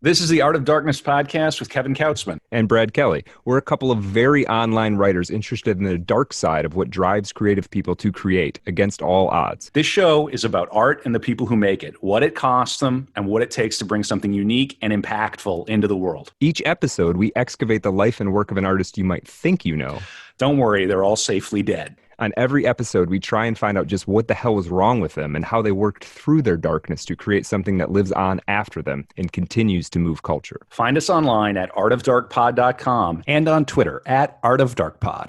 This is the Art of Darkness podcast with Kevin Kautzman. And Brad Kelly. We're a couple of very online writers interested in the dark side of what drives creative people to create against all odds. This show is about art and the people who make it, what it costs them, and what it takes to bring something unique and impactful into the world. Each episode, we excavate the life and work of an artist you might think you know. Don't worry, they're all safely dead. On every episode, we try and find out just what the hell was wrong with them and how they worked through their darkness to create something that lives on after them and continues to move culture. Find us online at artofdarkpod.com and on Twitter at artofdarkpod.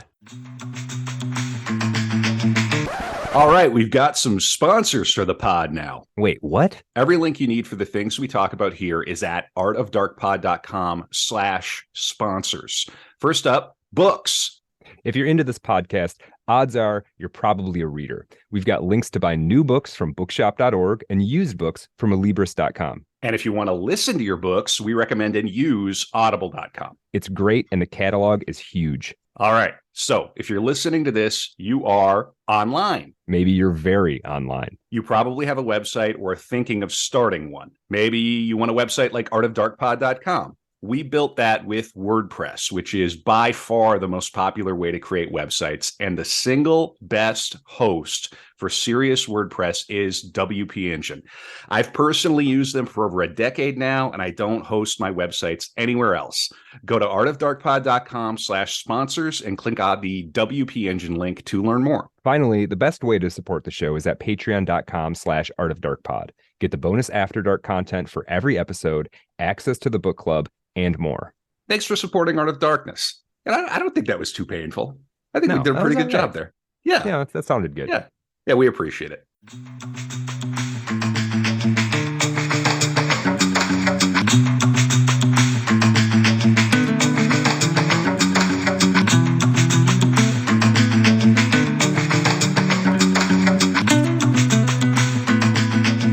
All right, we've got some sponsors for the pod now. Wait, what? Every link you need for the things we talk about here is at artofdarkpod.com/sponsors. First up, books. If you're into this podcast, odds are you're probably a reader. We've got links to buy new books from bookshop.org and used books from alibris.com. And if you want to listen to your books, we recommend and use audible.com. It's great, and the catalog is huge. All right. So if you're listening to this, you are online. Maybe you're very online. You probably have a website or are thinking of starting one. Maybe you want a website like artofdarkpod.com. We built that with WordPress, which is by far the most popular way to create websites. And the single best host for serious WordPress is WP Engine. I've personally used them for over a decade now, and I don't host my websites anywhere else. Go to artofdarkpod.com/sponsors and click on the WP Engine link to learn more. Finally, the best way to support the show is at patreon.com/artofdarkpod. Get the bonus After Dark content for every episode, access to the book club, and more. Thanks for supporting Art of Darkness. And I don't think that was too painful. I think we did a pretty good job there. Yeah, that sounded good. Yeah, we appreciate it.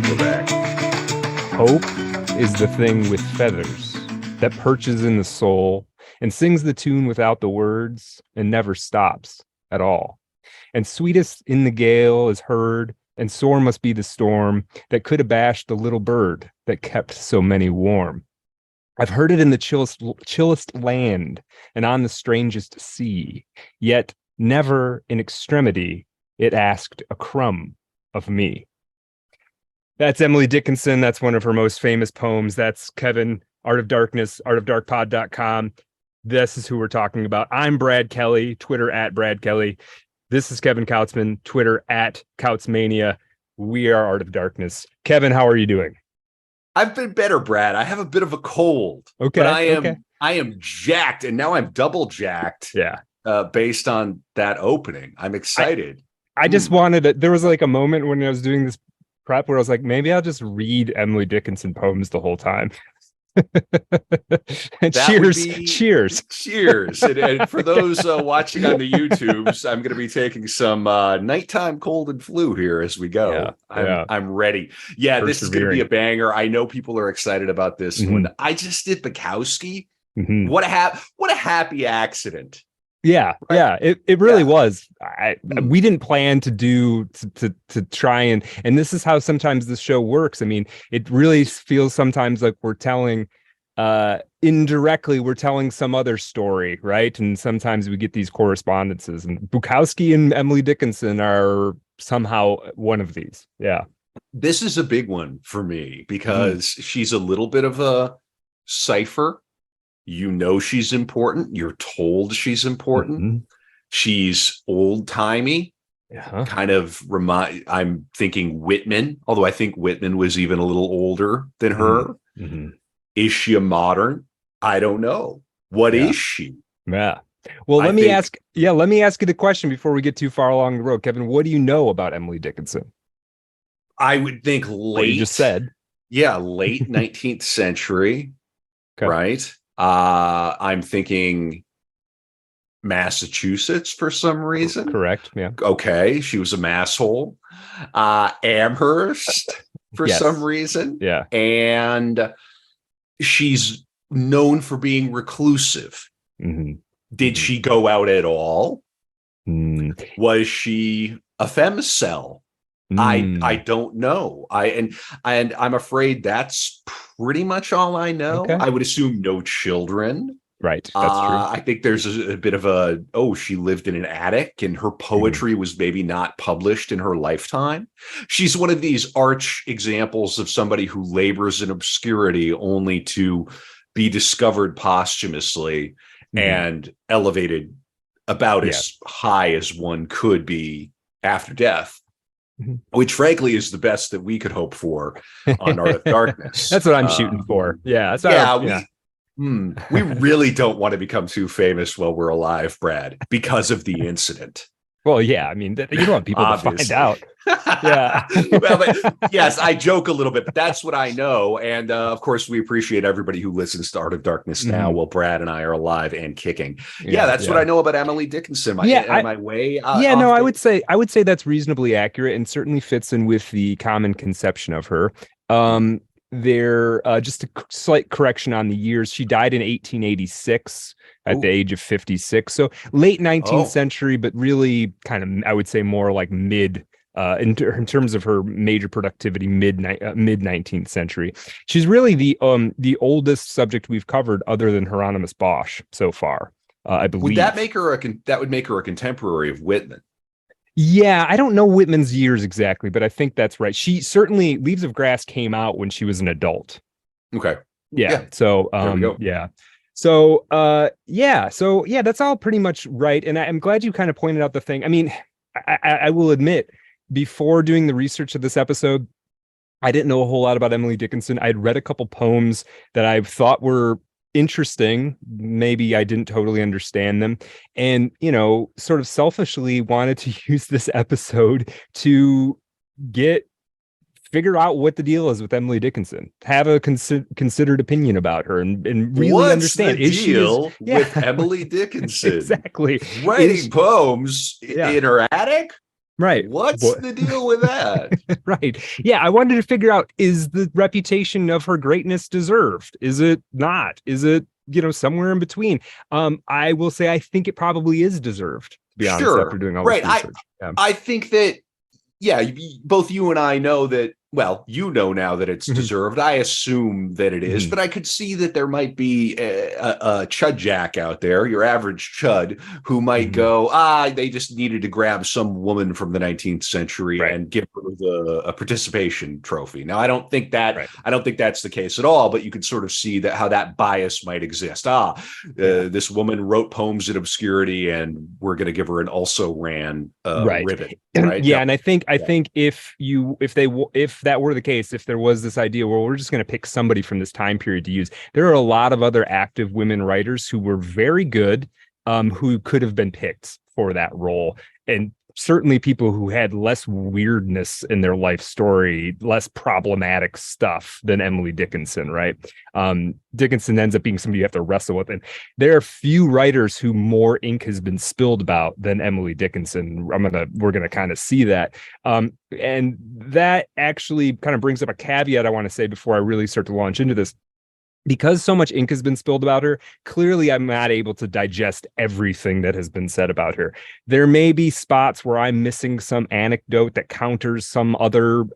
We're back. Hope is the thing with feathers that perches in the soul and sings the tune without the words and never stops at all. And sweetest in the gale is heard, and sore must be the storm that could abash the little bird that kept so many warm. I've heard it in the chillest land and on the strangest sea, yet never in extremity it asked a crumb of me. That's Emily Dickinson. That's one of her most famous poems. That's Kevin, Art of Darkness, artofdarkpod.com. This is who we're talking about. I'm Brad Kelly, Twitter at Brad Kelly. This is Kevin Kautzman, Twitter at Kautzmania. We are Art of Darkness. Kevin, how are you doing? I've been better, Brad. I have a bit of a cold. Okay. But I am jacked, and now I'm double jacked. Yeah. Based on that opening. I'm excited. I just wanted to, there was like a moment when I was doing this prep where I was like, maybe I'll just read Emily Dickinson poems the whole time. Cheers. And for those watching on the YouTubes, I'm going to be taking some nighttime cold and flu here as we go. I'm ready. Yeah, this is going to be a banger. I know people are excited about this one. I just did Bukowski. What a happy accident. Yeah, right? Yeah, it really was. We didn't plan to do to try and this is how sometimes the show works. I mean, it really feels sometimes like we're telling indirectly we're telling some other story, right? And sometimes we get these correspondences, and Bukowski and Emily Dickinson are somehow one of these. Yeah, this is a big one for me because she's a little bit of a cipher. You know she's important. You're told she's important. She's old-timey. Kind of I'm thinking Whitman, although I think Whitman was even a little older than her. Is she a modern? I don't know. What is she? Yeah. Well, let me ask you the question before we get too far along the road. Kevin, what do you know about Emily Dickinson? I would think late. What you just said. Yeah, late 19th century. Okay. Right? I'm thinking Massachusetts for some reason. Correct. Yeah. Okay. She was a masshole. Amherst for some reason. Yeah. And she's known for being reclusive. Did she go out at all? Was she a femcel? I don't know. And I'm afraid that's pretty much all I know. Okay. I would assume no children. Right. That's true. I think there's a bit of she lived in an attic and her poetry was maybe not published in her lifetime. She's one of these arch examples of somebody who labors in obscurity only to be discovered posthumously and elevated about as high as one could be after death, which frankly is the best that we could hope for on Art of Darkness. That's what I'm shooting for. Yeah. We really don't want to become too famous while we're alive, Brad, because of the incident. Well, yeah, I mean, you don't want people to find out. Yeah. Well, yes, I joke a little bit, but that's what I know. And of course, we appreciate everybody who listens to Art of Darkness now while Brad and I are alive and kicking. That's what I know about Emily Dickinson. Am I way I would say that's reasonably accurate and certainly fits in with the common conception of her. Just a slight correction on the years. She died in 1886 at the age of 56. So late 19th century, but really kind of, I would say more like mid, in terms of her major productivity, mid 19th century. She's really the oldest subject we've covered other than Hieronymus Bosch so far, I believe. Would that make her that would make her a contemporary of Whitman? Yeah, I don't know Whitman's years exactly, but I think that's right. She certainly, Leaves of Grass came out when she was an adult. Okay. Yeah. So, yeah. So, that's all pretty much right. And I'm glad you kind of pointed out the thing. I mean, I will admit, before doing the research of this episode, I didn't know a whole lot about Emily Dickinson. I'd read a couple poems that I thought were interesting. Maybe I didn't totally understand them, and sort of selfishly wanted to use this episode to figure out what the deal is with Emily Dickinson, have a considered opinion about her, and really understand the deal with Emily Dickinson. Exactly. Writing poems in her attic. Right. What's the deal with that? Right. Yeah. I wanted to figure out, is the reputation of her greatness deserved? Is it not? Is it, somewhere in between? I will say, I think it probably is deserved, to be honest, after doing all this research. I think that, both you and I know that, well, now that it's deserved. I assume that it is, but I could see that there might be a chud jack out there, your average chud, who might go, they just needed to grab some woman from the 19th century and give her a participation trophy. Now, I don't think that's the case at all, but you could sort of see that how that bias might exist. This woman wrote poems in obscurity, and we're going to give her an also ran ribbon. Right? Yeah, and I think if that were the case, if there was this idea, well, we're just going to pick somebody from this time period to use, there are a lot of other active women writers who were very good, who could have been picked for that role, and certainly people who had less weirdness in their life story, less problematic stuff than Emily Dickinson, right? Dickinson ends up being somebody you have to wrestle with. And there are few writers who more ink has been spilled about than Emily Dickinson. We're going to kind of see that. And that actually kind of brings up a caveat I want to say before I really start to launch into this. Because so much ink has been spilled about her, clearly I'm not able to digest everything that has been said about her. There may be spots where I'm missing some anecdote that counters some other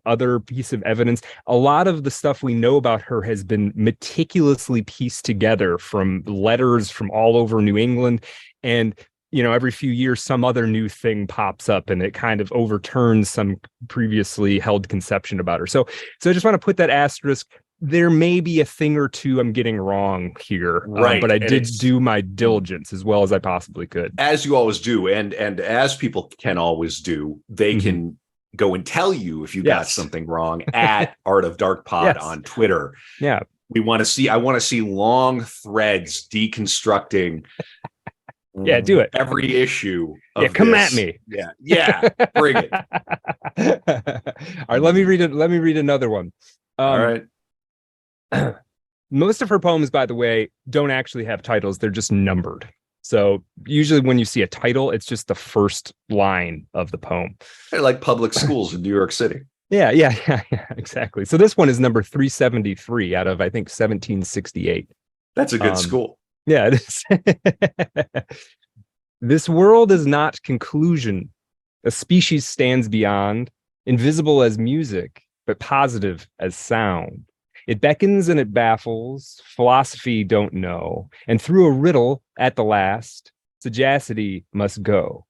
piece of evidence. A lot of the stuff we know about her has been meticulously pieced together from letters from all over New England. And every few years, some other new thing pops up and it kind of overturns some previously held conception about her. So I just want to put that asterisk. There may be a thing or two I'm getting wrong here, but I did do my diligence as well as I possibly could. As you always do, and as people can always do, they can go and tell you if you got something wrong at Art of Dark Pod on Twitter. Yeah. I want to see long threads deconstructing do it. Every issue of come this. at me. Yeah, bring it. All right, let me read another one. All right. Most of her poems, by the way, don't actually have titles. They're just numbered. So usually when you see a title, it's just the first line of the poem. They're like public schools in New York City. Yeah, exactly. So this one is number 373 out of, I think, 1768. That's a good school. Yeah, it is. This world is not conclusion. A species stands beyond, invisible as music, but positive as sound. It beckons and it baffles, philosophy don't know, and through a riddle at the last, sagacity must go.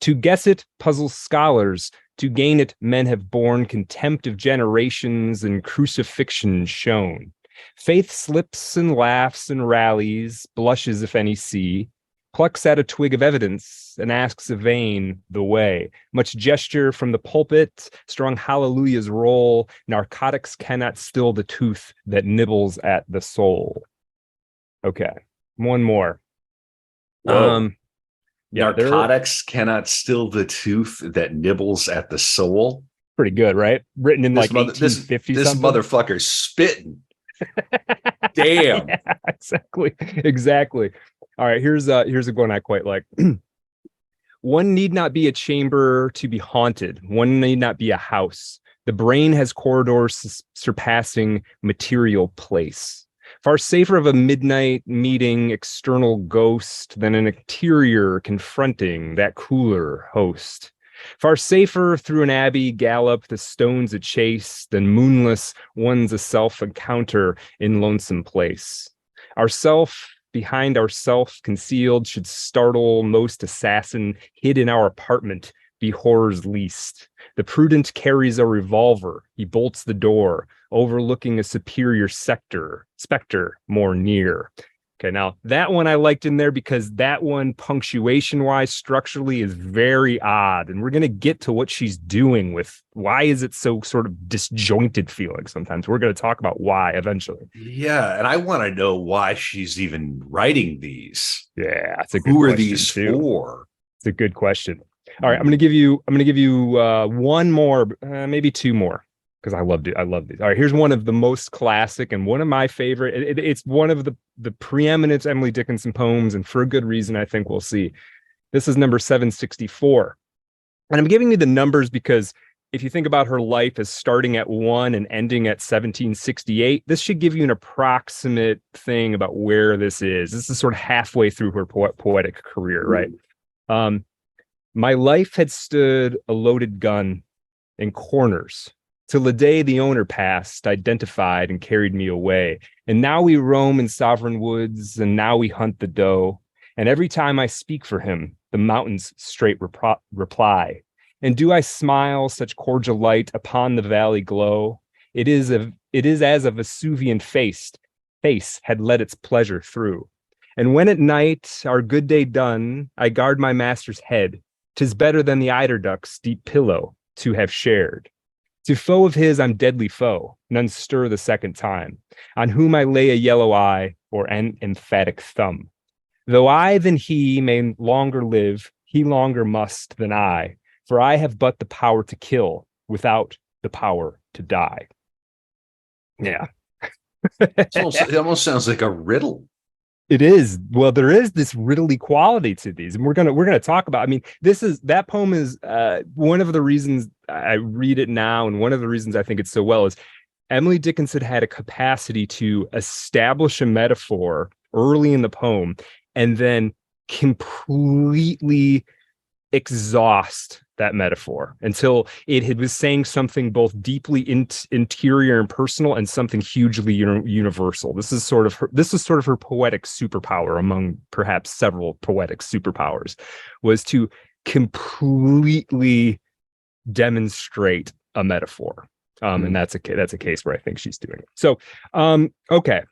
To guess it puzzles scholars, to gain it men have borne contempt of generations and crucifixion shown. Faith slips and laughs and rallies, blushes if any see, plucks at a twig of evidence and asks a vain the way. Much gesture from the pulpit, strong hallelujahs roll. Narcotics cannot still the tooth that nibbles at the soul. Okay, one more. Whoa. Yeah, narcotics cannot still the tooth that nibbles at the soul. Pretty good, right? Written in this like 1850 this something. Motherfucker's spitting. Damn. Yeah, exactly. All right, here's a one I quite like. One need not be a chamber to be haunted. One need not be a house. The brain has corridors surpassing material place. Far safer of a midnight meeting external ghost than an interior confronting that cooler host. Far safer through an abbey gallop the stones a chase than moonless one's a self-encounter in lonesome place. Ourself behind ourself concealed should startle most assassin hid in our apartment be horror's least. The prudent carries a revolver. He bolts the door, overlooking a superior specter more near. Okay, now that one I liked in there because that one punctuation-wise, structurally is very odd. And we're going to get to what she's doing with why is it so sort of disjointed feeling sometimes. We're going to talk about why eventually. Yeah, and I want to know why she's even writing these. Yeah, that's a good Who question are these too. for? It's a good question. All right, I'm going to give you one more, maybe two more. Because I love these. All right, here's one of the most classic and one of my favorite. It's one of the preeminent Emily Dickinson poems, and for a good reason, I think we'll see. This is number 764. And I'm giving you the numbers because if you think about her life as starting at 1 and ending at 1768, this should give you an approximate thing about where this is. This is sort of halfway through her poetic career, right? My life had stood a loaded gun in corners, till the day the owner passed, identified, and carried me away. And now we roam in sovereign woods, and now we hunt the doe. And every time I speak for him, the mountains straight reply. And do I smile such cordial light upon the valley glow? It is as a Vesuvian face had let its pleasure through. And when at night, our good day done, I guard my master's head. 'Tis better than the eiderduck's deep pillow to have shared. To foe of his I'm deadly foe, none stir the second time, on whom I lay a yellow eye or an emphatic thumb. Though I than he may longer live, he longer must than I, for I have but the power to kill without the power to die. Yeah. It almost sounds like a riddle. It is. Well, there is this riddly quality to these, and we're gonna talk about. I mean, that poem is one of the reasons I read it now, and one of the reasons I think it's so well is Emily Dickinson had a capacity to establish a metaphor early in the poem, and then completely exhaust that metaphor until it was saying something both deeply interior and personal and something hugely universal. This is sort of her poetic superpower among perhaps several poetic superpowers, was to completely demonstrate a metaphor. And that's a case where I think she's doing it. So okay.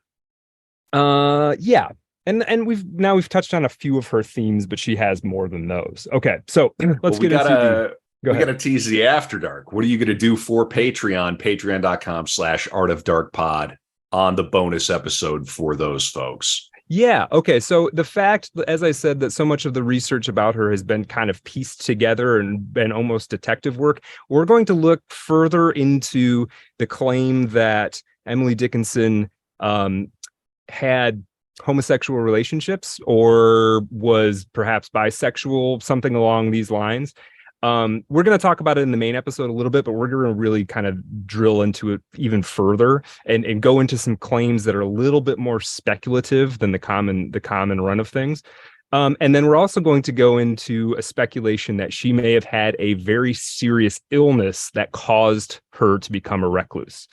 Yeah. And we've touched on a few of her themes, but she has more than those. Okay, so let's get into we got to tease the After Dark. What are you going to do for Patreon? Patreon.com/artofdarkpod on the bonus episode for those folks. Yeah. Okay. So the fact, as I said, that so much of the research about her has been kind of pieced together and been almost detective work, we're going to look further into the claim that Emily Dickinson had homosexual relationships or was perhaps bisexual, something along these lines. We're going to talk about it in the main episode a little bit, but we're going to really kind of drill into it even further and go into some claims that are a little bit more speculative than the common run of things. And then we're also going to go into a speculation that she may have had a very serious illness that caused her to become a recluse.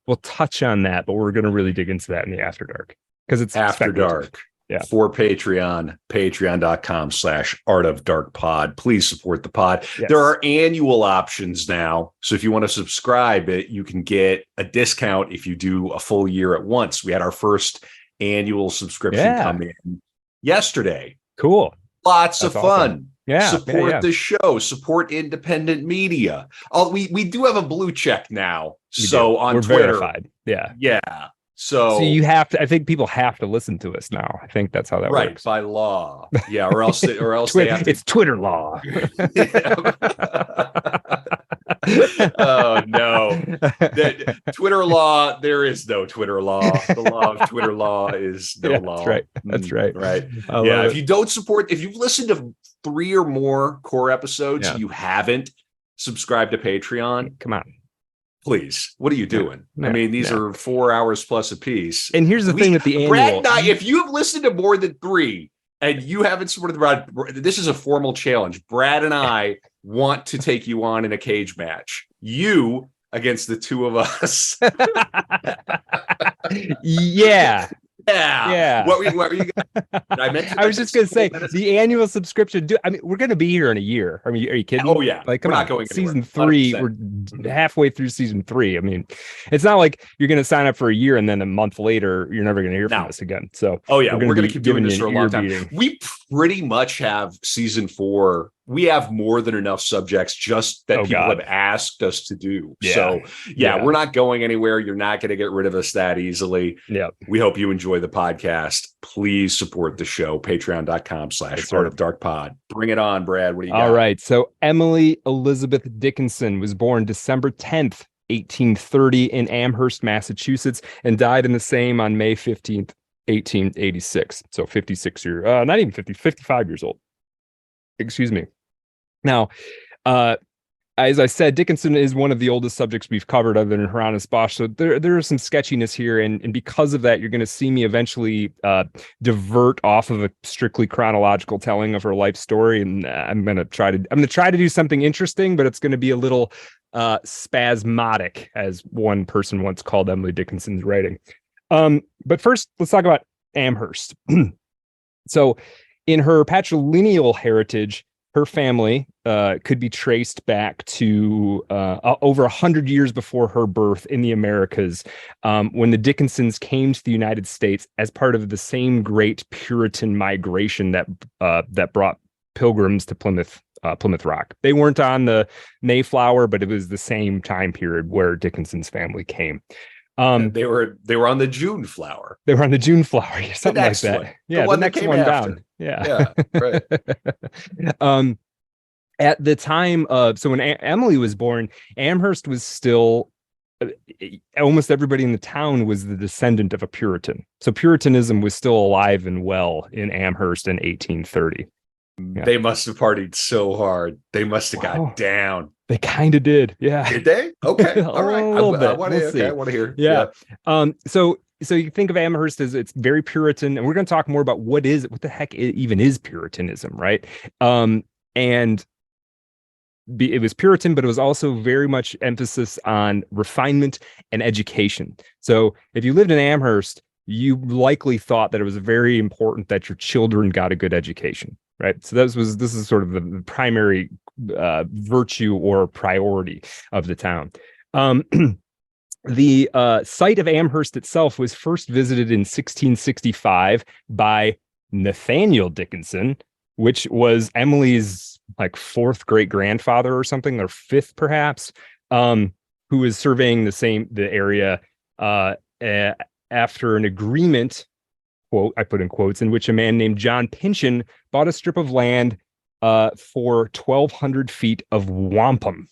We'll we'll touch on that, but we're going to really dig into that in the After Dark because it's After Dark. Yeah. For Patreon, patreon.com/Art of Dark Pod. Please support the pod. Yes. There are annual options now. So if you want to subscribe, you can get a discount if you do a full year at once. We had our first annual subscription come in yesterday. Cool. Lots of fun. Awesome. Yeah. Support the show. Support independent media. We do have a blue check now. On we're Twitter. Verified. Yeah. Yeah. So you have to. I think people have to listen to us now. I think that's how that works. By law. Yeah, or else they have to. It's Twitter law. Oh no. Twitter law, there is no Twitter law. The law of Twitter law is no law. That's right. Right. Yeah. If you've listened to 3 or more core episodes, you haven't subscribed to Patreon. Come on. Please, what are you doing? I mean, these are 4 hours plus a piece. And here's the thing with the annual. Brad and I, if you have listened to more than 3 and you haven't supported Brad, this is a formal challenge. Brad and I want to take you on in a cage match. You against the 2 of us. Yeah. Yeah. What were you I was just going to say the annual subscription. We're going to be here in a year. I mean, are you kidding? Oh yeah. Like, come we're on. Not going season 3. 100%. We're halfway through season 3. I mean, it's not like you're going to sign up for a year and then a month later you're never going to hear from us again. So, we're going to keep doing this for a long time. We pretty much have season 4. We have more than enough subjects just that people have asked us to do. Yeah. So we're not going anywhere. You're not going to get rid of us that easily. Yeah. We hope you enjoy the podcast. Please support the show. Patreon.com/Art of Dark Pod. Bring it on, Brad. What do you got? All right. So Emily Elizabeth Dickinson was born December 10th, 1830 in Amherst, Massachusetts, and died in the same on May 15th, 1886. So 55 years old. Excuse me. Now, as I said, Dickinson is one of the oldest subjects we've covered other than Hieronymus Bosch. So there is some sketchiness here. And because of that, you're going to see me eventually divert off of a strictly chronological telling of her life story. And I'm going to try to do something interesting, but it's going to be a little spasmodic, as one person once called Emily Dickinson's writing. But first, let's talk about Amherst. So in her patrilineal heritage, her family could be traced back to over 100 years before her birth in the Americas, when the Dickinsons came to the United States as part of the same great Puritan migration that brought pilgrims to Plymouth Rock. They weren't on the Mayflower, but it was the same time period where Dickinson's family came. They were on the June flower. They were on the June flower, something like that. One. Yeah, the next came one after. down. Yeah, right. At the time of, so when Emily was born, Amherst was still, almost everybody in the town was the descendant of a Puritan. So Puritanism was still alive and well in Amherst in 1830. Yeah. They must have partied so hard. They must have got down. They kind of did. Yeah. Did they? Okay. All right. I want to hear. Yeah. So you think of Amherst as it's very Puritan, and we're going to talk more about what the heck even is Puritanism, right? And it was Puritan, but it was also very much emphasis on refinement and education. So if you lived in Amherst, you likely thought that it was very important that your children got a good education, right? So this is sort of the primary virtue or priority of the town. The site of Amherst itself was first visited in 1665 by Nathaniel Dickinson, which was Emily's like 4th great grandfather or something, or 5th perhaps, who was surveying the area after an agreement, quote, I put in quotes, in which a man named John Pynchon bought a strip of land for 1,200 feet of wampum,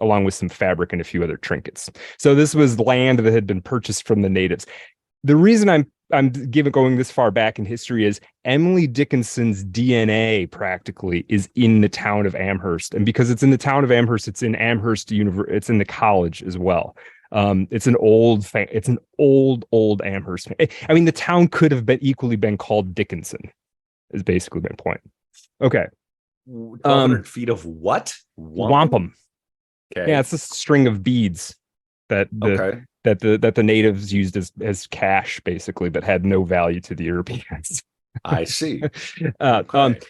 along with some fabric and a few other trinkets. So this was land that had been purchased from the natives. The reason I'm going this far back in history is Emily Dickinson's DNA practically is in the town of Amherst, and because it's in the town of Amherst, it's in Amherst it's in the college as well. It's an old Amherst. I mean, the town could have equally been called Dickinson, is basically my point. Okay. 100 feet of what? Wampum. Okay. Yeah, it's a string of beads that that the natives used as cash, basically, but had no value to the Europeans. I see. Okay.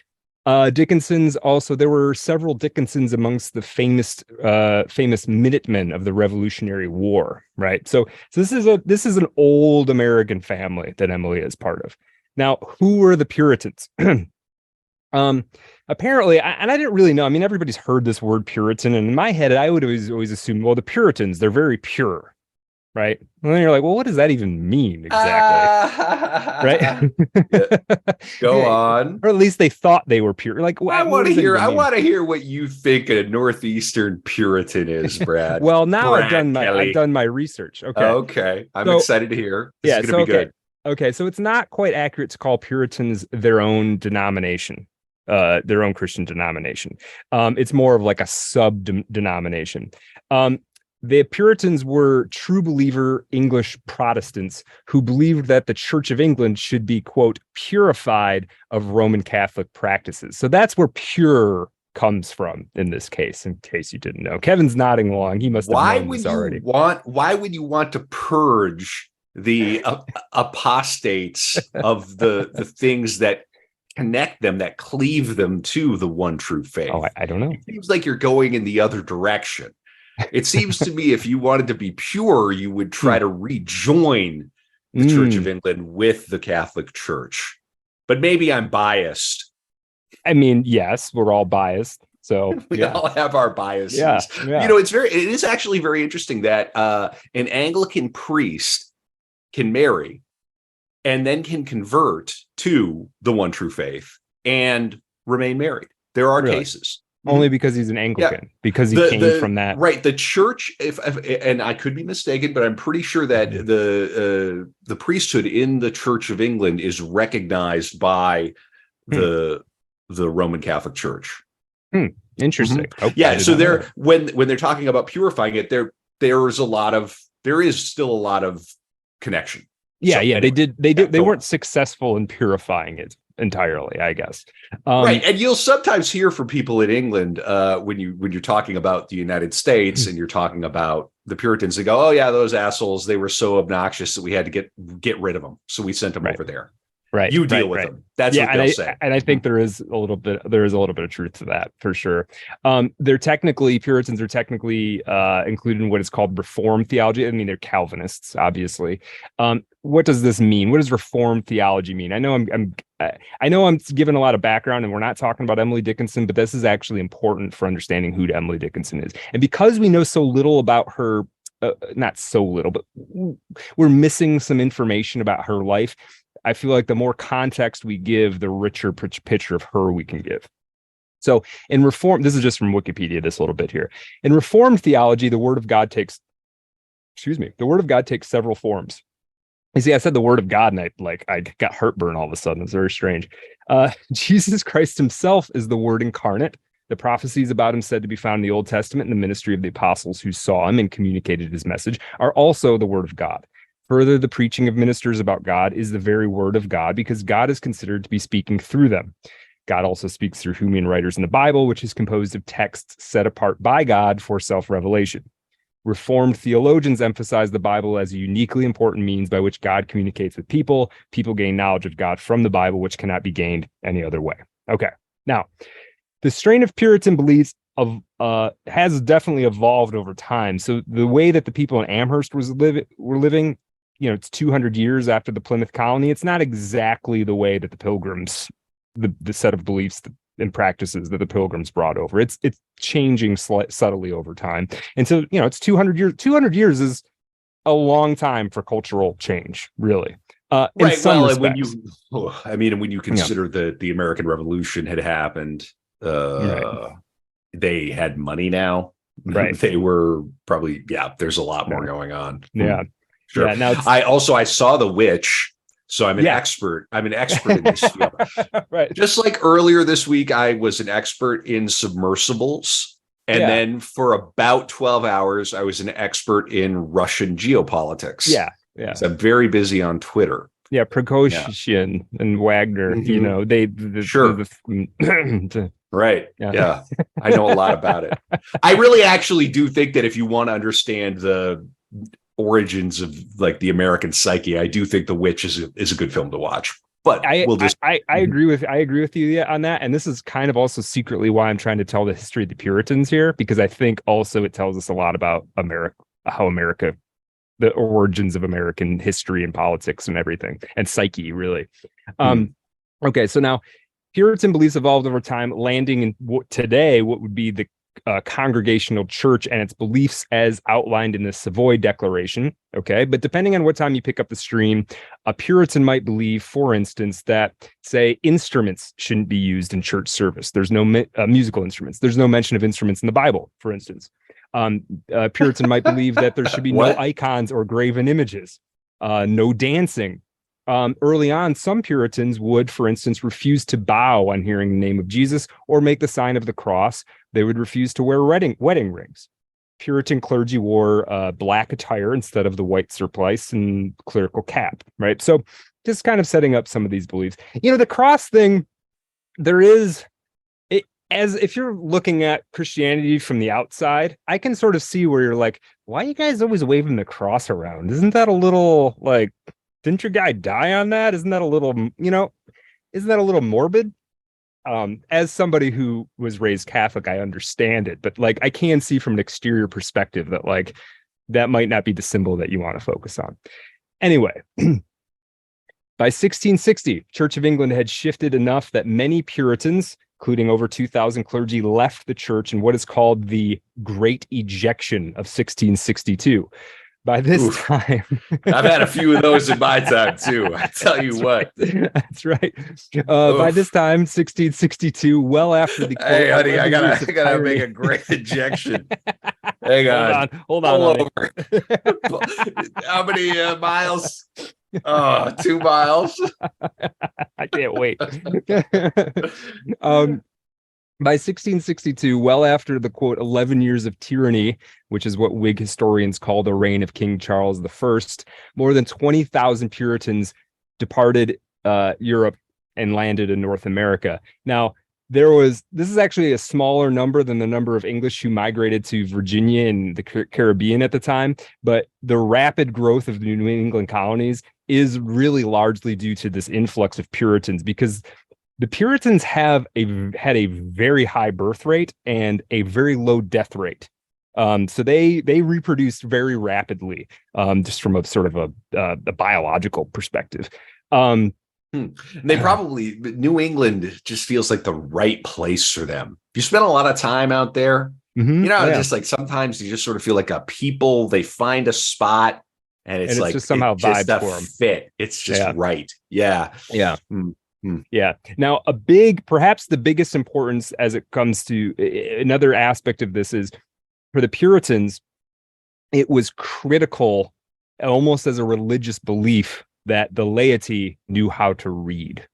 Dickinson's also, there were several Dickinsons amongst the famous Minutemen of the Revolutionary War, right? So this is an old American family that Emily is part of. Now, who were the Puritans? Apparently, and I didn't really know. I mean, everybody's heard this word Puritan, and in my head, I would always assume, well, the Puritans, they're very pure, right? And then you're like, well, what does that even mean exactly? Right? Go on. Or at least they thought they were pure. Like, I want to hear what you think a Northeastern Puritan is, Brad. Well, now I've done my research. Okay. Okay. I'm excited to hear. This is going to be good. Okay, so it's not quite accurate to call Puritans their own denomination, their own Christian denomination. It's more of like a sub-denomination. The Puritans were true believer English Protestants who believed that the Church of England should be, quote, purified of Roman Catholic practices. So that's where pure comes from in this case, in case you didn't know. Kevin's nodding along. He must have known this already. Why would you want to purge the apostates of the things that connect them, that cleave them to the one true faith? Oh, I don't know. It seems like you're going in the other direction. It seems to me if you wanted to be pure, you would try to rejoin the Church of England with the Catholic Church. But maybe I'm biased. I mean, yes, we're all biased. So we all have our biases. Yeah. It is actually very interesting that an Anglican priest can marry and then can convert to the one true faith and remain married. There are cases. Only because he's an Anglican, because he came from that. Right. The church, and I could be mistaken, but I'm pretty sure that the priesthood in the Church of England is recognized by the Roman Catholic Church. Interesting. Mm-hmm. Yeah. So when they're talking about purifying it, there is still a lot of connection. Yeah. They weren't successful in purifying it entirely, I guess. Right. And you'll sometimes hear from people in England when you're talking about the United States and you're talking about the Puritans, they go, oh yeah, those assholes, they were so obnoxious that we had to get rid of them. So we sent them over there. Right. You deal with them. That's what they'll say. And I think there is a little bit of truth to that for sure. Puritans are technically included in what is called Reformed theology. I mean, they're Calvinists, obviously. What does this mean? What does Reformed theology mean? I know I'm giving a lot of background and we're not talking about Emily Dickinson, but this is actually important for understanding who Emily Dickinson is. And because we know so little about her, not so little, but we're missing some information about her life, I feel like the more context we give, the richer picture of her we can give. So in Reform, this is just from Wikipedia, this little bit here. In Reformed theology, the word of God takes several forms. You see, I said the word of God and I got heartburn all of a sudden. It's very strange. Jesus Christ himself is the word incarnate. The prophecies about him said to be found in the Old Testament and the ministry of the apostles who saw him and communicated his message are also the word of God. Further, the preaching of ministers about God is the very word of God because God is considered to be speaking through them. God also speaks through human writers in the Bible, which is composed of texts set apart by God for self-revelation. Reformed theologians emphasize the Bible as a uniquely important means by which God communicates with people. People gain knowledge of God from the Bible, which cannot be gained any other way. Okay. Now, the strain of Puritan beliefs has definitely evolved over time. So the way that the people in Amherst were living, it's 200 years after the Plymouth colony. It's not exactly the way that the Pilgrims, the set of beliefs and practices that the Pilgrims brought over. It's changing subtly over time. And so, it's 200 years. 200 years is a long time for cultural change, really. Right. Well, and when you consider that the American Revolution had happened, they had money now. Right. They were probably, there's a lot more going on. Yeah. Sure. Yeah, now I saw The Witch, so I'm an expert. I'm an expert in this field. Right. Just like earlier this week, I was an expert in submersibles. And then for about 12 hours, I was an expert in Russian geopolitics. Yeah. Yeah. So I'm very busy on Twitter. Yeah. Prigozhin and Wagner, Right. Yeah. I know a lot about it. I really actually do think that if you want to understand origins of like the American psyche, I do think The Witch is a good film to watch. But I agree with you on that, and this is kind of also secretly why I'm trying to tell the history of the Puritans here, because I think also it tells us a lot about America, the origins of American history and politics and everything, and psyche, really. Okay, so now Puritan beliefs evolved over time, landing in today what would be the Congregational Church and its beliefs as outlined in the Savoy Declaration. Okay, but depending on what time you pick up the stream, a Puritan might believe, for instance, that, say, instruments shouldn't be used in church service. There's no musical instruments. There's no mention of instruments in the Bible, for instance. Puritan might believe that there should be no icons or graven images, no dancing. Early on, some Puritans would, for instance, refuse to bow on hearing the name of Jesus or make the sign of the cross. They would refuse to wear wedding rings. Puritan clergy wore black attire instead of the white surplice and clerical cap, right? So just kind of setting up some of these beliefs. The cross thing, there is, as if you're looking at Christianity from the outside, I can sort of see where you're like, why are you guys always waving the cross around? Isn't that a little like, didn't your guy die on that? Isn't that a little, isn't that a little morbid? As somebody who was raised Catholic, I understand it, but like I can see from an exterior perspective that like that might not be the symbol that you want to focus on. Anyway, by 1660, Church of England had shifted enough that many Puritans, including over 2,000 clergy, left the church in what is called the Great Ejection of 1662. By this time, I've had a few of those in my time too. I tell you what, that's right. By this time, 1662, well after the quote, hey, honey, I gotta make a great ejection. Hang on, hold on. Over. How many miles? 2 miles. I can't wait. By 1662, well after the quote 11 years of tyranny, which is what Whig historians call the reign of King Charles I, more than 20,000 Puritans departed Europe and landed in North America. Now, this is actually a smaller number than the number of English who migrated to Virginia and the Caribbean at the time, but the rapid growth of the New England colonies is really largely due to this influx of Puritans, because the Puritans had a very high birth rate and a very low death rate. So they reproduced very rapidly, just from a sort of a biological perspective. They probably, New England just feels like the right place for them. You spend a lot of time out there, just like sometimes you just sort of feel like they find a spot and it's like just somehow vibes for them. Fit. It's just right. Yeah. Yeah. Yeah. Now, perhaps the biggest importance as it comes to another aspect of this is for the Puritans, it was critical, almost as a religious belief, that the laity knew how to read,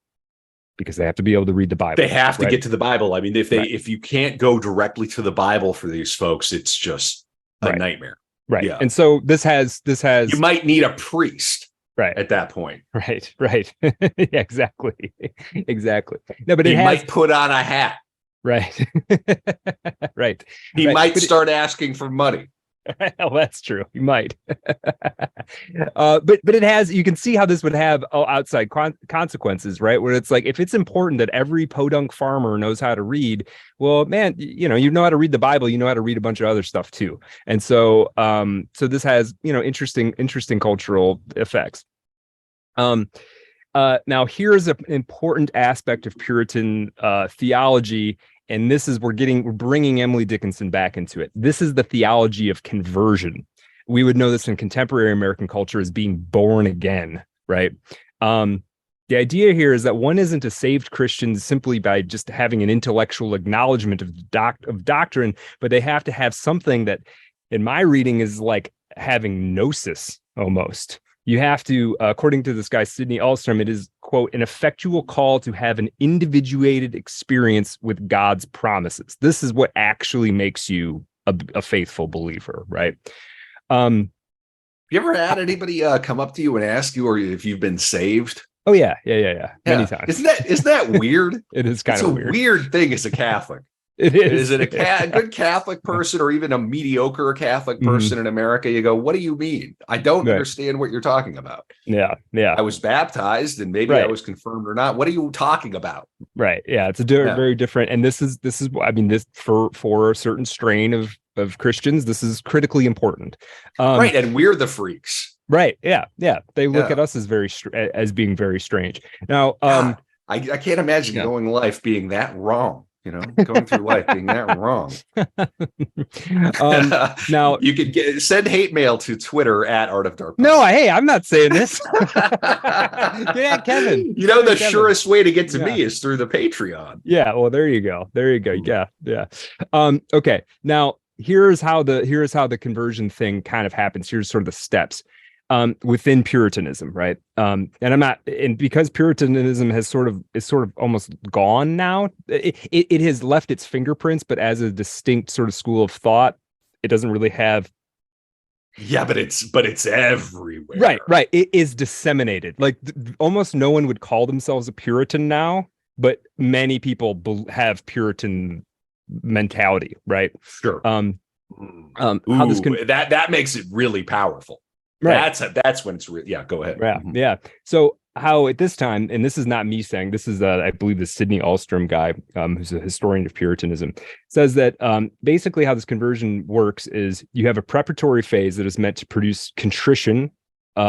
because they have to be able to read the Bible. They have to get to the Bible. I mean, if you can't go directly to the Bible for these folks, it's just a nightmare. Right. Yeah. And so this has you might need a priest. Right. At that point. Right. Yeah, exactly. No, but he might put on a hat. Right. Right. He might start asking for money. Well, that's true. You might. But it has, you can see how this would have outside consequences, right? Where it's like, if it's important that every podunk farmer knows how to read, well, man, you know how to read the Bible, you know how to read a bunch of other stuff too. And so, so this has, interesting cultural effects. Now here's an important aspect of Puritan theology. And this is, we're bringing Emily Dickinson back into it. This is the theology of conversion. We would know this in contemporary American culture as being born again, right? The idea here is that one isn't a saved Christian simply by just having an intellectual acknowledgement of doctrine, but they have to have something that, in my reading, is like having gnosis almost. You have to, according to this guy, Sidney Alstrom, it is, quote, an effectual call to have an individuated experience with God's promises. This is what actually makes you a faithful believer, right? You ever had anybody come up to you and ask you, or if you've been saved? Oh, yeah. Many times. Isn't that weird? It is kind of weird. It's a weird thing as a Catholic. It is. Is it a good Catholic person or even a mediocre Catholic person in America? You go, what do you mean? I don't understand what you're talking about. Yeah. I was baptized and maybe I was confirmed or not. What are you talking about? Right. Yeah. It's a very different. And this is, I mean, this for a certain strain of Christians, this is critically important. Right. And we're the freaks. Right. Yeah. Yeah. They look at us as being very strange. Now, God, I can't imagine going life being that wrong. Going through life being that wrong. Now you could send hate mail to Twitter at Art of Dark. No, hey, I'm not saying this. Yeah, Kevin. The surest way to get to me is through the Patreon. Yeah, well, there you go. Yeah. Okay. Now here's how the conversion thing kind of happens. Here's sort of the steps within Puritanism, right? And because Puritanism is sort of almost gone now. It has left its fingerprints, but as a distinct sort of school of thought, it doesn't really have. Yeah, but it's everywhere. Right. It is disseminated. Like almost no one would call themselves a Puritan now, but many people have Puritan mentality, right? Sure. How this that makes it really powerful. Right. That's when it's really, go ahead. Yeah. Yeah. So how at this time, and this is not me saying, this is I believe the Sidney Alstrom guy, who's a historian of Puritanism, says that basically how this conversion works is you have a preparatory phase that is meant to produce contrition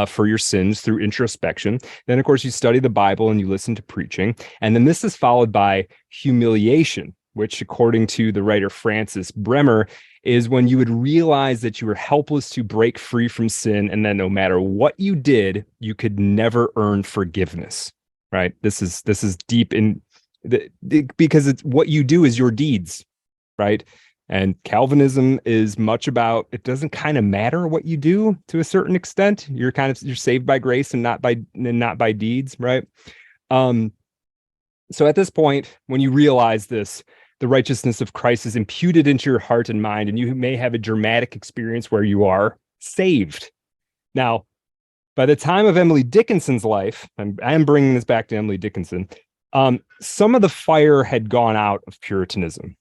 for your sins through introspection. Then, of course, you study the Bible and you listen to preaching. And then this is followed by humiliation, which, according to the writer Francis Bremer, is when you would realize that you were helpless to break free from sin, and then no matter what you did, you could never earn forgiveness. Right? This is deep in because it's what you do is your deeds, right? And Calvinism is much about it doesn't kind of matter what you do to a certain extent. You're saved by grace and not by deeds, right? So at this point, when you realize this, the righteousness of Christ is imputed into your heart and mind, and you may have a dramatic experience where you are saved. Now, by the time of Emily Dickinson's life, and I am bringing this back to Emily Dickinson, some of the fire had gone out of Puritanism.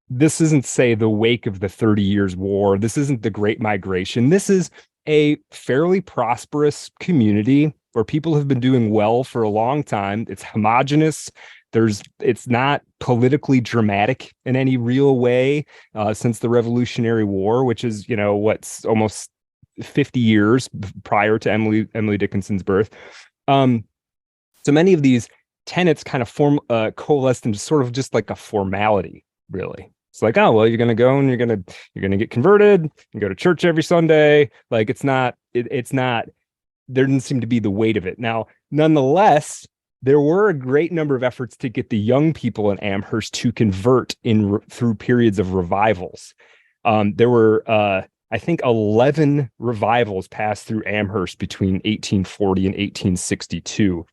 This isn't, say, the wake of the 30 Years' War. This isn't the Great Migration. This is a fairly prosperous community where people have been doing well for a long time. It's homogenous. It's not politically dramatic in any real way since the Revolutionary War, which is, what's almost 50 years prior to Emily Dickinson's birth. So many of these tenets kind of coalesced into sort of just like a formality, really. It's like, oh, well, you're going to go and you're going to get converted and go to church every Sunday. Like it's not, there didn't seem to be the weight of it. Now, nonetheless, there were a great number of efforts to get the young people in Amherst to convert through periods of revivals. There were, I think, 11 revivals passed through Amherst between 1840 and 1862,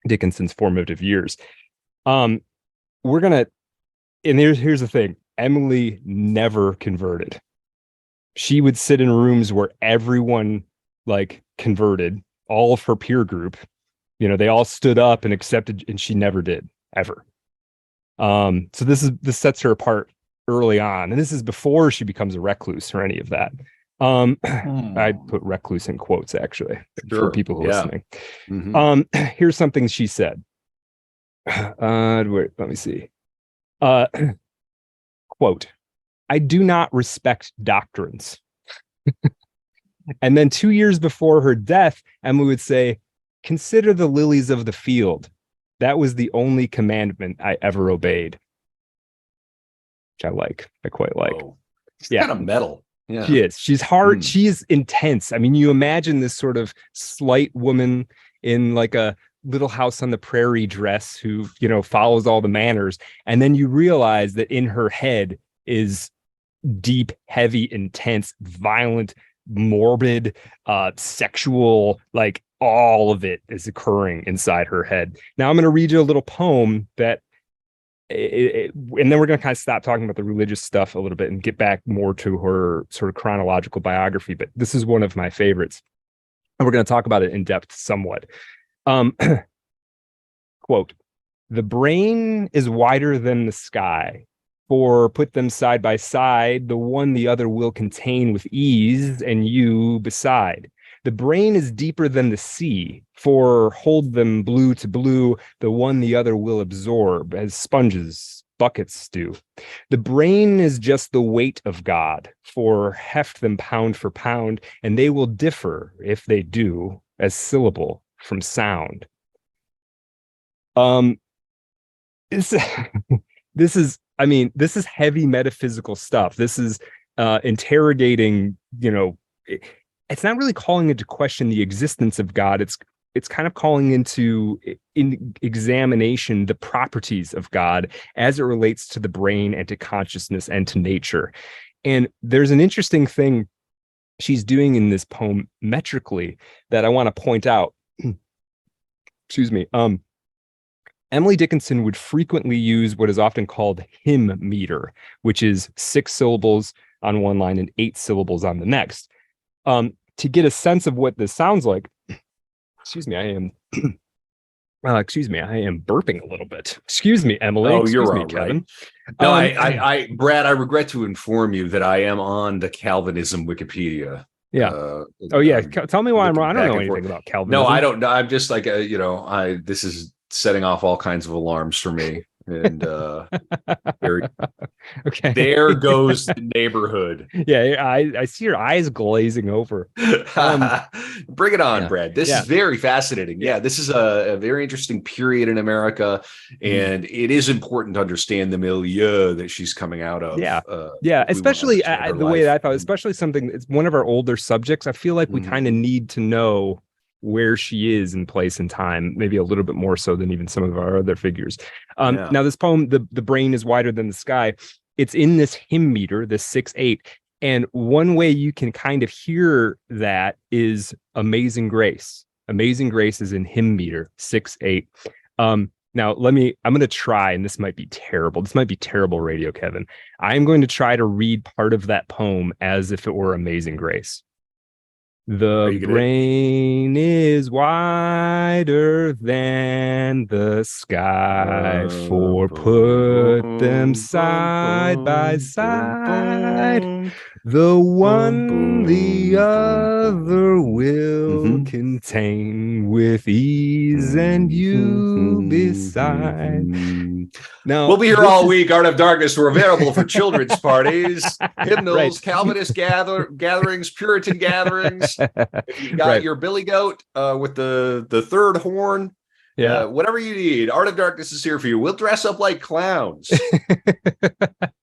Dickinson's formative years. And here's the thing. Emily never converted. She would sit in rooms where everyone converted, all of her peer group. They all stood up and accepted, and she never did, ever. So this sets her apart early on, and this is before she becomes a recluse or any of that. I'd put recluse in quotes, actually, for people who are listening. Mm-hmm. Here's something she said. Wait, let me see. Quote, "I do not respect doctrines." And then 2 years before her death, Emily would say, "Consider the lilies of the field. That was the only commandment I ever obeyed." Which I quite like. Oh, yeah, kind of metal. Yeah, she is. She's hard. She is intense. I mean, you imagine this sort of slight woman in like a Little House on the Prairie dress who, follows all the manners. And then you realize that in her head is deep, heavy, intense, violent, morbid, sexual, all of it is occurring inside her head. Now I'm going to read you a little poem that and then we're going to kind of stop talking about the religious stuff a little bit and get back more to her sort of chronological biography. But this is one of my favorites, and we're going to talk about it in depth somewhat. Quote, The brain is wider than the sky. For put them side by side, the one the other will contain with ease, and you beside. The brain is deeper than the sea, for hold them blue to blue, the one the other will absorb, as sponges buckets do. The brain is just the weight of God, for heft them pound for pound, and they will differ, if they do, as syllable from sound. This, this is, I mean, this is heavy metaphysical stuff. This is interrogating, it's not really calling into question the existence of God. It's kind of calling into examination the properties of God as it relates to the brain and to consciousness and to nature. And there's an interesting thing she's doing in this poem metrically that I want to point out. Excuse me. Emily Dickinson would frequently use what is often called hymn meter, which is 6 syllables on one line and 8 syllables on the next. To get a sense of what this sounds like, excuse me, I am burping a little bit. Excuse me, Emily. Oh, Excuse you're me, all Kevin. Right. No, Brad, I regret to inform you that I am on the Calvinism Wikipedia. Yeah. Tell me why I'm wrong. I don't know anything about Calvinism. No, I don't know. I'm just like, this is setting off all kinds of alarms for me. And okay. There goes the neighborhood. Yeah, I see your eyes glazing over. Bring it on, Brad. This is very fascinating. Yeah, this is a very interesting period in America, and it is important to understand the milieu that she's coming out of. Especially the way that I thought, especially something, it's one of our older subjects. I feel like we kind of need to know where she is in place and time, maybe a little bit more so than even some of our other figures. Now, this poem, the brain is wider than the sky. It's in this hymn meter, this 6/8. And one way you can kind of hear that is Amazing Grace. Amazing Grace is in hymn meter 6/8. Now, I'm going to try, and this might be terrible. This might be terrible radio, Kevin. I'm going to try to read part of that poem as if it were Amazing Grace. The brain is wider than the sky, for put them side by side. The one the other will contain with ease, and you beside. Now, we'll be here all week. Art of Darkness. We're available for children's parties, hymnals, Calvinist gatherings, Puritan gatherings. If you've got your billy goat with the third horn, whatever you need, Art of Darkness is here for you. We'll dress up like clowns.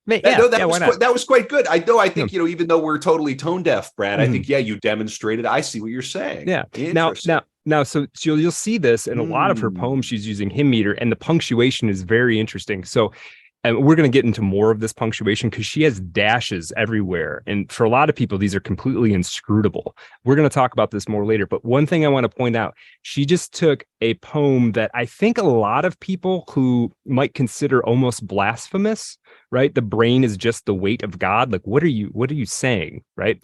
That was quite good. I think even though we're totally tone deaf, Brad, I think you demonstrated. I see what you're saying. Yeah. Now, so you'll see this in a lot of her poems. She's using hymn meter, and the punctuation is very interesting. So, and we're going to get into more of this punctuation because she has dashes everywhere. And for a lot of people, these are completely inscrutable. We're going to talk about this more later. But one thing I want to point out, she just took a poem that I think a lot of people who might consider almost blasphemous, right? The brain is just the weight of God. Like, what are you saying, right?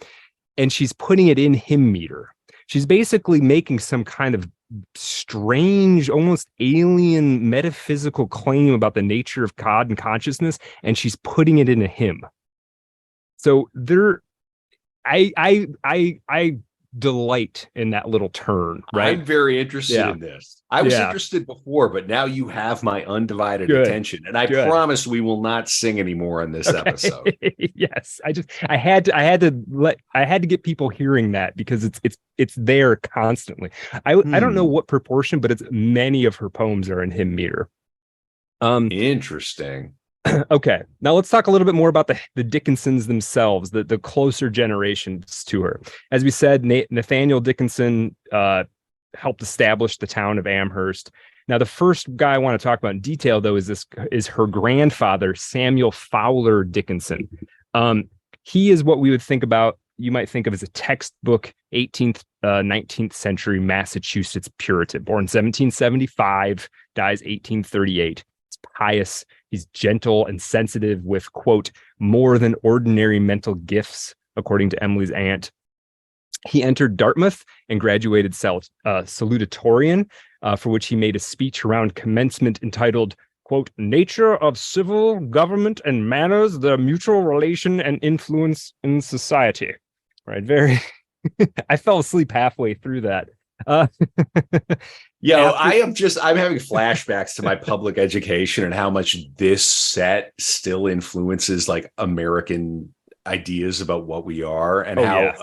And she's putting it in hymn meter. She's basically making some kind of strange, almost alien metaphysical claim about the nature of God and consciousness, and she's putting it in a hymn. So I delight in that little turn, right? I'm very interested in this. I was interested before, but now you have my undivided attention, and I promise we will not sing anymore in this episode. Yes, I had to get people hearing that because it's there constantly. I don't know what proportion, but it's many of her poems are in hymn meter. Interesting. Okay, now let's talk a little bit more about the Dickinsons themselves, the closer generations to her. As we said, Nathaniel Dickinson helped establish the town of Amherst. Now, the first guy I want to talk about in detail, though, is her grandfather, Samuel Fowler Dickinson. He is what we would think about. You might think of as a textbook 18th, 19th century Massachusetts Puritan, born 1775, dies 1838. He's pious. He's gentle and sensitive with, quote, more than ordinary mental gifts, according to Emily's aunt. He entered Dartmouth and graduated salutatorian. for which he made a speech around commencement entitled, quote, Nature of Civil Government and Manners, Their Mutual Relation and Influence in Society. Right, very... I fell asleep halfway through that. I'm having flashbacks to my public education and how much this set still influences like American ideas about what we are, and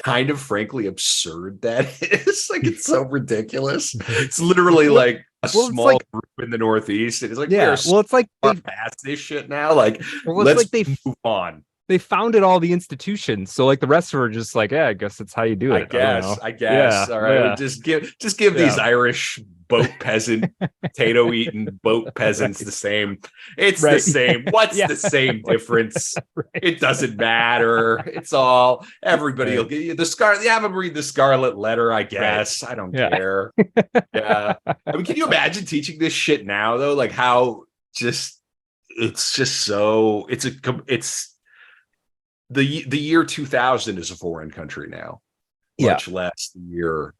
kind of frankly absurd that is. Like, it's so ridiculous. It's literally like a small group in the Northeast. It's like, it's like they past this shit now. Like, let's move on. They founded all the institutions, so like the rest of them are just like, I guess that's how you do it. I guess. All right, just give these Irish boat peasant, potato eating boat peasants the same. It's the same. What's the same difference? It doesn't matter. It's all everybody will get you the scarlet. You have them read the Scarlet Letter, I guess. I don't care. I mean, can you imagine teaching this shit now though? Like how the year 2000 is a foreign country now, much less the year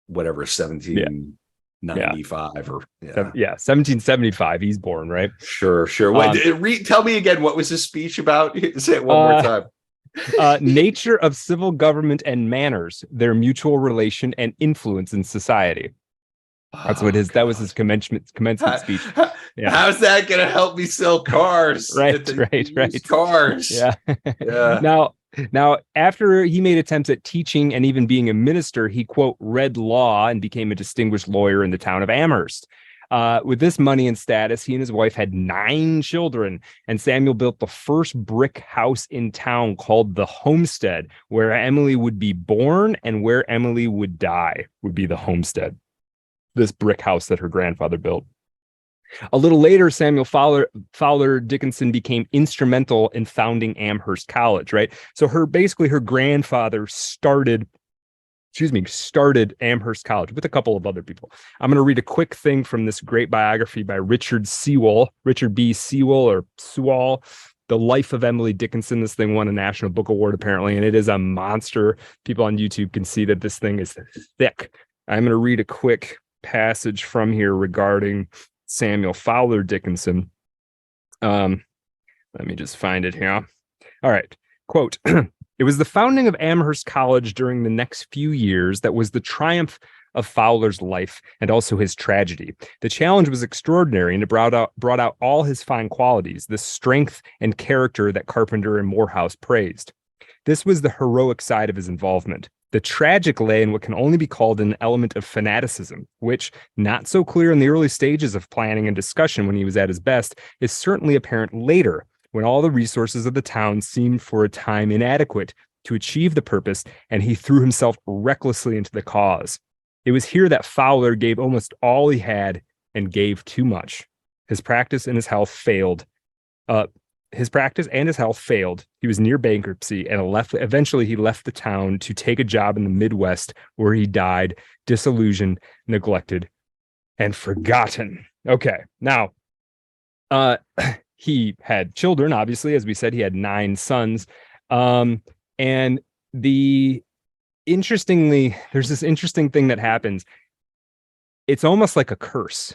whatever 1795 or 1775. He's born, right? Sure. Tell me again, what was his speech about? Say it one more time. Nature of civil government and manners, their mutual relation and influence in society. That's what that was his commencement speech. How's that going to help me sell cars? Right. Cars. Yeah. Now, after he made attempts at teaching and even being a minister, he, quote, read law and became a distinguished lawyer in the town of Amherst. With this money and status, he and his wife had 9 children, and Samuel built the first brick house in town called the Homestead, where Emily would be born and where Emily would die would be the homestead. This brick house that her grandfather built. A little later, Samuel Fowler Dickinson became instrumental in founding Amherst College, right? So her grandfather started Amherst College with a couple of other people. I'm going to read a quick thing from this great biography by Richard B. Sewell, The Life of Emily Dickinson. This thing won a National Book Award, apparently, and it is a monster. People on YouTube can see that this thing is thick. I'm going to read a quick passage from here regarding Samuel Fowler Dickinson. Let me just find it here. All right. Quote, it was the founding of Amherst College during the next few years that was the triumph of Fowler's life and also his tragedy. The challenge was extraordinary, and it brought out all his fine qualities, the strength and character that Carpenter and Morehouse praised. This was the heroic side of his involvement. The tragic lay in what can only be called an element of fanaticism, which, not so clear in the early stages of planning and discussion when he was at his best, is certainly apparent later, when all the resources of the town seemed for a time inadequate to achieve the purpose, and he threw himself recklessly into the cause. It was here that Fowler gave almost all he had and gave too much. His practice and his health failed. He was near bankruptcy, and eventually he left the town to take a job in the Midwest, where he died disillusioned, neglected, and forgotten. Okay, now, he had children, obviously. As we said, he had 9 sons. And interestingly, there's this interesting thing that happens. It's almost like a curse.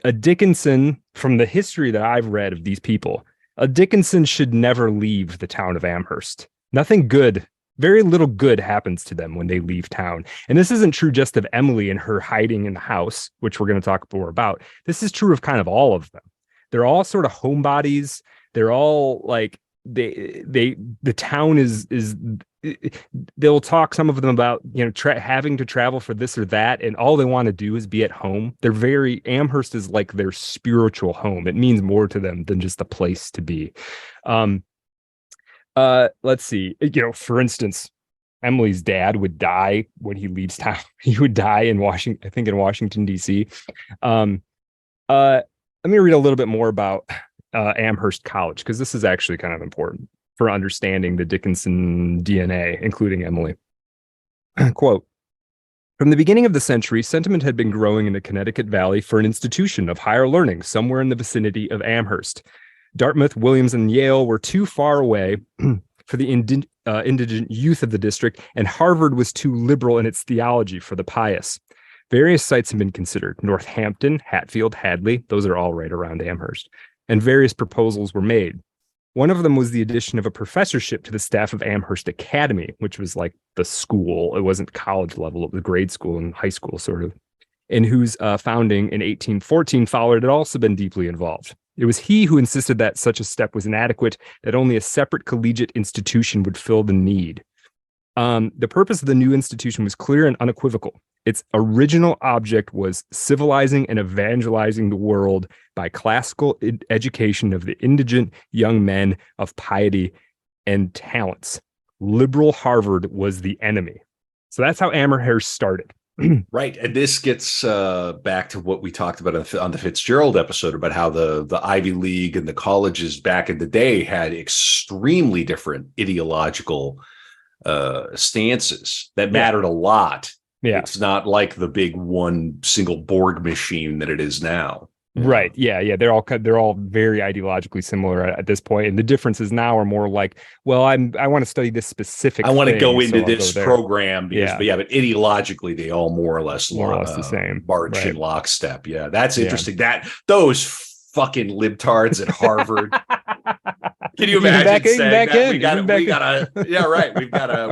A Dickinson, from the history that I've read of these people, a Dickinson should never leave the town of Amherst. Nothing good, very little good happens to them when they leave town. And this isn't true just of Emily and her hiding in the house, which we're going to talk more about. This is true of kind of all of them. They're all sort of homebodies. They're all like, the town is they'll talk, some of them, about, having to travel for this or that, and all they want to do is be at home. Amherst is like their spiritual home. It means more to them than just a place to be. Let's see, for instance, Emily's dad would die when he leaves town. He would die in Washington, D.C. Let me read a little bit more about Amherst College, because this is actually kind of important for understanding the Dickinson DNA, including Emily. Quote, from the beginning of the century, sentiment had been growing in the Connecticut Valley for an institution of higher learning somewhere in the vicinity of Amherst. Dartmouth, Williams, and Yale were too far away for the indigent youth of the district, and Harvard was too liberal in its theology for the pious. Various sites have been considered: Northampton, Hatfield, Hadley. Those are all right around Amherst. And various proposals were made. One of them was the addition of a professorship to the staff of Amherst Academy, which was like the school. It wasn't college level, it was grade school and high school, sort of, in whose founding in 1814 Fowler had also been deeply involved. It was he who insisted that such a step was inadequate, that only a separate collegiate institution would fill the need. The purpose of the new institution was clear and unequivocal. Its original object was civilizing and evangelizing the world by classical education of the indigent young men of piety and talents. Liberal Harvard was the enemy. So that's how Amherst started. Right. And this gets back to what we talked about on the Fitzgerald episode about how the Ivy League and the colleges back in the day had extremely different ideological stances that mattered a lot. Yeah. It's not like the big one single Borg machine that it is now. Right. Yeah. They're all very ideologically similar at this point, and the differences now are more like, well, I want to study this specific. I want to go into so this program because, but ideologically they all more or less the same, march in lockstep. Yeah, that's interesting. That those fucking libtards at Harvard. Can you imagine saying that?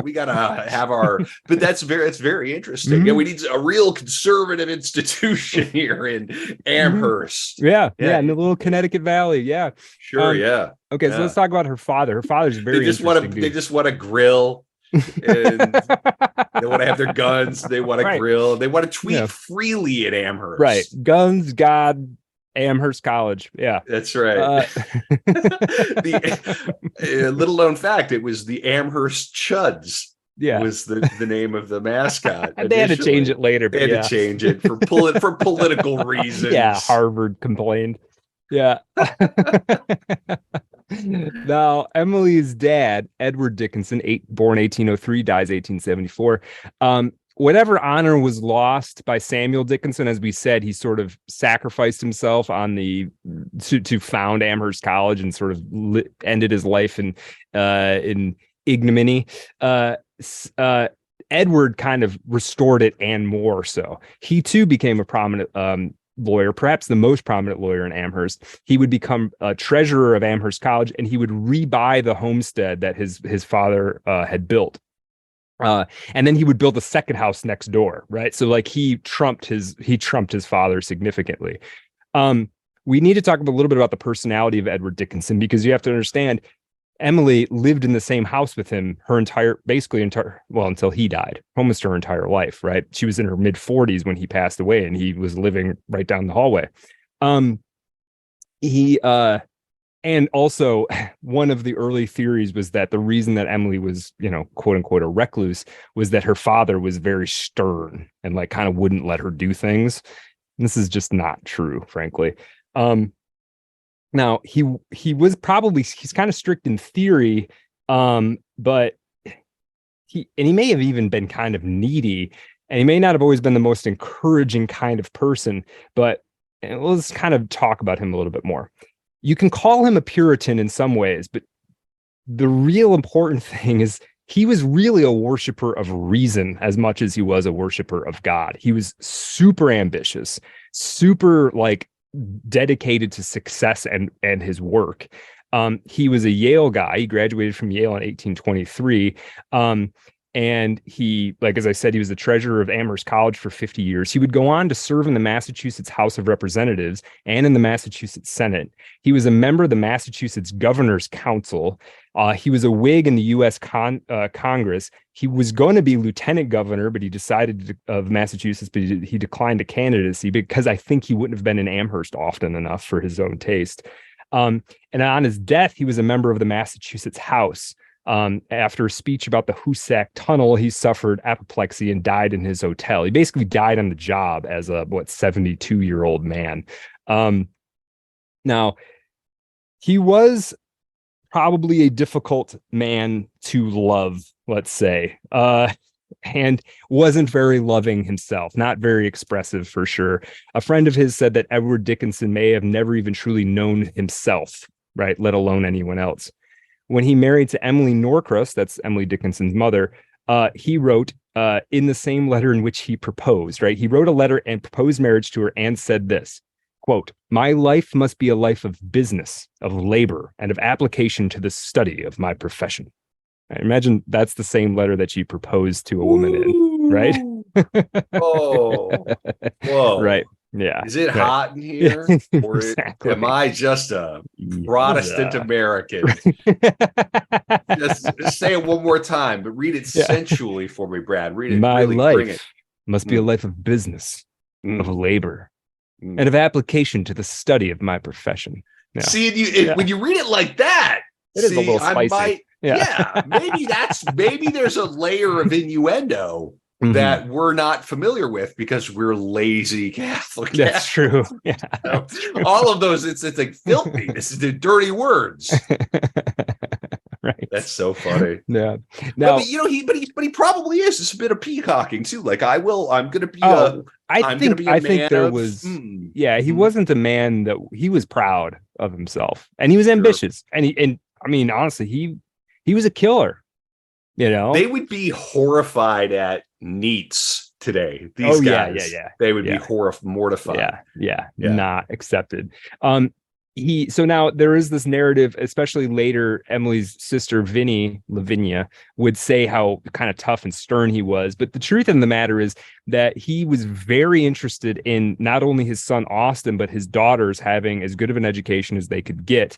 We gotta have our, but it's very interesting. Yeah, we need a real conservative institution here in Amherst. Yeah, in the little Connecticut Valley. Yeah, sure. Okay, so let's talk about her father. Her father's very interesting. They just want to grill. And they want to have their guns. They want to grill. They want to tweet freely at Amherst. Right, guns, God. Amherst College. Yeah, that's right. The little known fact, it was the Amherst Chuds. Yeah, was the name of the mascot. And they had to change it later. They had to change it for political reasons. Yeah, Harvard complained. Yeah. Now, Emily's dad, Edward Dickinson, born 1803, dies 1874. Whatever honor was lost by Samuel Dickinson, as we said, he sort of sacrificed himself on to found Amherst College and sort of ended his life in ignominy. Edward kind of restored it, and more so. He too became a prominent lawyer, perhaps the most prominent lawyer in Amherst. He would become a treasurer of Amherst College, and he would rebuy the homestead that his father had built. And then he would build a second house next door, right? So like he trumped his father significantly. We need to talk a little bit about the personality of Edward Dickinson, because you have to understand Emily lived in the same house with him until he died, almost her entire life, right? She was in her mid-40s when he passed away, and he was living right down the hallway. And also, one of the early theories was that the reason that Emily was, quote unquote, a recluse was that her father was very stern and like kind of wouldn't let her do things. And this is just not true, frankly. Now he's kind of strict in theory, but he may have even been kind of needy, and he may not have always been the most encouraging kind of person. But let's kind of talk about him a little bit more. You can call him a Puritan in some ways, but the real important thing is he was really a worshiper of reason as much as he was a worshiper of God. He was super ambitious, super like dedicated to success and his work. He was a Yale guy. He graduated from Yale in 1823. And he, like, as I said, he was the treasurer of Amherst College for 50 years. He would go on to serve in the Massachusetts House of Representatives and in the Massachusetts Senate. He was a member of the Massachusetts Governor's Council. He was a Whig in the U.S. Congress. He was going to be lieutenant governor, but he decided of Massachusetts, but he declined a candidacy because I think he wouldn't have been in Amherst often enough for his own taste. And on his death, he was a member of the Massachusetts House. After a speech about the Hoosac Tunnel, he suffered apoplexy and died in his hotel. He basically died on the job as a 72-year-old man. Now, he was probably a difficult man to love, let's say, and wasn't very loving himself, not very expressive for sure. A friend of his said that Edward Dickinson may have never even truly known himself, right, let alone anyone else. When he married to Emily Norcross, that's Emily Dickinson's mother, he wrote, in the same letter in which he proposed, right? He wrote a letter and proposed marriage to her and said this, quote, "My life must be a life of business, of labor, and of application to the study of my profession." I imagine that's the same letter that she proposed to a woman in, right? Oh, whoa. Right. Yeah. Is it Right. hot in Yeah, here? Or exactly. am I just a Protestant Yeah. American? Just say it one more time, but read it Yeah. sensually for me, Brad. Read it. My Really bring it. life must be a life of business, of Mm. labor, and of application to the study of my profession. Yeah. See, when you read it like that, it is a little spicy. Maybe there's a layer of innuendo that we're not familiar with because we're lazy Catholic. That's true. Yeah, so, all of those, it's like filthy. This is the dirty words. Right. That's so funny. Yeah. Now, but he probably is. It's a bit of peacocking too. Like I'm gonna be. I think there was. He wasn't a man that he was proud of himself, and he was ambitious, and I mean, honestly, he was a killer. You know, they would be horrified at NEETs today. These guys, they would be mortified. Yeah, not accepted. So now there is this narrative, especially later, Emily's sister Lavinia would say how kind of tough and stern he was. But the truth of the matter is that he was very interested in not only his son Austin, but his daughters having as good of an education as they could get.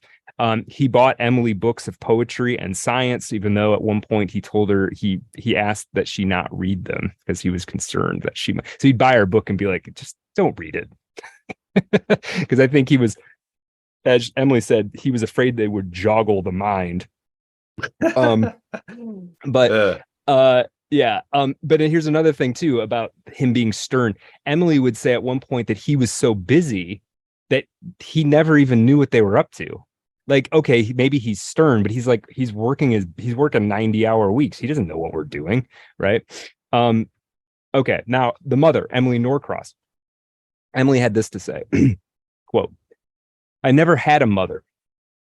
He bought Emily books of poetry and science, even though at one point he told her he asked that she not read them because he was concerned that she might. So he'd buy her book and be like, just don't read it. Because I think he was, as Emily said, he was afraid they would joggle the mind. But here's another thing too about him being stern. Emily would say at one point that he was so busy that he never even knew what they were up to. Like, okay, maybe he's stern, but he's working 90-hour weeks. He doesn't know what we're doing, right? Okay, now the mother, Emily Norcross. Emily had this to say, quote, "I never had a mother.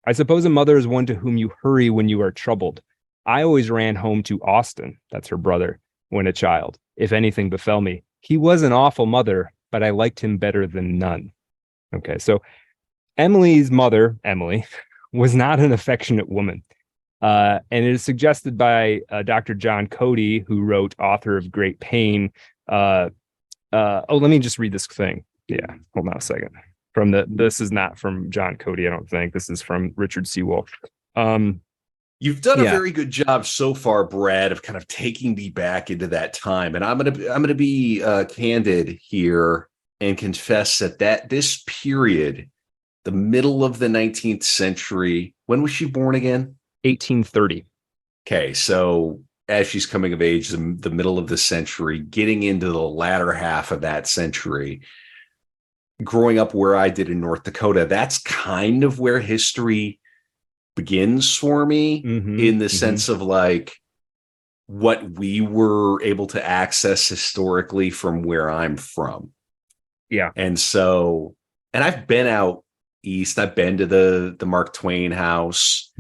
I suppose a mother is one to whom you hurry when you are troubled. I always ran home to Austin," that's her brother, "when a child, if anything befell me. He was an awful mother, but I liked him better than none." Okay, so Emily's mother, Emily, was not an affectionate woman. And it is suggested by Dr. John Cody, who wrote Author of Great Pain. Let me just read this thing. Yeah, hold on a second. This is not from John Cody, I don't think. This is from Richard C. Wolf. You've done a very good job so far, Brad, of kind of taking me back into that time. And I'm gonna be candid here and confess that this period, the middle of the 19th century, when was she born again? 1830. Okay, so as she's coming of age, the middle of the century, getting into the latter half of that century, growing up where I did in North Dakota, that's kind of where history begins for me, in the sense of like what we were able to access historically from where I'm from. Yeah. And I've been out east. I've been to the Mark Twain house.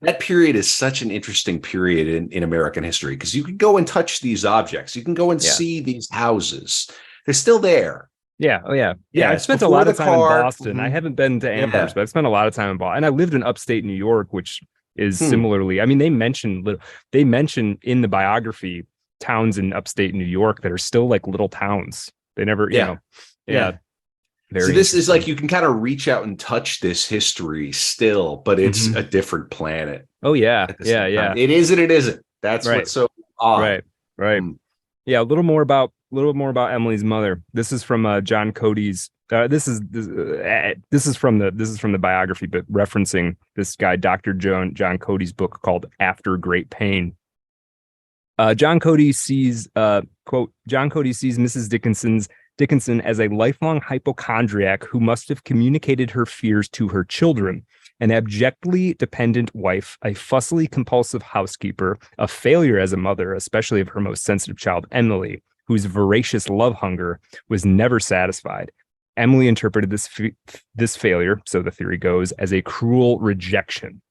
That period is such an interesting period in American history because you can go and touch these objects. You can go and see these houses. They're still there. Yeah. Oh, yeah. Yeah. I've spent a lot of time in Boston. I haven't been to Amherst, but I've spent a lot of time in Boston. And I lived in upstate New York, which is similarly, I mean, they mention in the biography towns in upstate New York that are still like little towns. They never, So this is like you can kind of reach out and touch this history still, but it's a different planet. Oh, yeah. Yeah. Yeah. It is and it isn't. That's what's so odd. Right. Yeah, a little more about Emily's mother. This is from John Cody's. This is from the biography, but referencing this guy, Dr. John Cody's book called After Great Pain. John Cody sees Mrs. Dickinson as a lifelong hypochondriac who must have communicated her fears to her children. An abjectly dependent wife, a fussily compulsive housekeeper, a failure as a mother, especially of her most sensitive child, Emily, whose voracious love hunger was never satisfied. Emily interpreted this failure, so the theory goes, as a cruel rejection.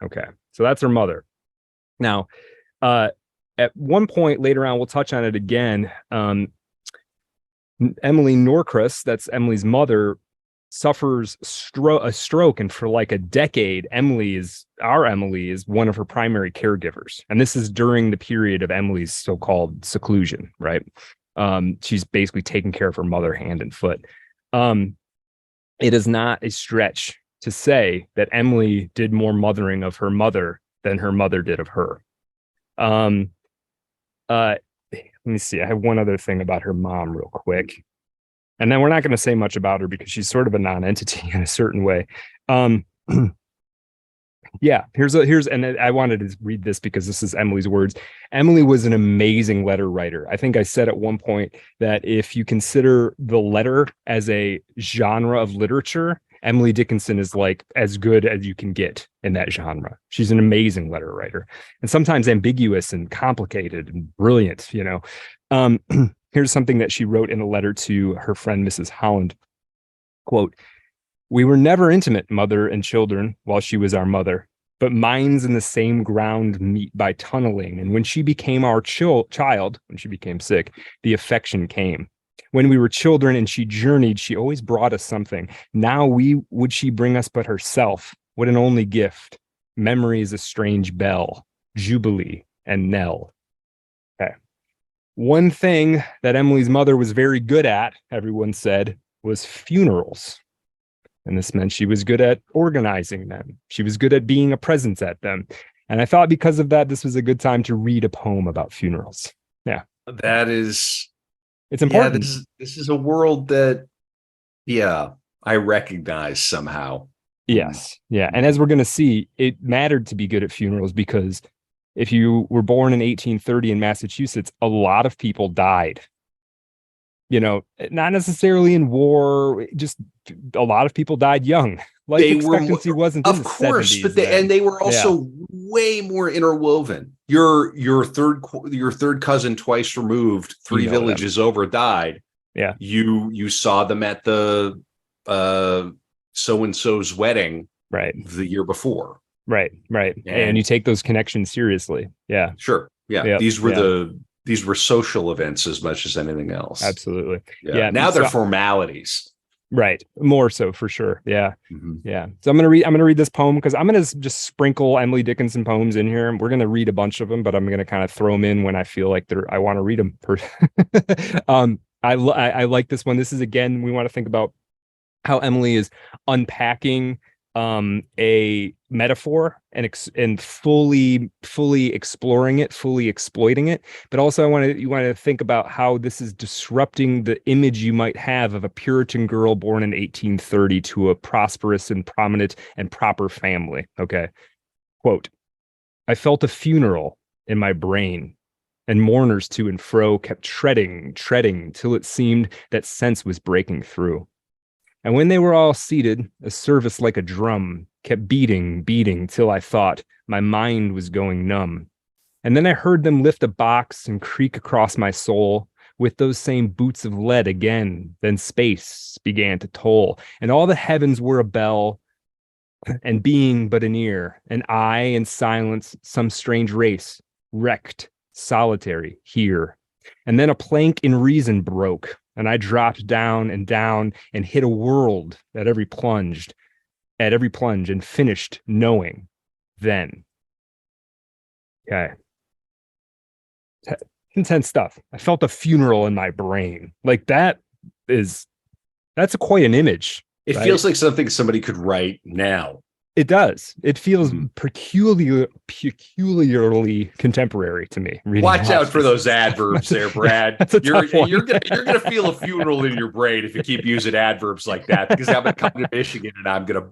Okay, so that's her mother. Now, at one point later on, we'll touch on it again. Emily Norcross, that's Emily's mother, suffers a stroke, and for like a decade, our Emily is one of her primary caregivers, and this is during the period of Emily's so-called seclusion, right? She's basically taking care of her mother hand and foot. It is not a stretch to say that Emily did more mothering of her mother than her mother did of her. Let me see. I have one other thing about her mom real quick. And then we're not going to say much about her because she's sort of a non-entity in a certain way. Yeah, and I wanted to read this because this is Emily's words. Emily was an amazing letter writer. I think I said at one point that if you consider the letter as a genre of literature, Emily Dickinson is like as good as you can get in that genre. She's an amazing letter writer, and sometimes ambiguous and complicated and brilliant, you know. Here's something that she wrote in a letter to her friend, Mrs. Holland. Quote, "We were never intimate, mother and children, while she was our mother, but minds in the same ground meet by tunneling. And when she became our child, when she became sick, the affection came. When we were children and she journeyed, she always brought us something. Now would she bring us but herself? What an only gift. Memory is a strange bell, jubilee and knell." Okay. One thing that Emily's mother was very good at, everyone said, was funerals. And this meant she was good at organizing them. She was good at being a presence at them. And I thought because of that, this was a good time to read a poem about funerals. Yeah. It's important. Yeah, this is a world that, I recognize somehow. Yes. Yeah. And as we're going to see, it mattered to be good at funerals because if you were born in 1830 in Massachusetts, a lot of people died. You know, not necessarily in war, just a lot of people died young. Life expectancy wasn't in the 70s, but they were also way more interwoven. Your third cousin twice removed, three villages over, died. Yeah, you saw them at the so and so's wedding, right, the year before, right, and you take those connections seriously. Yeah, sure, yeah. These were social events as much as anything else. Absolutely. Yeah. Now they're formalities. Right. More so for sure. Yeah. Mm-hmm. Yeah. So I'm going to read this poem because I'm going to just sprinkle Emily Dickinson poems in here. We're going to read a bunch of them, but I'm going to kind of throw them in when I feel like I want to read them. I like this one. This is, again, we want to think about how Emily is unpacking a metaphor and fully exploring it, fully exploiting it. But also you want to think about how this is disrupting the image you might have of a Puritan girl born in 1830 to a prosperous and prominent and proper family. Okay. Quote, "I felt a funeral in my brain, and mourners to and fro kept treading till it seemed that sense was breaking through. And when they were all seated, a service like a drum kept beating till I thought my mind was going numb. And then I heard them lift a box and creak across my soul with those same boots of lead again. Then space began to toll, and all the heavens were a bell, and being but an ear, and I in silence, some strange race, wrecked, solitary here. And then a plank in reason broke, and I dropped down and hit a world at every plunge, and finished knowing then." Okay. Intense stuff. I felt a funeral in my brain. Like that's quite an image. It feels like something somebody could write now. It does. It feels peculiarly contemporary to me. Watch out for those adverbs there, Brad. You're gonna feel a funeral in your brain if you keep using adverbs like that, because I'm gonna come to Michigan and I'm gonna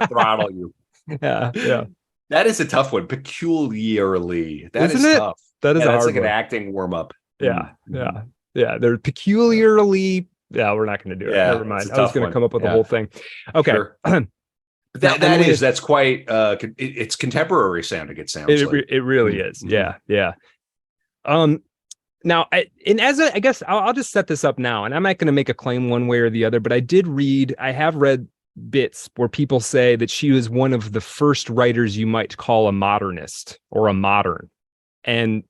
throttle you. Yeah. That is a tough one. Peculiarly. That is tough. That's like an acting warm-up. Yeah. They're peculiarly. Yeah, we're not going to do it. Never mind. I was going to come up with the whole thing. Okay. Sure. That's quite it's contemporary sounding. It sounds like it really is. Yeah. Now, I guess I'll just set this up now, and I'm not going to make a claim one way or the other, but I have read bits where people say that she was one of the first writers you might call a modernist or a modern. And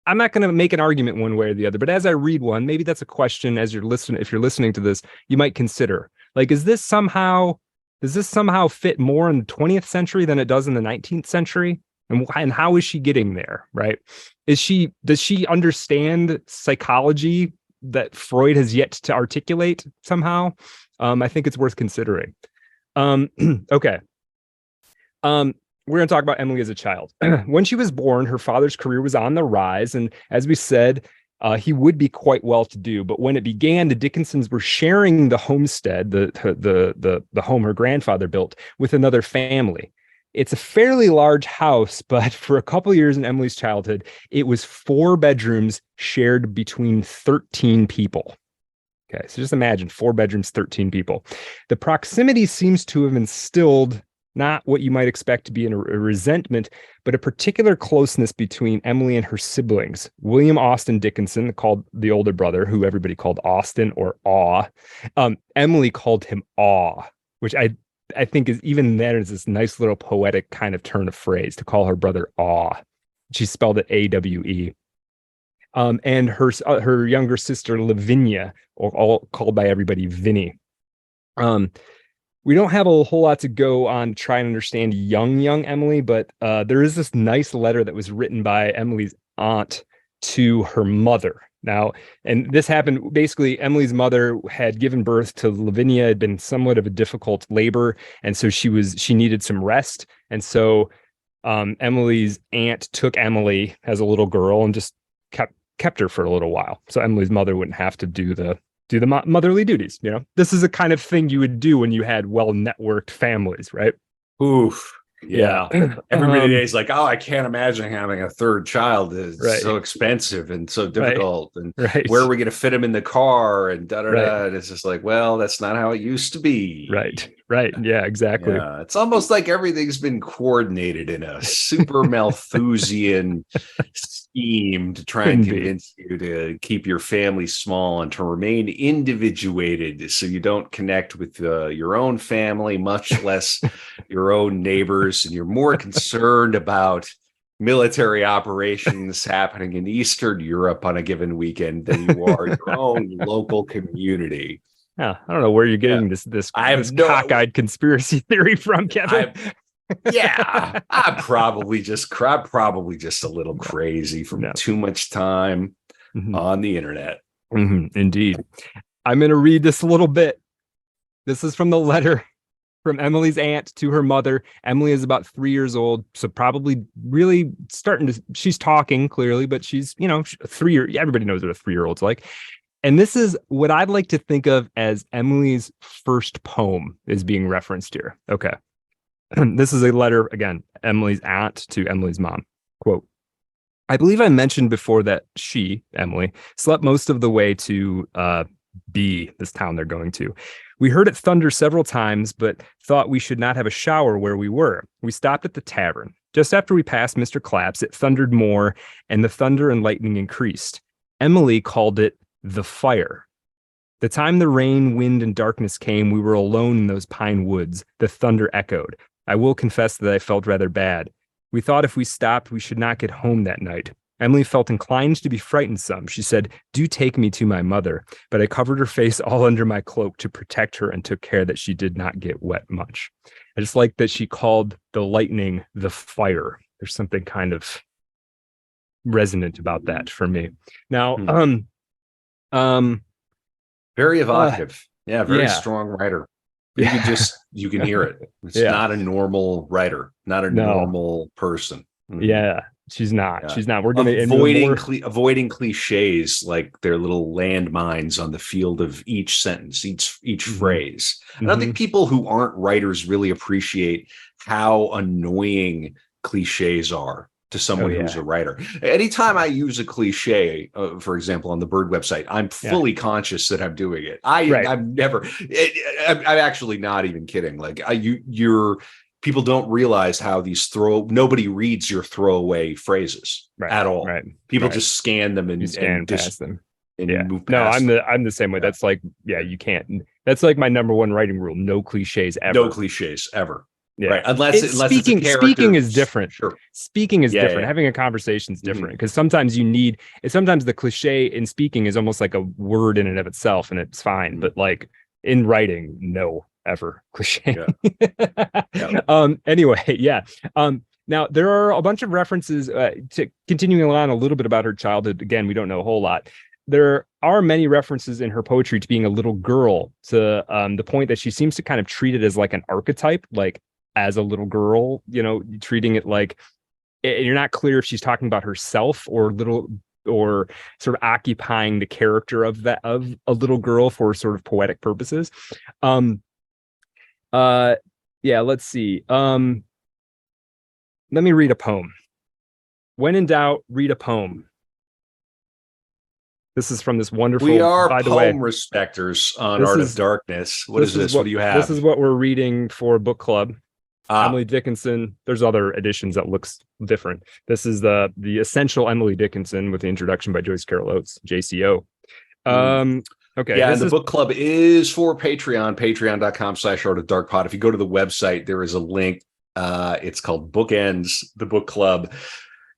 I'm not going to make an argument one way or the other, but as I read one, maybe that's a question as you're listening. If you're listening to this, you might consider, like, does this somehow fit more in the 20th century than it does in the 19th century? And how is she getting there? Right? Does she understand psychology that Freud has yet to articulate somehow? I think it's worth considering. Okay. We're going to talk about Emily as a child. When she was born, her father's career was on the rise. And as we said, he would be quite well to do. But when it began, the Dickinsons were sharing the homestead, the home her grandfather built, with another family. It's a fairly large house, but for a couple of years in Emily's childhood, it was 4 bedrooms shared between 13 people. Okay, so just imagine 4 bedrooms, 13 people. The proximity seems to have instilled not what you might expect to be a resentment, but a particular closeness between Emily and her siblings. William Austin Dickinson, called the older brother, who everybody called Austin or Aw. Emily called him Aw, which I think is even then is this nice little poetic kind of turn of phrase to call her brother Aw. She spelled it A-W-E. And her younger sister Lavinia, or all called by everybody Vinny. We don't have a whole lot to go on to try and understand young Emily, but there is this nice letter that was written by Emily's aunt to her mother. Now, and this happened, basically, Emily's mother had given birth to Lavinia, had been somewhat of a difficult labor, and so she needed some rest. And so Emily's aunt took Emily as a little girl and just kept her for a little while. So Emily's mother wouldn't have to do the motherly duties. This is the kind of thing you would do when you had well-networked families, right? Oof. Yeah. Everybody today is like, oh, I can't imagine having a third child. It's so expensive and so difficult. And where are we going to fit him in the car? And da-da-da. And it's just like, well, that's not how it used to be. Right. Yeah, exactly. Yeah. It's almost like everything's been coordinated in a super Malthusian scheme to try and convince you to keep your family small and to remain individuated so you don't connect with your own family, much less your own neighbors, and you're more concerned about military operations happening in Eastern Europe on a given weekend than you are your own local community. Yeah, I don't know where you're getting this cockeyed conspiracy theory from, Kevin. I'm probably just a little crazy from too much time on the internet. Indeed. I'm going to read this a little bit. This is from the letter from Emily's aunt to her mother. Emily is about 3 years old, so probably really she's talking clearly, but she's, 3 year. Everybody knows what a 3-year-old's like. And this is what I'd like to think of as Emily's first poem is being referenced here. Okay. This is a letter, again, Emily's aunt to Emily's mom. Quote, I believe I mentioned before that she, Emily, slept most of the way to B, this town they're going to. We heard it thunder several times, but thought we should not have a shower where we were. We stopped at the tavern. Just after we passed Mr. Clapp's, it thundered more, and the thunder and lightning increased. Emily called it the fire. The time the rain, wind, and darkness came, we were alone in those pine woods. The thunder echoed. I will confess that I felt rather bad. We thought if we stopped, we should not get home that night. Emily felt inclined to be frightened some. She said, do take me to my mother. But I covered her face all under my cloak to protect her and took care that she did not get wet much. I just like that she called the lightning the fire. There's something kind of resonant about that for me. Now, very evocative. Very strong writer. You can hear it. It's not a normal writer, not a normal person. Yeah, she's not. Yeah. She's not. We're going to avoiding cliches like they're little landmines on the field of each sentence, each phrase. I don't think people who aren't writers really appreciate how annoying cliches are to someone who's a writer. Anytime I use a cliche, for example, on the Bird website, I'm fully conscious that I'm doing it. I'm actually not even kidding. Like people don't realize how nobody reads your throwaway phrases at all. Right. People just scan them and scan past them. And move past I'm the same way. That's like, you can't. That's like my number one writing rule. No cliches ever. No cliches ever. Yeah. Right. Unless it's a character. Speaking is different. Sure. Speaking is different. Yeah. Having a conversation is different because sometimes sometimes the cliche in speaking is almost like a word in and of itself, and it's fine. But like in writing, no, ever cliche. Anyway, yeah. Now there are a bunch of references to continuing on a little bit about her childhood. Again, we don't know a whole lot. There are many references in her poetry to being a little girl, to the point that she seems to kind of treat it as like an archetype, like as a little girl, treating it like, you're not clear if she's talking about herself or sort of occupying the character of a little girl for sort of poetic purposes. Let's see. Let me read a poem. When in doubt, read a poem. This is from this wonderful. We are by the poem way, respecters on Art of Darkness. What is this? What do you have? This is what we're reading for book club. Emily Dickinson. There's other editions that looks different. This is the essential Emily Dickinson with the introduction by Joyce Carol Oates, JCO. Okay. Yeah, and the book club is for Patreon, patreon.com/artofdarkpod. If you go to the website, there is a link. It's called Bookends, the book club.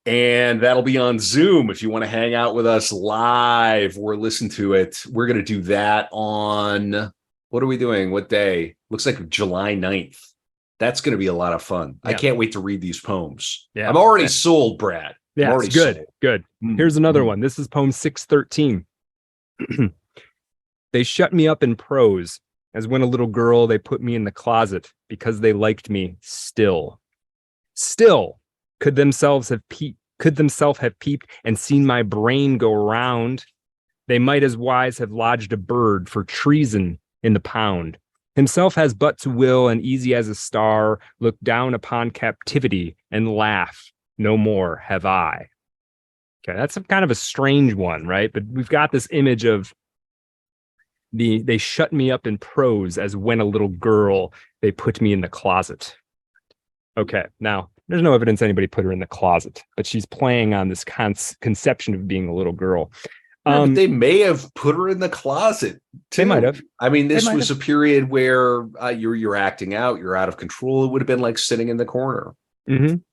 And that'll be on Zoom if you want to hang out with us live or listen to it. We're going to do that on, what are we doing? What day? Looks like July 9th. That's going to be a lot of fun. Yeah. I can't wait to read these poems. Yeah. I'm already sold, Brad. Yeah, it's good. Sold. Good. Here's another one. This is poem 613. They shut me up in prose, as when a little girl they put me in the closet because they liked me still. Still. Could themselves have peeped and seen my brain go round, they might as wise have lodged a bird for treason in the pound. Himself has but to will, and easy as a star, look down upon captivity and laugh. No more have I. Okay, that's kind of a strange one, right? But we've got this image of they shut me up in prose, as when a little girl they put me in the closet. Okay, now there's no evidence anybody put her in the closet, but she's playing on this conception of being a little girl. But they may have put her in the closet too. They might have. I mean, this was a period where you're acting out, you're out of control. It would have been like sitting in the corner.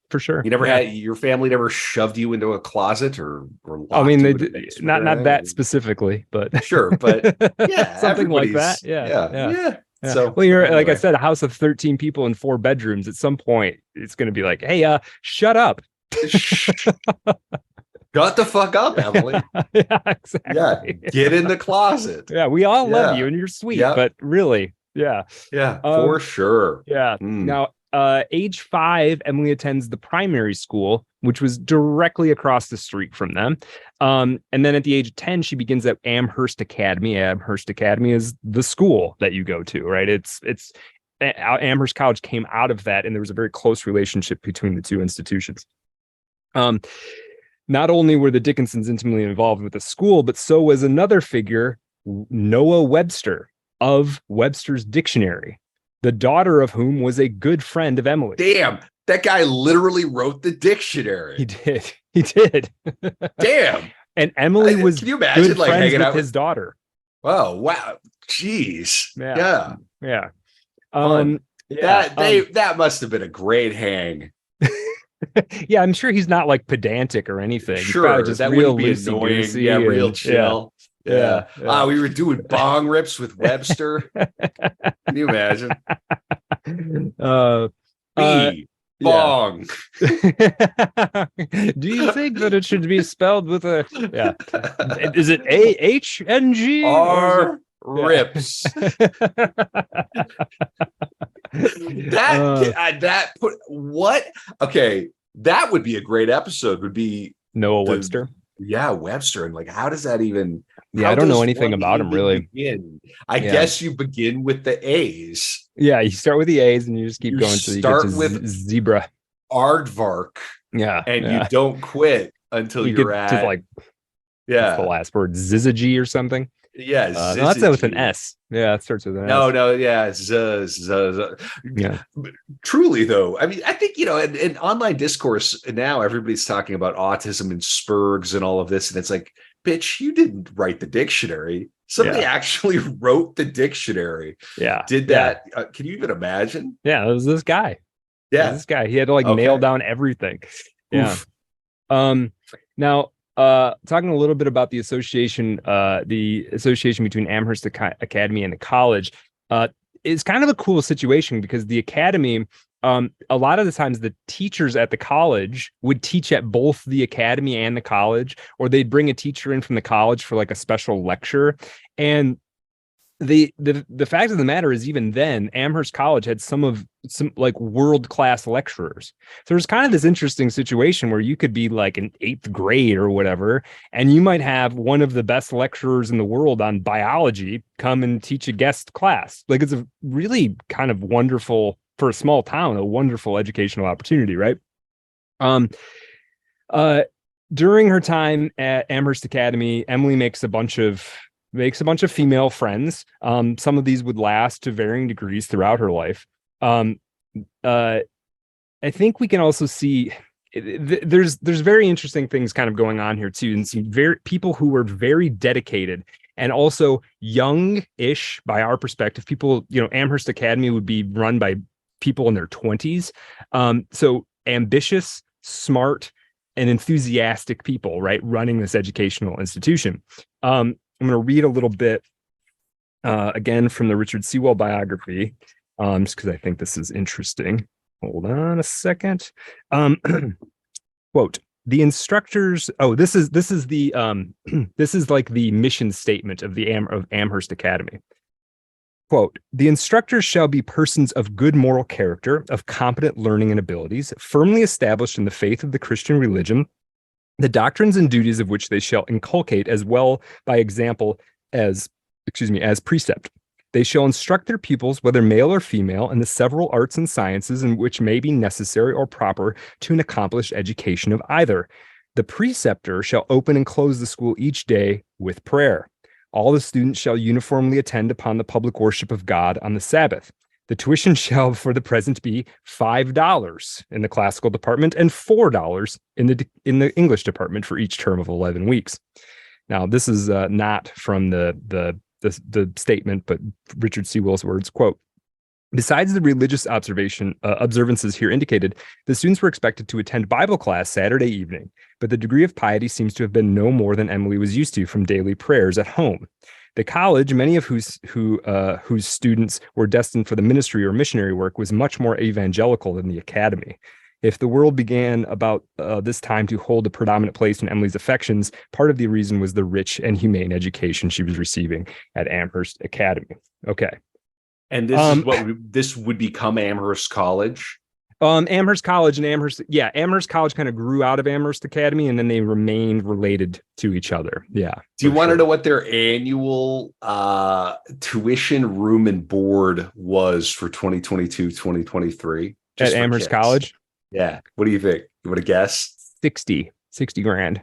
For sure. You never had your family never shoved you into a closet or I mean, they did, not that specifically, but sure, but yeah, something like that. Yeah. So, well, you're like I said, a house of 13 people in 4 bedrooms. At some point, it's going to be like, hey, shut up. Shut the fuck up, Emily. Yeah, exactly. Yeah, get in the closet. Yeah, we all love you and you're sweet, but really, for sure. Yeah. Now, age 5, Emily attends the primary school, which was directly across the street from them. And then at the age of 10, she begins at Amherst Academy. Amherst Academy is the school that you go to, right? It's Amherst College came out of that, and there was a very close relationship between the two institutions. Not only were the Dickinsons intimately involved with the school, but so was another figure, Noah Webster of Webster's Dictionary, the daughter of whom was a good friend of Emily. Damn, that guy literally wrote the dictionary. He did. Damn. And Emily was can you imagine good like friends hanging with out his daughter. Oh, wow. Jeez. Yeah. That must have been a great hang. Yeah, I'm sure he's not like pedantic or anything. Sure, just that real would be annoying. Yeah, real chill. Yeah. We were doing bong rips with Webster. Can you imagine? Bong. Do you think that it should be spelled with a Is it AHNG or rips? Okay, that would be a great episode. Would be Noah Webster. Yeah, Webster. And like, how does that even? Yeah, I don't know anything about him really. I guess you begin with the A's. Yeah, you start with the A's and you just keep going to with zebra, aardvark. Yeah, and you don't quit until you're at to like what's the last word, zizagy or something. Yeah, no, that's with an S. Yeah, it starts with an S. No, yeah, yeah. Truly, though, I mean, I think in online discourse now, everybody's talking about autism and Spurgs and all of this, and it's like, bitch, you didn't write the dictionary. Somebody actually wrote the dictionary. Yeah, did that? Can you even imagine? Yeah, it was this guy. Yeah. This guy, he had to like nail down everything. Yeah. Oof. Now, talking a little bit about the association between Amherst Academy and the college, is kind of a cool situation because the academy, a lot of the times the teachers at the college would teach at both the academy and the college, or they'd bring a teacher in from the college for like a special lecture. And the fact of the matter is, even then, Amherst College had some like world-class lecturers. So there's kind of this interesting situation where you could be like in 8th grade or whatever, and you might have one of the best lecturers in the world on biology come and teach a guest class. Like, it's a really kind of wonderful, for a small town, a wonderful educational opportunity, right? During her time at Amherst Academy, Emily makes a bunch of female friends. Some of these would last to varying degrees throughout her life. I think we can also see there's very interesting things kind of going on here too, and some very people who were very dedicated and also young-ish by our perspective. People, Amherst Academy would be run by people in their 20s. So ambitious, smart, and enthusiastic people, right, running this educational institution. I'm going to read a little bit again from the Richard Sewell biography, just because I think this is interesting. Hold on a second. Quote, the instructors. Oh, this is the this is like the mission statement of of Amherst Academy. Quote, the instructors shall be persons of good moral character, of competent learning and abilities, firmly established in the faith of the Christian religion, the doctrines and duties of which they shall inculcate as well by example as precept. They shall instruct their pupils, whether male or female, in the several arts and sciences in which may be necessary or proper to an accomplished education of either. The preceptor shall open and close the school each day with prayer. All the students shall uniformly attend upon the public worship of God on the Sabbath. The tuition shall for the present be $5 in the classical department and $4 in the English department for each term of 11 weeks. Now, this is not from the statement, but Richard Sewell's words. Quote, besides the religious observances here indicated, the students were expected to attend Bible class Saturday evening, but the degree of piety seems to have been no more than Emily was used to from daily prayers at home. The college, many of whose students were destined for the ministry or missionary work, was much more evangelical than the academy. If the world began about this time to hold a predominant place in Emily's affections, part of the reason was the rich and humane education she was receiving at Amherst Academy. Okay. And this is what this would become Amherst College. Amherst College and Amherst College kind of grew out of Amherst Academy, and then they remained related to each other. Yeah. Do you want to know what their annual tuition, room, and board was for 2022, 2023? At Amherst College? Yeah. What do you think? You want to guess? 60 grand.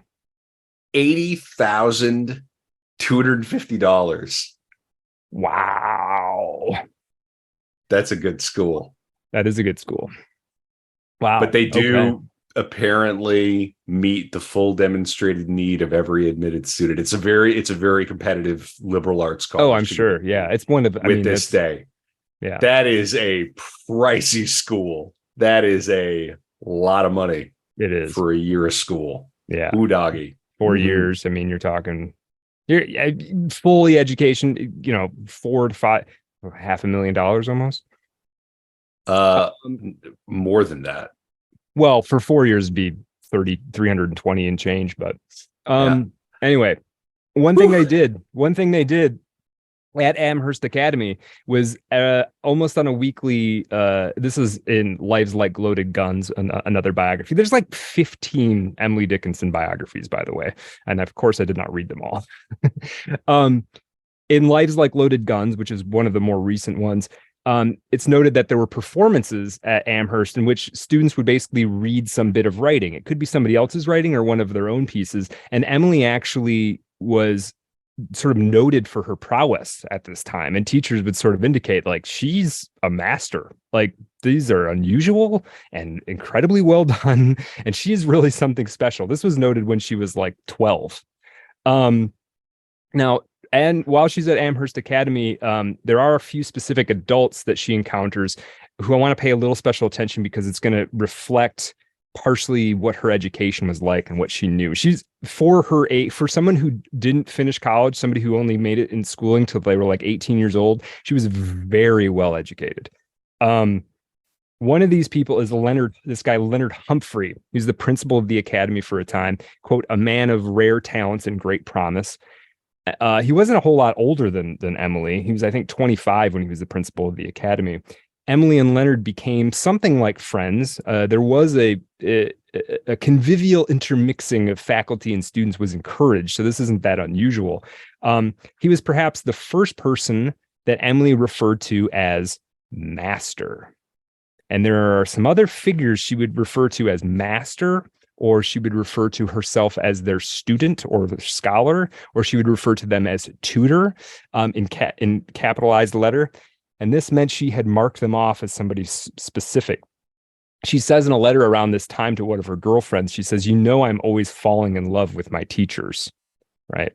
$80,250. Wow. That's a good school. That is a good school. Wow. But they do apparently meet the full demonstrated need of every admitted student. It's a very competitive liberal arts college. Oh, I'm sure. Yeah. It's one of this day. Yeah. That is a pricey school. That is a lot of money. It is for a year of school. Yeah. Ooh, doggy. 4 years. I mean, you're talking fully education, $4 to $5, $500,000 almost. More than that. Well, for 4 years it'd be 320 and change, but anyway, one thing they did at Amherst Academy was almost on a weekly, this is in Lives Like Loaded Guns, another biography. There's like 15 Emily Dickinson biographies, by the way, and of course I did not read them all. In Lives Like Loaded Guns, which is one of the more recent ones, it's noted that there were performances at Amherst in which students would basically read some bit of writing. It could be somebody else's writing or one of their own pieces. And Emily actually was sort of noted for her prowess at this time. And teachers would sort of indicate, like, she's a master. Like, these are unusual and incredibly well done. And she is really something special. This was noted when she was like 12. Now, and while she's at Amherst Academy, there are a few specific adults that she encounters who I want to pay a little special attention because it's going to reflect partially what her education was like and what she knew. She's for someone who didn't finish college, somebody who only made it in schooling till they were like 18 years old. She was very well educated. One of these people is this guy, Leonard Humphrey, who's the principal of the academy for a time, quote, a man of rare talents and great promise. He wasn't a whole lot older than Emily. He was, I think, 25 when he was the principal of the academy. Emily and Leonard became something like friends. There was a convivial intermixing of faculty and students was encouraged, so this isn't that unusual. He was perhaps the first person that Emily referred to as master. And there are some other figures she would refer to as master, or she would refer to herself as their student or their scholar, or she would refer to them as tutor in capitalized letter. And this meant she had marked them off as somebody specific. She says in a letter around this time to one of her girlfriends, she says, I'm always falling in love with my teachers, right?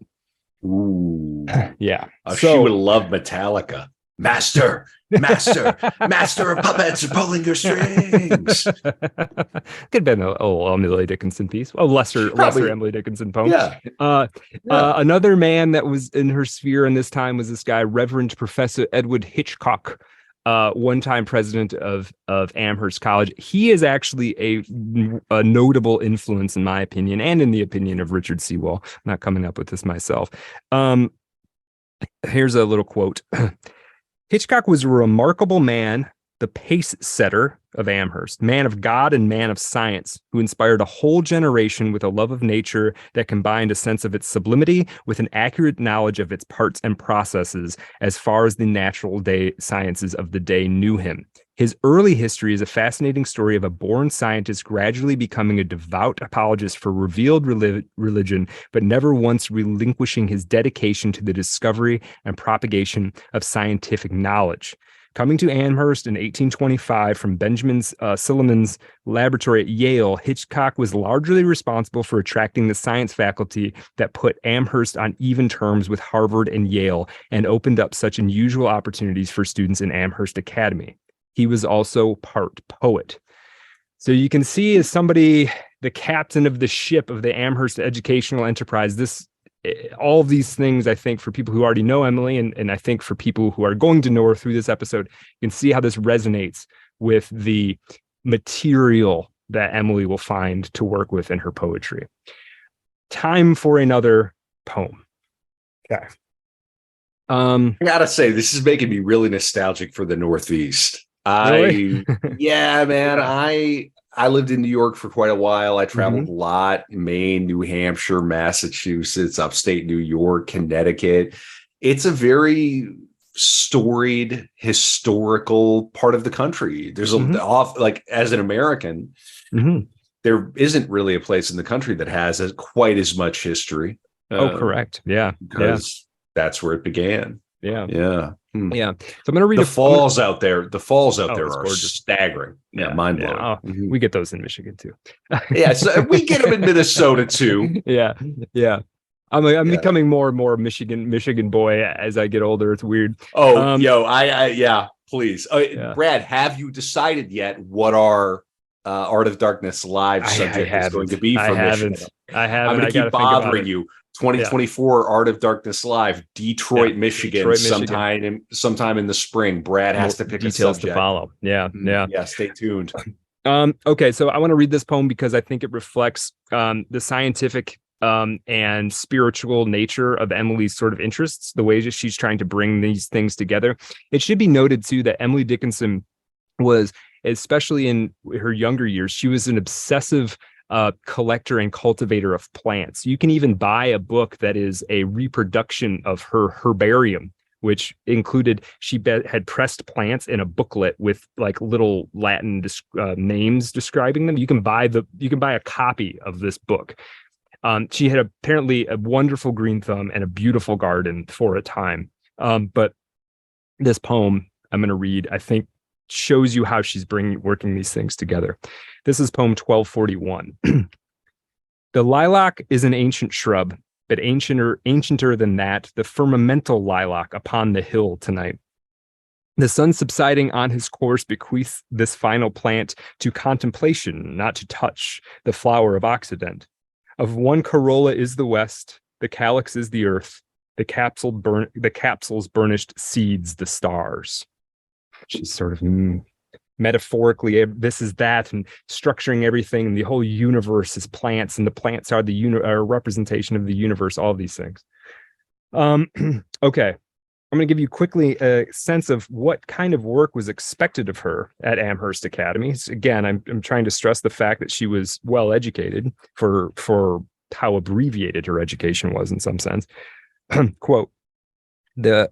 Ooh. Yeah. She would love Metallica. Master of puppets pulling your strings. Could have been an Emily Dickinson piece, a lesser Emily Dickinson poem. Yeah. Another man that was in her sphere in this time was this guy, Reverend Professor Edward Hitchcock, one-time president of Amherst College. He is actually a notable influence, in my opinion, and in the opinion of Richard Sewell. I'm not coming up with this myself. Here's a little quote. Hitchcock was a remarkable man, the pace setter of Amherst, man of God and man of science, who inspired a whole generation with a love of nature that combined a sense of its sublimity with an accurate knowledge of its parts and processes as far as the natural sciences of the day knew him. His early history is a fascinating story of a born scientist gradually becoming a devout apologist for revealed religion, but never once relinquishing his dedication to the discovery and propagation of scientific knowledge. Coming to Amherst in 1825 from Benjamin Silliman's laboratory at Yale, Hitchcock was largely responsible for attracting the science faculty that put Amherst on even terms with Harvard and Yale and opened up such unusual opportunities for students in Amherst Academy. He was also part poet. So you can see as somebody, the captain of the ship of the Amherst educational enterprise, all of these things, I think, for people who already know Emily, and I think for people who are going to know her through this episode, you can see how this resonates with the material that Emily will find to work with in her poetry. Time for another poem. Okay. I gotta say, this is making me really nostalgic for the Northeast. Really? Yeah, man. I lived in New York for quite a while. I traveled a lot, Maine, New Hampshire, Massachusetts, upstate New York, Connecticut. It's a very storied, historical part of the country. There's as an American, there isn't really a place in the country that has quite as much history. Correct. Yeah. Because that's where it began. Yeah. Yeah. Yeah. So I'm going to read the falls out there. The falls out there are gorgeous. Staggering. Yeah. Mind blowing. Yeah. We get those in Michigan too. Yeah. So we get them in Minnesota too. Yeah. Yeah. I'm becoming more and more Michigan boy as I get older. It's weird. Oh, yeah, please. Brad, have you decided yet what our Art of Darkness live subject is going to be for Michigan? I haven't. I'm going to keep bothering you. 2024 Art of Darkness Live, Detroit, Michigan, sometime in the spring. Brad has to pick details a subject to follow. Yeah. Stay tuned. Okay, so I want to read this poem because I think it reflects the scientific and spiritual nature of Emily's sort of interests, the way that she's trying to bring these things together. It should be noted too that Emily Dickinson was, especially in her younger years, she was an obsessive collector and cultivator of plants. You can even buy a book that is a reproduction of her herbarium, which included, she had pressed plants in a booklet with like little Latin names describing them. You can buy a copy of this book. She had apparently a wonderful green thumb and a beautiful garden for a time. But this poem I'm going to read, I think, shows you how she's working these things together. This is poem 1241. The lilac is an ancient shrub, but ancienter than that, the firmamental lilac upon the hill tonight. The sun subsiding on his course bequeaths this final plant to contemplation, not to touch, the flower of Occident. Of one corolla is the west, the calyx is the earth, the capsule's burnished seeds the stars. She's sort of metaphorically, this is that, and structuring everything, and the whole universe is plants, and the plants are the representation of the universe, all of these things. Okay. I'm going to give you quickly a sense of what kind of work was expected of her at Amherst Academy. Again, I'm trying to stress the fact that she was well educated for how abbreviated her education was in some sense. Quote, the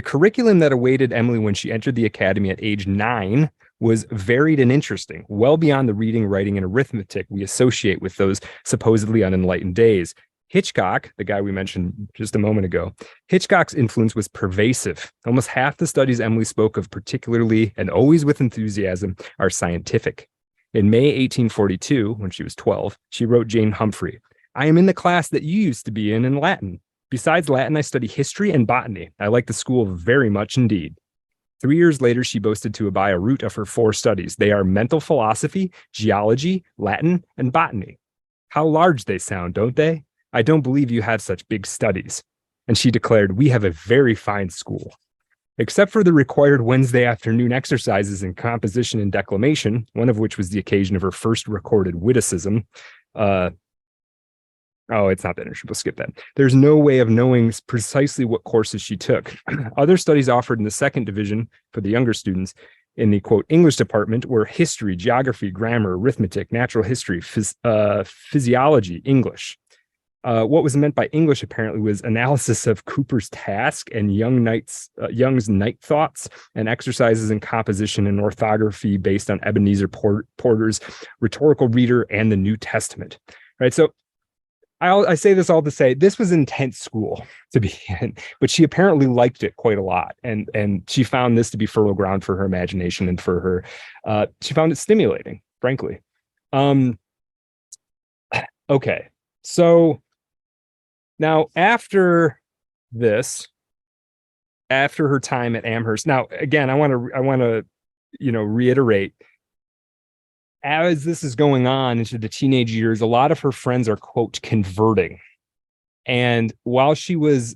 curriculum that awaited Emily when she entered the academy at age 9 was varied and interesting, well beyond the reading, writing, and arithmetic we associate with those supposedly unenlightened days. Hitchcock, the guy we mentioned just a moment ago, Hitchcock's influence was pervasive. Almost half the studies Emily spoke of, particularly and always with enthusiasm, are scientific. In May 1842, when she was 12, she wrote Jane Humphrey, "I am in the class that you used to be in Latin. Besides Latin, I study history and botany. I like the school very much indeed." 3 years later, she boasted to Abaya root of her 4 studies. They are mental philosophy, geology, Latin, and botany. How large they sound, don't they? I don't believe you have such big studies. And she declared, "We have a very fine school." Except for the required Wednesday afternoon exercises in composition and declamation, one of which was the occasion of her first recorded witticism. It's not that interesting. We'll skip that. There's no way of knowing precisely what courses she took. Other studies offered in the second division for the younger students in the, quote, English department were history, geography, grammar, arithmetic, natural history, physiology, English. What was meant by English apparently was analysis of Cooper's Task and Young's Night Thoughts, and exercises in composition and orthography based on Ebenezer Porter's Rhetorical Reader and the New Testament. Right. So I say this all to say this was intense school to be in, but she apparently liked it quite a lot, and she found this to be fertile ground for her imagination and for her. She found it stimulating, frankly. Okay, so. Now, after her time at Amherst, now again, I want to, reiterate, as this is going on into the teenage years, a lot of her friends are, quote, converting. And while she was,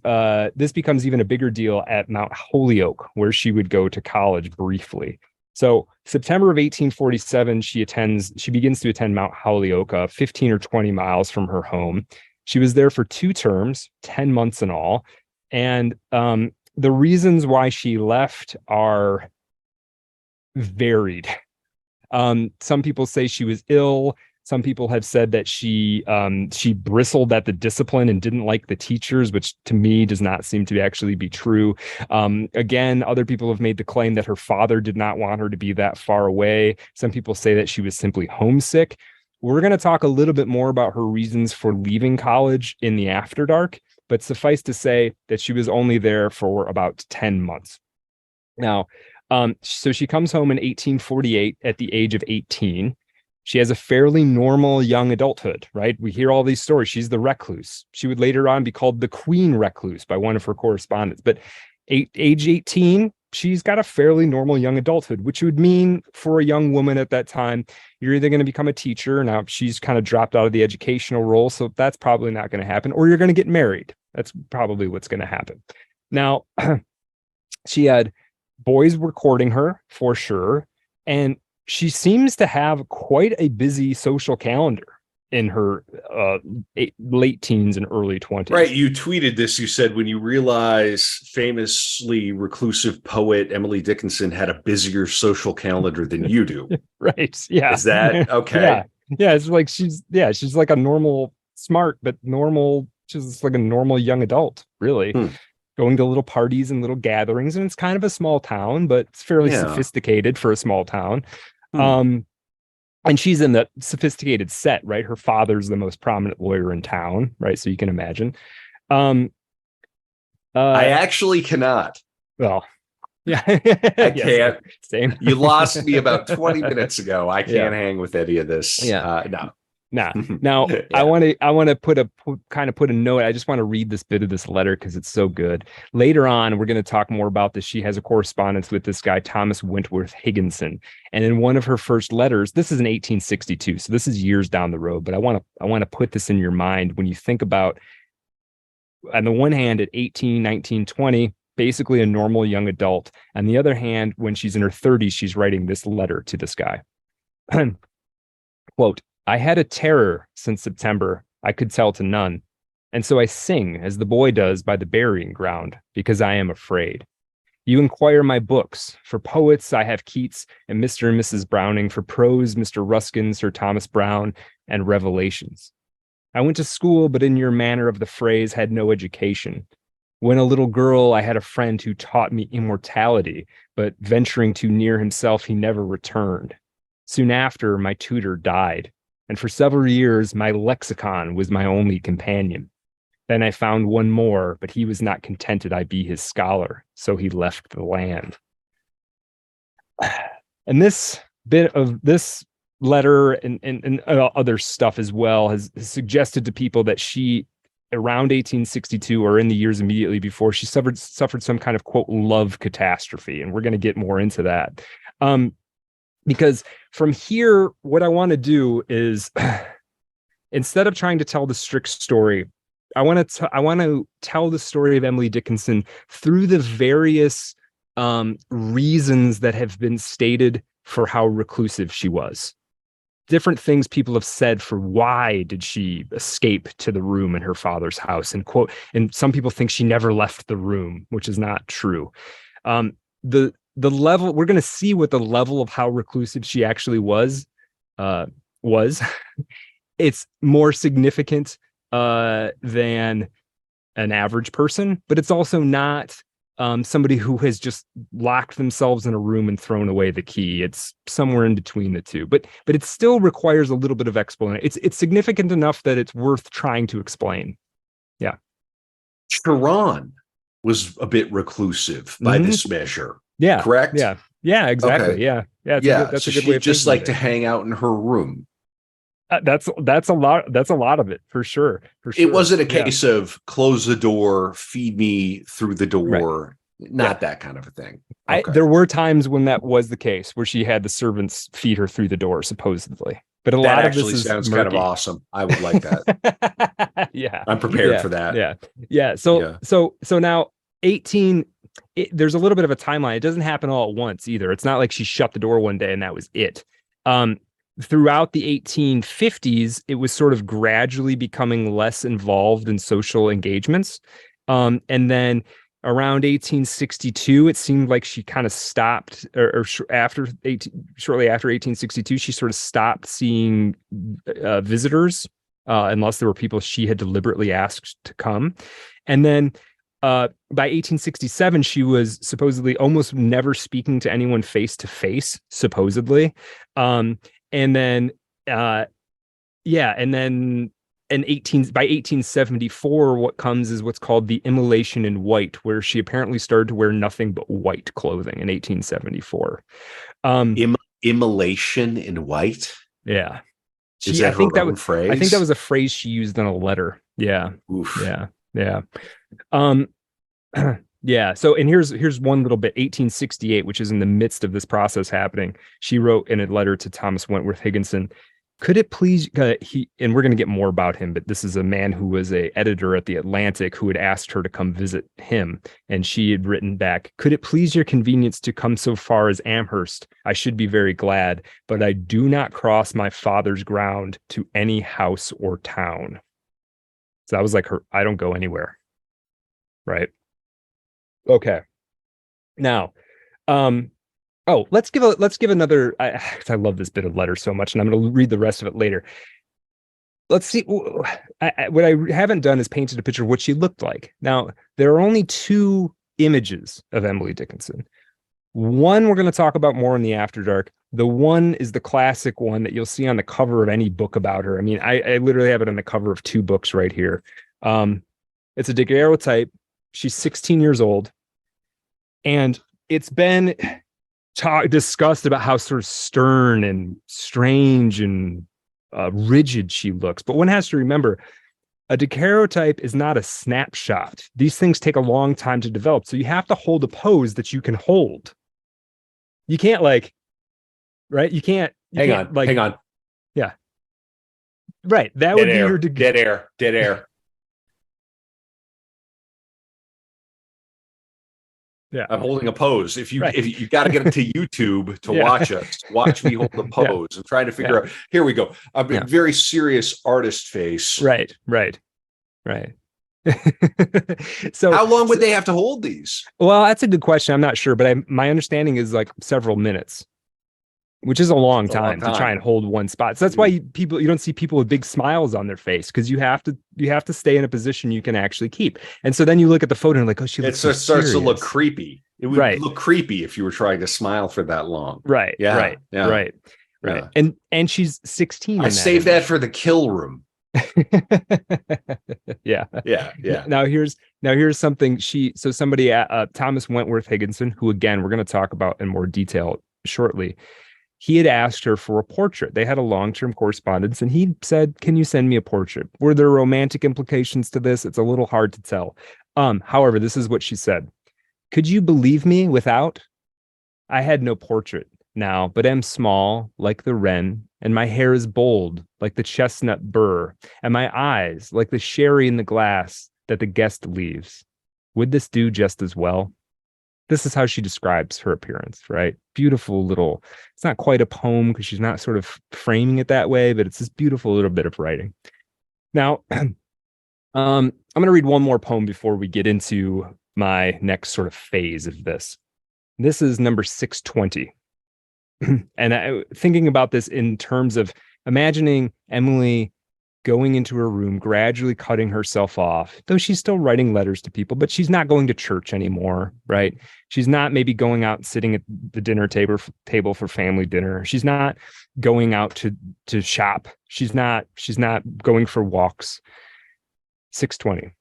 this becomes even a bigger deal at Mount Holyoke, where she would go to college briefly. So September of 1847, she begins to attend Mount Holyoke, 15 or 20 miles from her home. She was there for 2 terms, 10 months in all. And the reasons why she left are varied. Some people say she was ill. Some people have said that she bristled at the discipline and didn't like the teachers, which to me does not seem to actually be true. Again, other people have made the claim that her father did not want her to be that far away. Some people say that she was simply homesick. We're going to talk a little bit more about her reasons for leaving college in the After Dark, but suffice to say that she was only there for about 10 months. Now, so she comes home in 1848 at the age of 18. She has a fairly normal young adulthood, right? We hear all these stories. She's the recluse. She would later on be called the Queen Recluse by one of her correspondents. But age 18, she's got a fairly normal young adulthood, which would mean for a young woman at that time, you're either going to become a teacher. Now, she's kind of dropped out of the educational role, so that's probably not going to happen. Or you're going to get married. That's probably what's going to happen. Now, she had boys were courting her for sure. And she seems to have quite a busy social calendar in her late teens and early 20s. Right. You tweeted this. You said, when you realize famously reclusive poet Emily Dickinson had a busier social calendar than you do. Right. Yeah. Is that okay? Yeah. It's like she's like a normal, smart, but normal, she's like a normal young adult, really. Going to little parties and little gatherings. And it's kind of a small town, but it's fairly sophisticated for a small town. And she's in the sophisticated set, right? Her father's the most prominent lawyer in town, right? So you can imagine. I actually cannot. Well, yeah. I can't. Same. You lost me about 20 minutes ago. I can't hang with any of this. Yeah. No. Nah. Now Yeah. I want to put a note. I just want to read this bit of this letter because it's so good. Later on, we're going to talk more about this. She has a correspondence with this guy, Thomas Wentworth Higginson. And in one of her first letters, this is in 1862. So this is years down the road, but I want to put this in your mind when you think about, on the one hand, at 18, 19, 20, basically a normal young adult. On the other hand, when she's in her 30s, she's writing this letter to this guy. Quote, I had a terror since September, I could tell to none. And so I sing as the boy does by the burying ground, because I am afraid. You inquire my books. For poets, I have Keats and Mr. and Mrs. Browning. For prose, Mr. Ruskin, Sir Thomas Browne, and Revelations. I went to school, but in your manner of the phrase, had no education. When a little girl, I had a friend who taught me immortality, but venturing too near himself, he never returned. Soon after, my tutor died, and for several years, my lexicon was my only companion. Then I found one more, but he was not contented I be his scholar, so he left the land. And this bit of this letter and other stuff as well has suggested to people that she, around 1862 or in the years immediately before, she suffered some kind of, quote, love catastrophe. And we're going to get more into that. Because from here, what I want to do is, instead of trying to tell the strict story, I want to tell the story of Emily Dickinson through the various reasons that have been stated for how reclusive she was. Different things people have said for why did she escape to the room in her father's house, and quote, and some people think she never left the room, which is not true. The level, we're going to see what the level of how reclusive she actually was. It's more significant than an average person, but it's also not somebody who has just locked themselves in a room and thrown away the key. It's somewhere in between the two, but it still requires a little bit of explanation. It's significant enough that it's worth trying to explain. Yeah. Sharon was a bit reclusive by this measure. Yeah. Correct? Yeah. Yeah, exactly. Okay. Yeah. Yeah. That's so a good she way of just thinking like to of it. hang out in her room. That's a lot. That's a lot of it for sure. It wasn't a case of close the door, feed me through the door. Right. Not that kind of a thing. Okay. There were times when that was the case, where she had the servants feed her through the door, supposedly. But a lot of this is sounds murky. kind of awesome. I would like that. Yeah, I'm prepared for that. Yeah. So now 18. There's a little bit of a timeline. It doesn't happen all at once either. It's not like she shut the door one day and that was it. Throughout the 1850s, it was sort of gradually becoming less involved in social engagements. And then around 1862, it seemed like she kind of stopped, shortly after 1862, she sort of stopped seeing visitors, unless there were people she had deliberately asked to come. And then by 1867, she was supposedly almost never speaking to anyone face to face, supposedly. And then, by 1874, what comes is what's called the Immolation in White, where she apparently started to wear nothing but white clothing in 1874. Immolation in White? Yeah. Is that her own phrase? I think that was a phrase she used in a letter. Yeah. Oof. Yeah. Yeah. So, and here's one little bit. 1868, which is in the midst of this process happening, she wrote in a letter to Thomas Wentworth Higginson, could it please, and we're going to get more about him, but this is a man who was an editor at the Atlantic who had asked her to come visit him. And she had written back, could it please your convenience to come so far as Amherst? I should be very glad, but I do not cross my father's ground to any house or town. So that was like her, I don't go anywhere. Right. Okay. Now, let's give another. I love this bit of letter so much, and I'm going to read the rest of it later. Let's see. What I haven't done is painted a picture of what she looked like. Now, there are only two images of Emily Dickinson. One we're going to talk about more in the After Dark. The one is the classic one that you'll see on the cover of any book about her. I mean, I literally have it on the cover of two books right here. It's a daguerreotype. She's 16 years old. And it's been discussed about how sort of stern and strange and rigid she looks. But one has to remember, a daguerreotype is not a snapshot. These things take a long time to develop. So you have to hold a pose that you can hold. You can't right? You can't hang on. Yeah. Right. That Dead would air, be your dead air. Yeah. I'm holding a pose. If you got to get to YouTube to watch me hold a pose and try to figure out. Here we go. I'm a very serious artist face. Right. So how long would they have to hold these? Well, that's a good question. I'm not sure, but my understanding is like several minutes, which is a long time to try and hold one spot. So that's why you don't see people with big smiles on their face, because you have to stay in a position you can actually keep. And so then you look at the photo and like, oh, she looks so starts serious. to look creepy. It would look creepy if you were trying to smile for that long. Right. Yeah. Right. And she's 16. I saved that for the kill room. Yeah. Now here's something somebody Thomas Wentworth Higginson, who again we're going to talk about in more detail shortly. He had asked her for a portrait. They had a long-term correspondence, and he said, "Can you send me a portrait?" Were there romantic implications to this? It's a little hard to tell. However, this is what she said: "Could you believe me without? I had no portrait now, but am small like the wren, and my hair is bold like the chestnut burr, and my eyes like the sherry in the glass that the guest leaves. Would this do just as well?" This is how she describes her appearance, right? Beautiful little, it's not quite a poem because she's not sort of framing it that way, but it's this beautiful little bit of writing. Now, I'm going to read one more poem before we get into my next sort of phase of this. This is number 620. And thinking about this in terms of imagining Emily going into her room, gradually cutting herself off, though she's still writing letters to people, but she's not going to church anymore, right? She's not maybe going out and sitting at the dinner table for family dinner. She's not going out to shop. She's not going for walks. 620.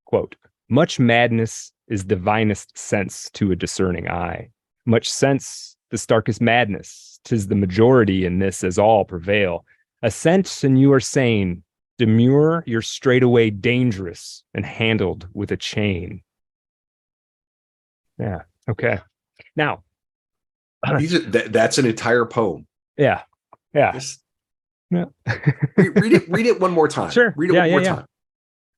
Quote, "Much madness is divinest sense to a discerning eye. Much sense the starkest madness. 'Tis the majority in this as all prevail. Assent and you are sane. Demur, you're straightaway dangerous and handled with a chain." Yeah. Okay. Now, that's an entire poem. Yeah. read it one more time. Sure. Read it one more time.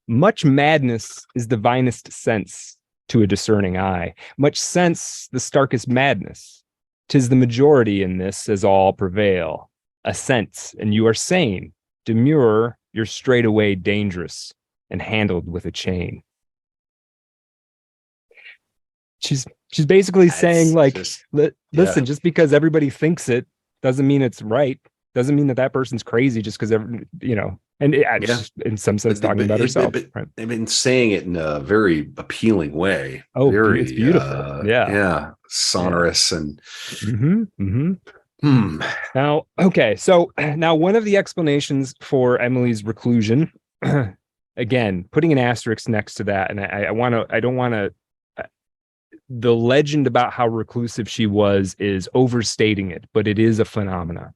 "Much madness is divinest sense to a discerning eye. Much sense the starkest madness. 'Tis the majority in this as all prevail. Assent and you are sane. Demur, you're straightaway dangerous and handled with a chain." She's basically saying, like, listen, just because everybody thinks it doesn't mean it's right. Doesn't mean that person's crazy just because in some sense talking about herself. Right? I've been saying it in a very appealing way. Oh, it's beautiful. Sonorous and. Now, okay, so now one of the explanations for Emily's reclusion, again, putting an asterisk next to that, and I don't want to. The legend about how reclusive she was is overstating it, but it is a phenomena.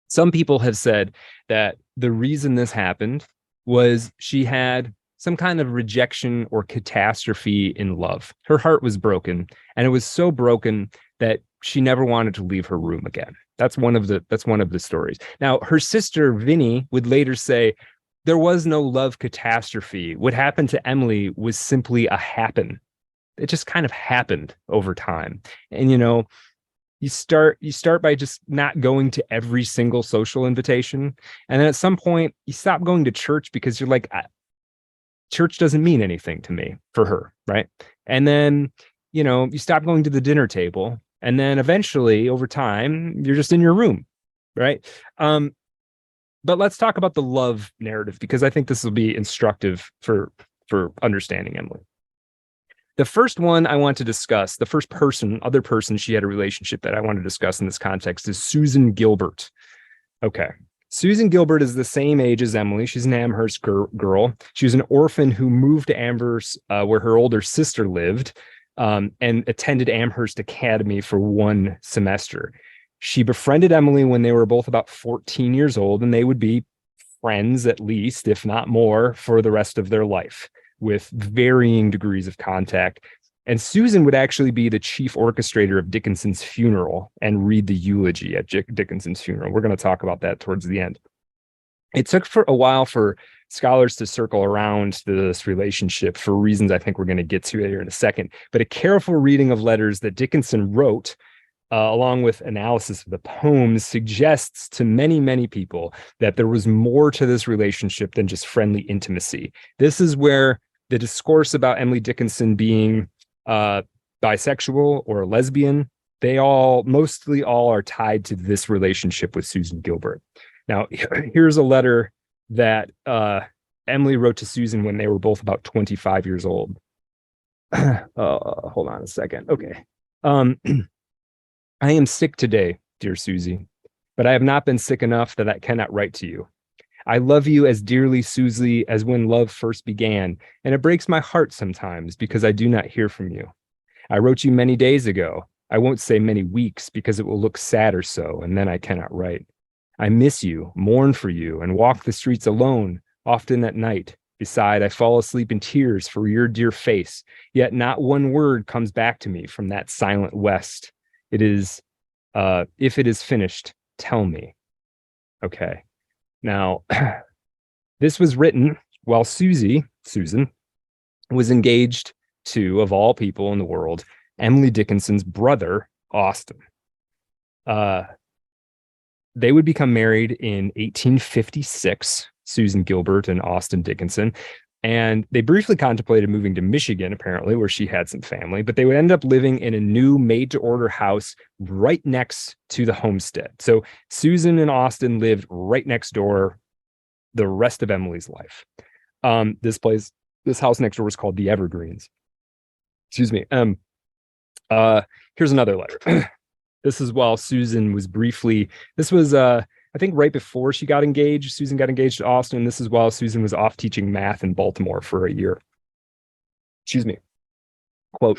Some people have said that the reason this happened was she had some kind of rejection or catastrophe in love. Her heart was broken, and it was so broken that she never wanted to leave her room again. That's one of the stories. Now, her sister Vinnie would later say there was no love catastrophe. What happened to Emily was simply a happen. It just kind of happened over time. And you start by just not going to every single social invitation, and then at some point you stop going to church because you're like, church doesn't mean anything to me, for her, right? And then you stop going to the dinner table, and then eventually over time you're just in your room, right? But let's talk about the love narrative, because I think this will be instructive for understanding Emily. The first one I want to discuss, the first other person she had a relationship that I want to discuss in this context, is Susan Gilbert. Okay. Susan Gilbert is the same age as Emily. She's an Amherst girl. She was an orphan who moved to Amherst, where her older sister lived, and attended Amherst Academy for one semester. She befriended Emily when they were both about 14 years old, and they would be friends at least, if not more, for the rest of their life with varying degrees of contact. And Susan would actually be the chief orchestrator of Dickinson's funeral and read the eulogy at Dickinson's funeral. We're going to talk about that towards the end. It took for a while for scholars to circle around to this relationship for reasons I think we're going to get to here in a second. But a careful reading of letters that Dickinson wrote, along with analysis of the poems, suggests to many, many people that there was more to this relationship than just friendly intimacy. This is where the discourse about Emily Dickinson being bisexual or a lesbian, mostly all are tied to this relationship with Susan Gilbert. Now, here's a letter that Emily wrote to Susan when they were both about 25 years old. Hold on a second. Okay. I am sick today, dear Susie, but I have not been sick enough that I cannot write to you. I love you as dearly, Susie, as when love first began, and it breaks my heart sometimes because I do not hear from you. I wrote you many days ago. I won't say many weeks because it will look sad or so, and then I cannot write. I miss you, mourn for you, and walk the streets alone, often at night. Beside, I fall asleep in tears for your dear face, yet not one word comes back to me from that silent west. It is, if it is finished, tell me. Okay. Now, this was written while Susan was engaged to, of all people in the world, Emily Dickinson's brother, Austin. They would become married in 1856, Susan Gilbert and Austin Dickinson. And they briefly contemplated moving to Michigan, apparently, where she had some family, but they would end up living in a new made-to-order house right next to the homestead. So Susan and Austin lived right next door the rest of Emily's life. This house next door was called the Evergreens. Excuse me. Here's another letter. This is while Susan was I think right before she got engaged. Susan got engaged to Austin. This is while Susan was off teaching math in Baltimore for a year. Excuse me. Quote,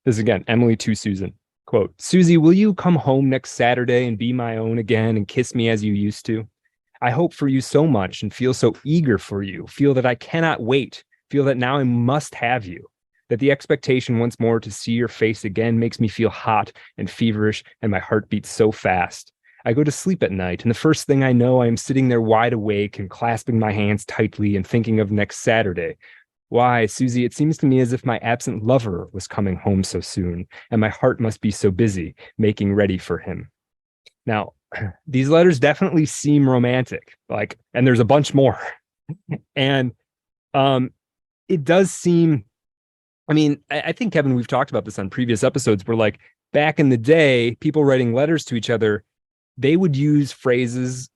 this is again, Emily to Susan. Quote, Susie, will you come home next Saturday and be my own again and kiss me as you used to? I hope for you so much and feel so eager for you, feel that I cannot wait, feel that now I must have you, that the expectation once more to see your face again makes me feel hot and feverish and my heart beats so fast. I go to sleep at night, and the first thing I know, I am sitting there wide awake and clasping my hands tightly and thinking of next Saturday. Why, Susie, it seems to me as if my absent lover was coming home so soon, and my heart must be so busy, making ready for him. Now, these letters definitely seem romantic, and there's a bunch more. And it does seem, I think, Kevin, we've talked about this on previous episodes, where back in the day, people writing letters to each other, they would use phrases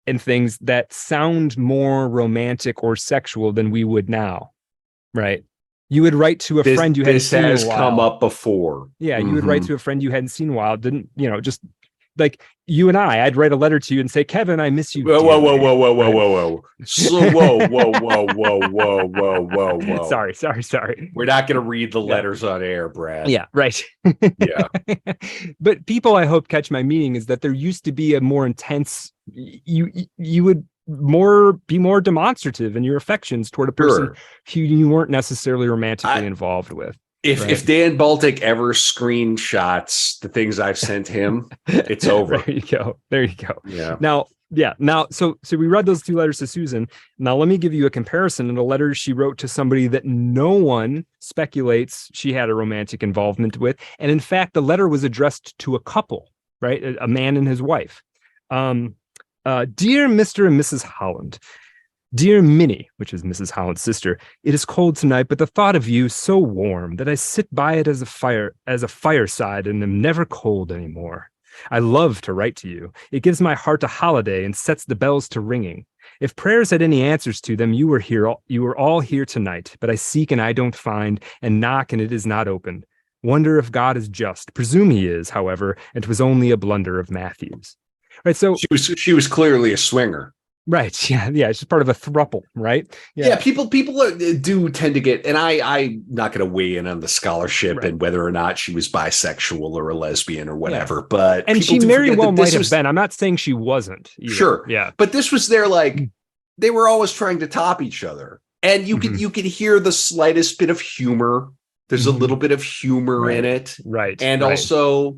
and things that sound more romantic or sexual than we would now, right? You would write to a friend you hadn't seen in a while. This has come up before. Yeah, you would write to a friend you hadn't seen in a while. Just like you and I'd write a letter to you and say, Kevin, I miss you. Whoa. So, whoa. Sorry. We're not going to read the letters on air, Brad. Yeah, right. Yeah. But people, I hope, catch my meaning is that there used to be a more intense, you would be more demonstrative in your affections toward a person who you weren't necessarily romantically involved with. If Dan Baltic ever screenshots the things I've sent him, it's over. There you go. Yeah. Now, so we read those two letters to Susan. Now, let me give you a comparison in a letter she wrote to somebody that no one speculates she had a romantic involvement with. And in fact, the letter was addressed to a couple, right? A man and his wife. Dear Mr. and Mrs. Holland, dear Minnie, which is Mrs. Holland's sister, it is cold tonight, but the thought of you so warm that I sit by it as a fireside and am never cold anymore. I love to write to you. It gives my heart a holiday and sets the bells to ringing. If prayers had any answers to them, you were all here tonight, but I seek and I don't find, and knock and it is not opened. Wonder if God is just. Presume he is, however, and 'twas only a blunder of Matthew's. Right, so she was clearly a swinger. Right. Yeah. Yeah. It's just part of a throuple, right? Yeah, people do tend to get, and I'm not going to weigh in on the scholarship Right. and whether or not she was bisexual or a lesbian or whatever, Yeah. but And people she do very forget well that might this have was been. I'm not saying she wasn't either. sure, Yeah. but this was their like they were always trying to top each other, and you could hear the slightest bit of humor. There's a little bit of humor in Right. it, Right. and Right. also.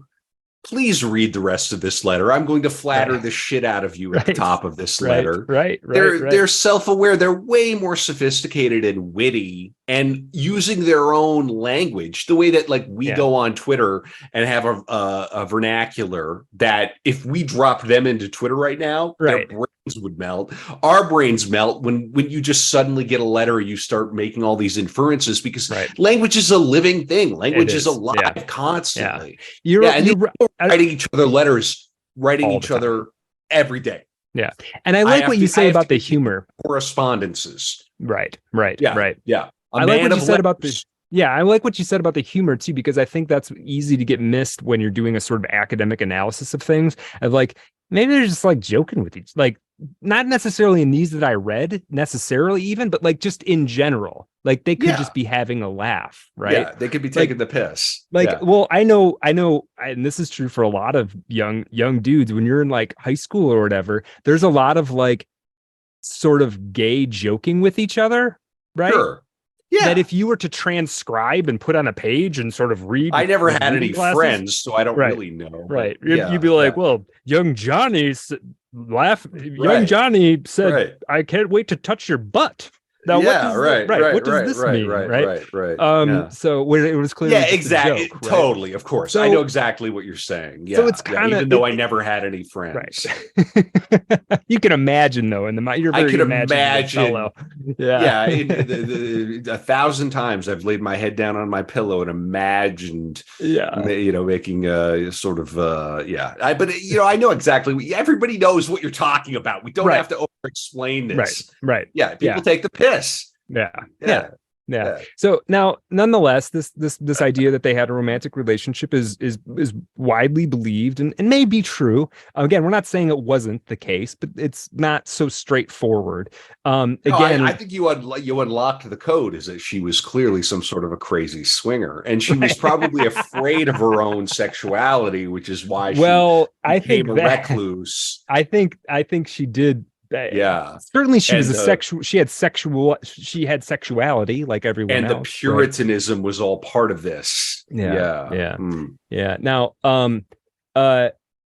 Please read the rest of this letter. I'm going to flatter Right. the shit out of you at the Right. top of this Right. letter. Right. They're self-aware. They're way more sophisticated and witty and using their own language, the way that like we Yeah. go on Twitter and have a vernacular that if we dropped them into Twitter right now, Right. their brains would melt. Our brains melt when you just suddenly get a letter, you start making all these inferences because Right. language is a living thing. Language It is is. alive Yeah. constantly. You're And these people are writing each other letters, writing all each the time. other every day. Yeah. And I like what you say about the humor. Correspondences. Right. Right. Yeah. Right. Yeah. I like what you said about the I like what you said about the humor too, because I think that's easy to get missed when you're doing a sort of academic analysis of things. Of like maybe they're just like joking with each, like not necessarily in these that I read necessarily even, but like just in general, like they could just be having a laugh, right? Yeah, they could be taking the piss. Like, well, I know, and this is true for a lot of young dudes. When you're in like high school or whatever, there's a lot of like sort of gay joking with each other, right? Sure. Yeah. That if you were to transcribe and put on a page and sort of read, I never had any friends, so I don't really know. Right. You'd be like, well, young Johnny Young Johnny said, I can't wait to touch your butt. Now, what does this mean? Right. So when it was clearly exactly. Joke, totally. Of course. So, I know exactly what you're saying. Yeah. So it's kind of, even though I never had any friends. Right. You can imagine though, you're very I could imagine. Fellow. Yeah. 1,000 times I've laid my head down on my pillow and imagined, making a sort of, but I know exactly. Everybody knows what you're talking about. We don't have to over-explain this. Right. Yeah. People take the piss. Yeah. So now, nonetheless, this idea that they had a romantic relationship is widely believed and may be true. Again, we're not saying it wasn't the case, but it's not so straightforward. I think you unlocked the code, is that she was clearly some sort of a crazy swinger, and she was probably afraid of her own sexuality, which is why she became a recluse. I think she did. Yeah, certainly she was she had sexuality like everyone else, and the Puritanism was all part of this. Yeah. Now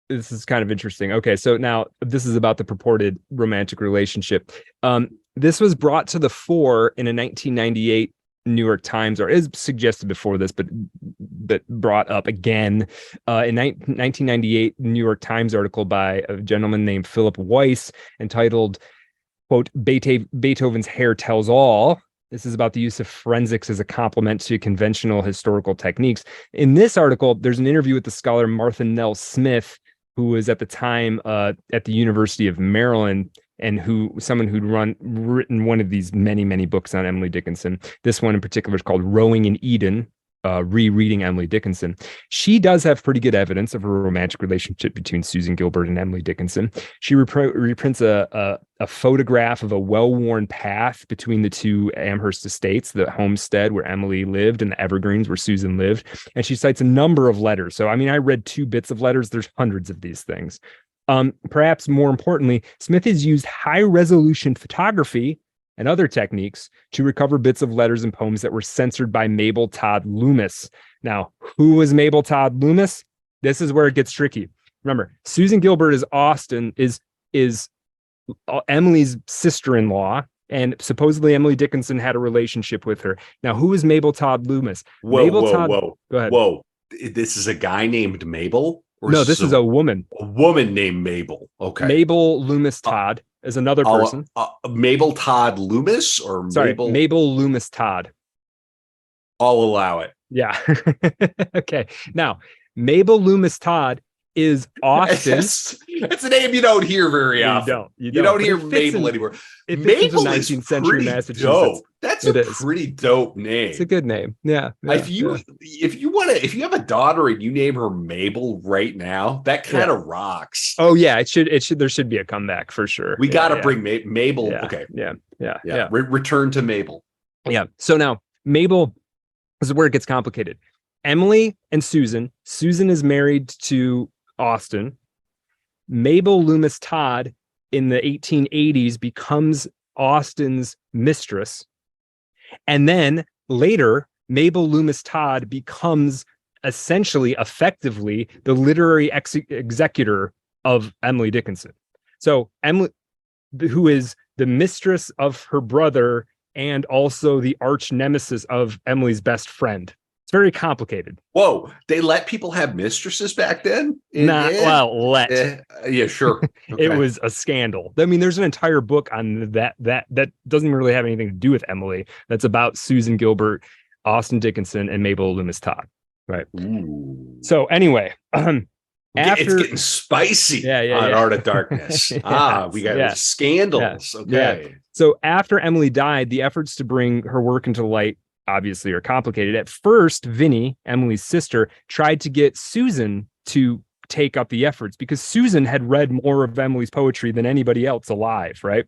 this is kind of interesting. Okay, so now this is about the purported romantic relationship. This was brought to the fore in a 1998 New York Times, or is suggested before this, but brought up again in 1998 New York Times article by a gentleman named Philip Weiss entitled, quote, Beethoven's Hair Tells All. This is about the use of forensics as a complement to conventional historical techniques. In this article, there's an interview with the scholar Martha Nell Smith, who was at the time at the University of Maryland, and someone who'd written one of these many books on Emily Dickinson. This one in particular is called Rowing in Eden, rereading Emily Dickinson. She does have pretty good evidence of a romantic relationship between Susan Gilbert and Emily Dickinson. She reprints a photograph of a well-worn path between the two Amherst estates, the homestead where Emily lived and the Evergreens where Susan lived. And she cites a number of letters. So, I read 2 bits of letters. There's hundreds of these things. Perhaps more importantly, Smith has used high-resolution photography and other techniques to recover bits of letters and poems that were censored by Mabel Todd Loomis. Now, who was Mabel Todd Loomis? This is where it gets tricky. Remember, Susan Gilbert is Emily's sister-in-law, and supposedly Emily Dickinson had a relationship with her. Now, who is Mabel Todd Loomis? Whoa. Go ahead. Whoa. This is a guy named Mabel? No, this is a woman. A woman named Mabel. Okay. Mabel Loomis Todd is another person. Mabel Todd Loomis or Mabel Loomis Todd. I'll allow it. Yeah. Okay. Now, Mabel Loomis Todd is Austin. It's a name you don't hear very often. You don't hear Mabel anymore. Mabel 19th century Massachusetts. Dope. That's a pretty dope name. It's a good name. Yeah. If you have a daughter and you name her Mabel right now, that kind of rocks. Oh yeah, it should. There should be a comeback for sure. We got to bring Mabel. Yeah. Okay. Yeah. Return to Mabel. Yeah. So now Mabel, this is where it gets complicated. Emily and Susan. Susan is married to Austin. Mabel Loomis Todd in the 1880s becomes Austin's mistress. And then later, Mabel Loomis Todd becomes effectively the literary executor of Emily Dickinson. So Emily, who is the mistress of her brother and also the arch nemesis of Emily's best friend. It's very complicated. Whoa, they let people have mistresses back then? Yeah, sure. Okay. It was a scandal. I mean, there's an entire book on that doesn't really have anything to do with Emily. That's about Susan Gilbert, Austin Dickinson, and Mabel Loomis Todd. Right. Ooh. So anyway, it's getting spicy on Art of Darkness. We got scandals. Yeah. Okay. Yeah. So after Emily died, the efforts to bring her work into light obviously are complicated. At first, Vinnie, Emily's sister, tried to get Susan to take up the efforts because Susan had read more of Emily's poetry than anybody else alive, right?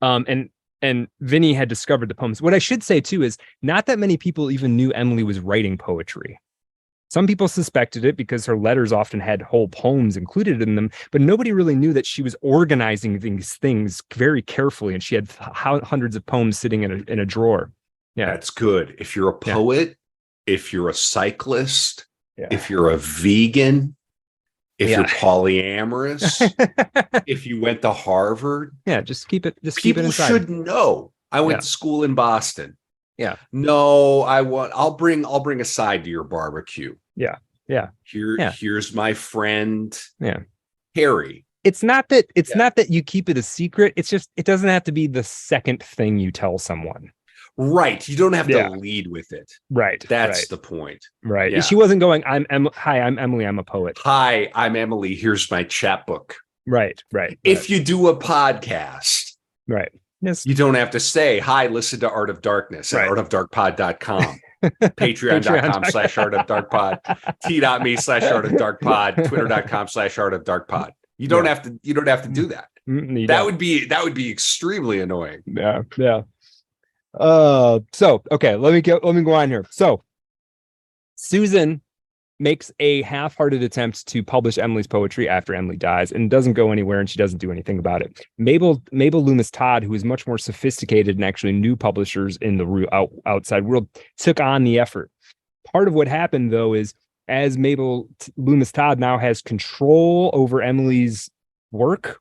And Vinnie had discovered the poems. What I should say too is not that many people even knew Emily was writing poetry. Some people suspected it because her letters often had whole poems included in them, but nobody really knew that she was organizing these things very carefully, and she had hundreds of poems sitting in a drawer. Yeah, that's good. If you're a poet, if you're a cyclist, if you're a vegan, if you're polyamorous, if you went to Harvard, just keep it. Just people keep it inside. Should know. I went to school in Boston. Yeah. No, I'll bring a side to your barbecue. Yeah. Here's my friend. Yeah. Harry. It's not that you keep it a secret. It's just it doesn't have to be the second thing you tell someone. Right. You don't have to lead with it. Right. That's the point. Right. Yeah. She wasn't going, hi, I'm Emily. I'm a poet. Hi, I'm Emily. Here's my chapbook. Right. If you do a podcast. Right. Yes. You don't have to say, hi, listen to Art of Darkness at artofdarkpod.com. Patreon.com/artofdarkpod, t.me/artofdarkpod, twitter.com/artofdarkpod. You don't have to do that. That would be extremely annoying. Yeah. So okay, let me go on here. So Susan makes a half-hearted attempt to publish Emily's poetry after Emily dies, and doesn't go anywhere, and she doesn't do anything about it. Mabel Loomis Todd, who is much more sophisticated and actually knew publishers in the outside world, took on the effort. Part of what happened, though, is as Mabel Loomis Todd now has control over Emily's work,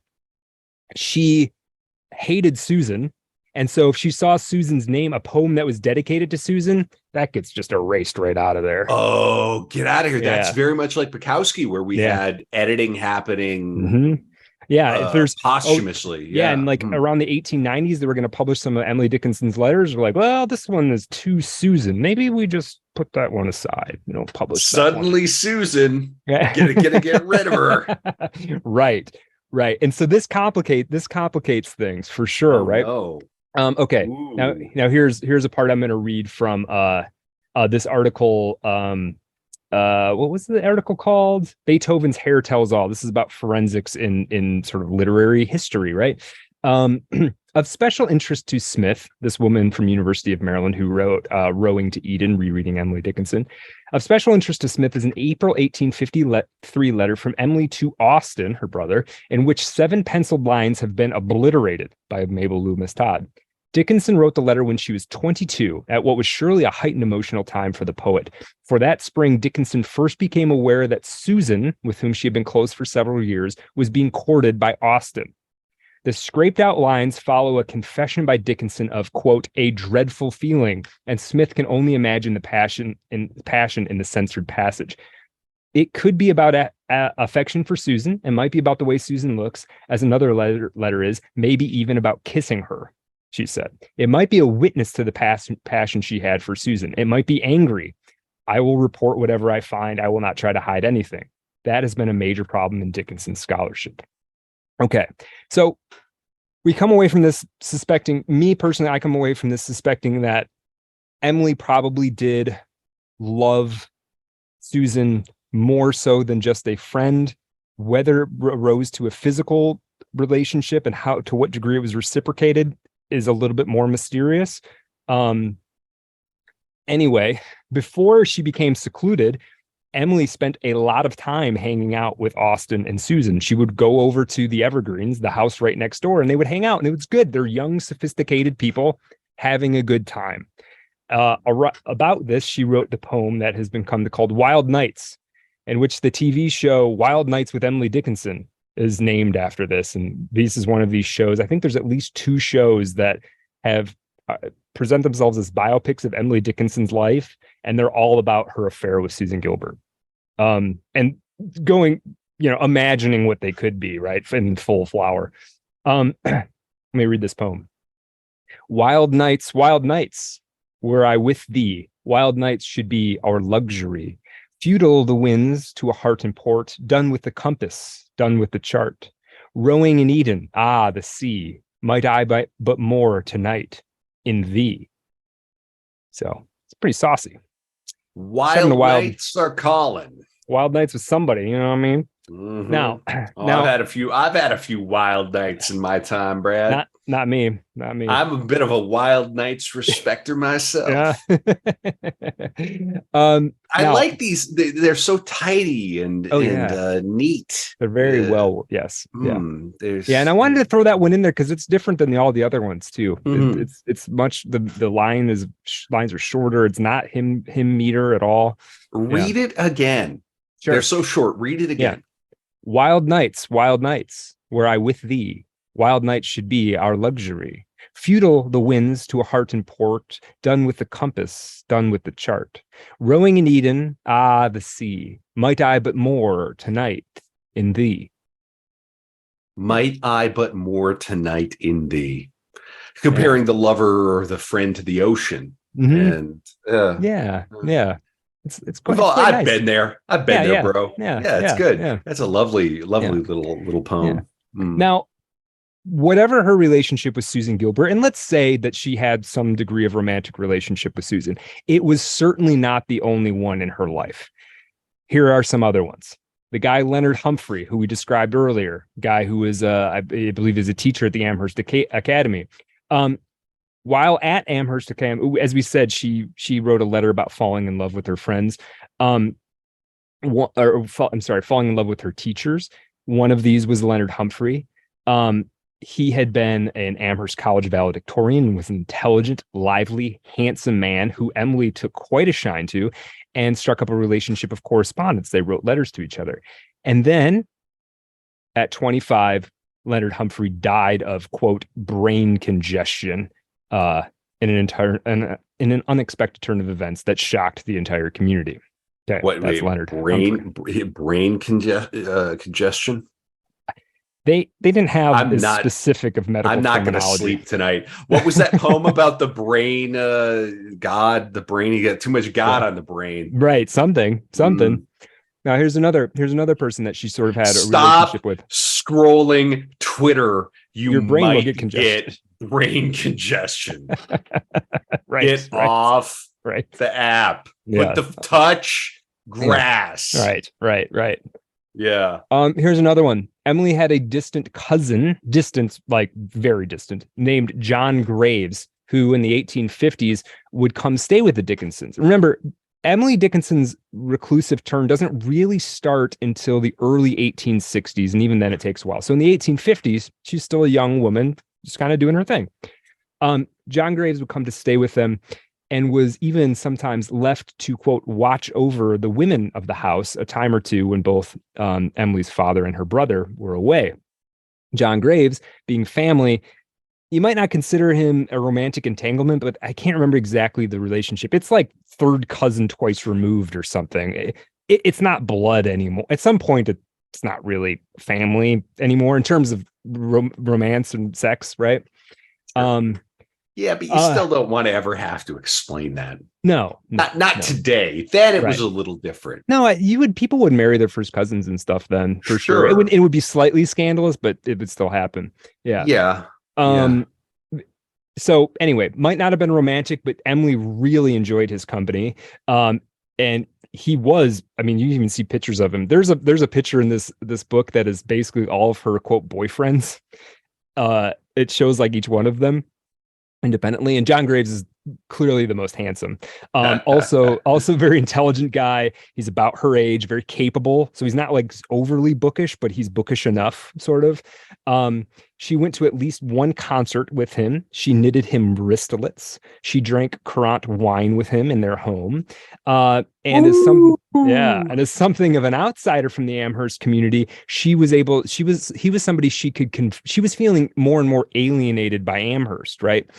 she hated Susan. And so if she saw Susan's name, a poem that was dedicated to Susan, that gets just erased right out of there. Oh, get out of here. That's very much like Bukowski, where we had editing happening. Mm-hmm. Yeah, if there's posthumously. And like around the 1890s, they were going to publish some of Emily Dickinson's letters. We're like, well, this one is to Susan. Maybe we just put that one aside. Publish. Suddenly, Susan, get rid of her. Right. And so this complicates things for sure, right? No. Okay. Ooh. Now here's a part I'm going to read from this article. What was the article called? Beethoven's Hair Tells All. This is about forensics in sort of literary history, right? Of special interest to Smith, this woman from University of Maryland who wrote Rowing to Eden, rereading Emily Dickinson. Of special interest to Smith is an April 1853 letter from Emily to Austin, her brother, in which 7 penciled lines have been obliterated by Mabel Loomis Todd. Dickinson wrote the letter when she was 22, at what was surely a heightened emotional time for the poet. For that spring, Dickinson first became aware that Susan, with whom she had been close for several years, was being courted by Austin. The scraped out lines follow a confession by Dickinson of, quote, a dreadful feeling, and Smith can only imagine the passion in the censored passage. It could be about affection for Susan, and might be about the way Susan looks, as another letter is, maybe even about kissing her, she said. It might be a witness to the passion she had for Susan. It might be angry. I will report whatever I find. I will not try to hide anything. That has been a major problem in Dickinson's scholarship. Okay, so we come away from this suspecting, me personally, I come away from this suspecting that Emily probably did love Susan more so than just a friend. Whether it rose to a physical relationship and how, to what degree it was reciprocated, is a little bit more mysterious. Anyway, before she became secluded, Emily spent a lot of time hanging out with Austin and Susan. She would go over to the Evergreens, the house right next door, and they would hang out, and it was good. They're young, sophisticated people having a good time. About this, she wrote the poem that has been called Wild Nights, in which the TV show Wild Nights with Emily Dickinson is named after this. And this is one of these shows. I think there's at least 2 shows that have present themselves as biopics of Emily Dickinson's life, and they're all about her affair with Susan Gilbert. And going, imagining what they could be, right, in full flower. Let me read this poem. Wild nights, were I with thee. Wild nights should be our luxury. Futile the winds to a heart in port, done with the compass, done with the chart. Rowing in Eden, the sea, might I but more tonight in thee. So it's pretty saucy. Wild nights are calling. Wild nights with somebody, you know what I mean? Mm-hmm. Now, I've had a few wild nights in my time, Brad. Not me. I'm a bit of a wild nights respecter myself. I like these. They're so tidy and neat. They're very well. Yes. And I wanted to throw that one in there because it's different than all the other ones too. Mm-hmm. It's much the lines are shorter. It's not hymn meter at all. Read it again. Sure. They're so short. Read it again. Wild nights, were I with thee. Wild nights should be our luxury. Futile the winds to a heart in port, done with the compass, done with the chart. Rowing in Eden, the sea, might I but more tonight in thee. Might I but more tonight in thee. Comparing the lover or the friend to the ocean. Mm-hmm. And it's quite, I've nice. been there. I've been there, bro. It's good. Yeah. That's a lovely little poem. Yeah. Now, whatever her relationship with Susan Gilbert, and let's say that she had some degree of romantic relationship with Susan, it was certainly not the only one in her life. Here are some other ones. The guy Leonard Humphrey, who we described earlier, guy who is, I believe, is a teacher at the Amherst Academy. While at Amherst Academy, as we said, she wrote a letter about falling in love with her friends. Falling in love with her teachers. One of these was Leonard Humphrey. He had been an Amherst College valedictorian and was an intelligent, lively, handsome man who Emily took quite a shine to and struck up a relationship of correspondence. They wrote letters to each other. And then at 25, Leonard Humphrey died of, quote, brain congestion in an unexpected turn of events that shocked the entire community. Okay, that's Leonard Humphrey. Brain congestion? They didn't have specific of medical. I'm not going to sleep tonight. What was that poem about the brain? God, the brain. You got too much God on the brain. Right. Something. Now here's another person that she sort of had a relationship with. Scrolling Twitter. Your brain will get congestion. Brain congestion. Right. Get off the app. Put the touch grass. Right. Yeah. Here's another one. Emily had a distant cousin, like very distant, named John Graves, who in the 1850s would come stay with the Dickinsons. Remember, Emily Dickinson's reclusive turn doesn't really start until the early 1860s, and even then it takes a while. So in the 1850s, she's still a young woman, just kind of doing her thing. John Graves would come to stay with them and was even sometimes left to, quote, watch over the women of the house a time or two when both Emily's father and her brother were away. John Graves, being family, you might not consider him a romantic entanglement, but I can't remember exactly the relationship. It's like third cousin twice removed or something. It's not blood anymore. At some point, it's not really family anymore in terms of romance and sex, right? Yeah, but you still don't want to ever have to explain that. No, not today. Then it was a little different. No, people would marry their first cousins and stuff then, for sure. It would be slightly scandalous, but it would still happen. Yeah. Yeah. So anyway, might not have been romantic, but Emily really enjoyed his company. And he was, I mean, you even see pictures of him. There's a picture in this book that is basically all of her quote boyfriends. It shows like each one of them independently, and John Graves is clearly the most handsome. Also very intelligent guy. He's about her age, very capable. So he's not like overly bookish, but he's bookish enough, sort of. She went to at least one concert with him. She knitted him wristlets. She drank currant wine with him in their home. And as something of an outsider from the Amherst community, he was somebody she was feeling more and more alienated by Amherst, right?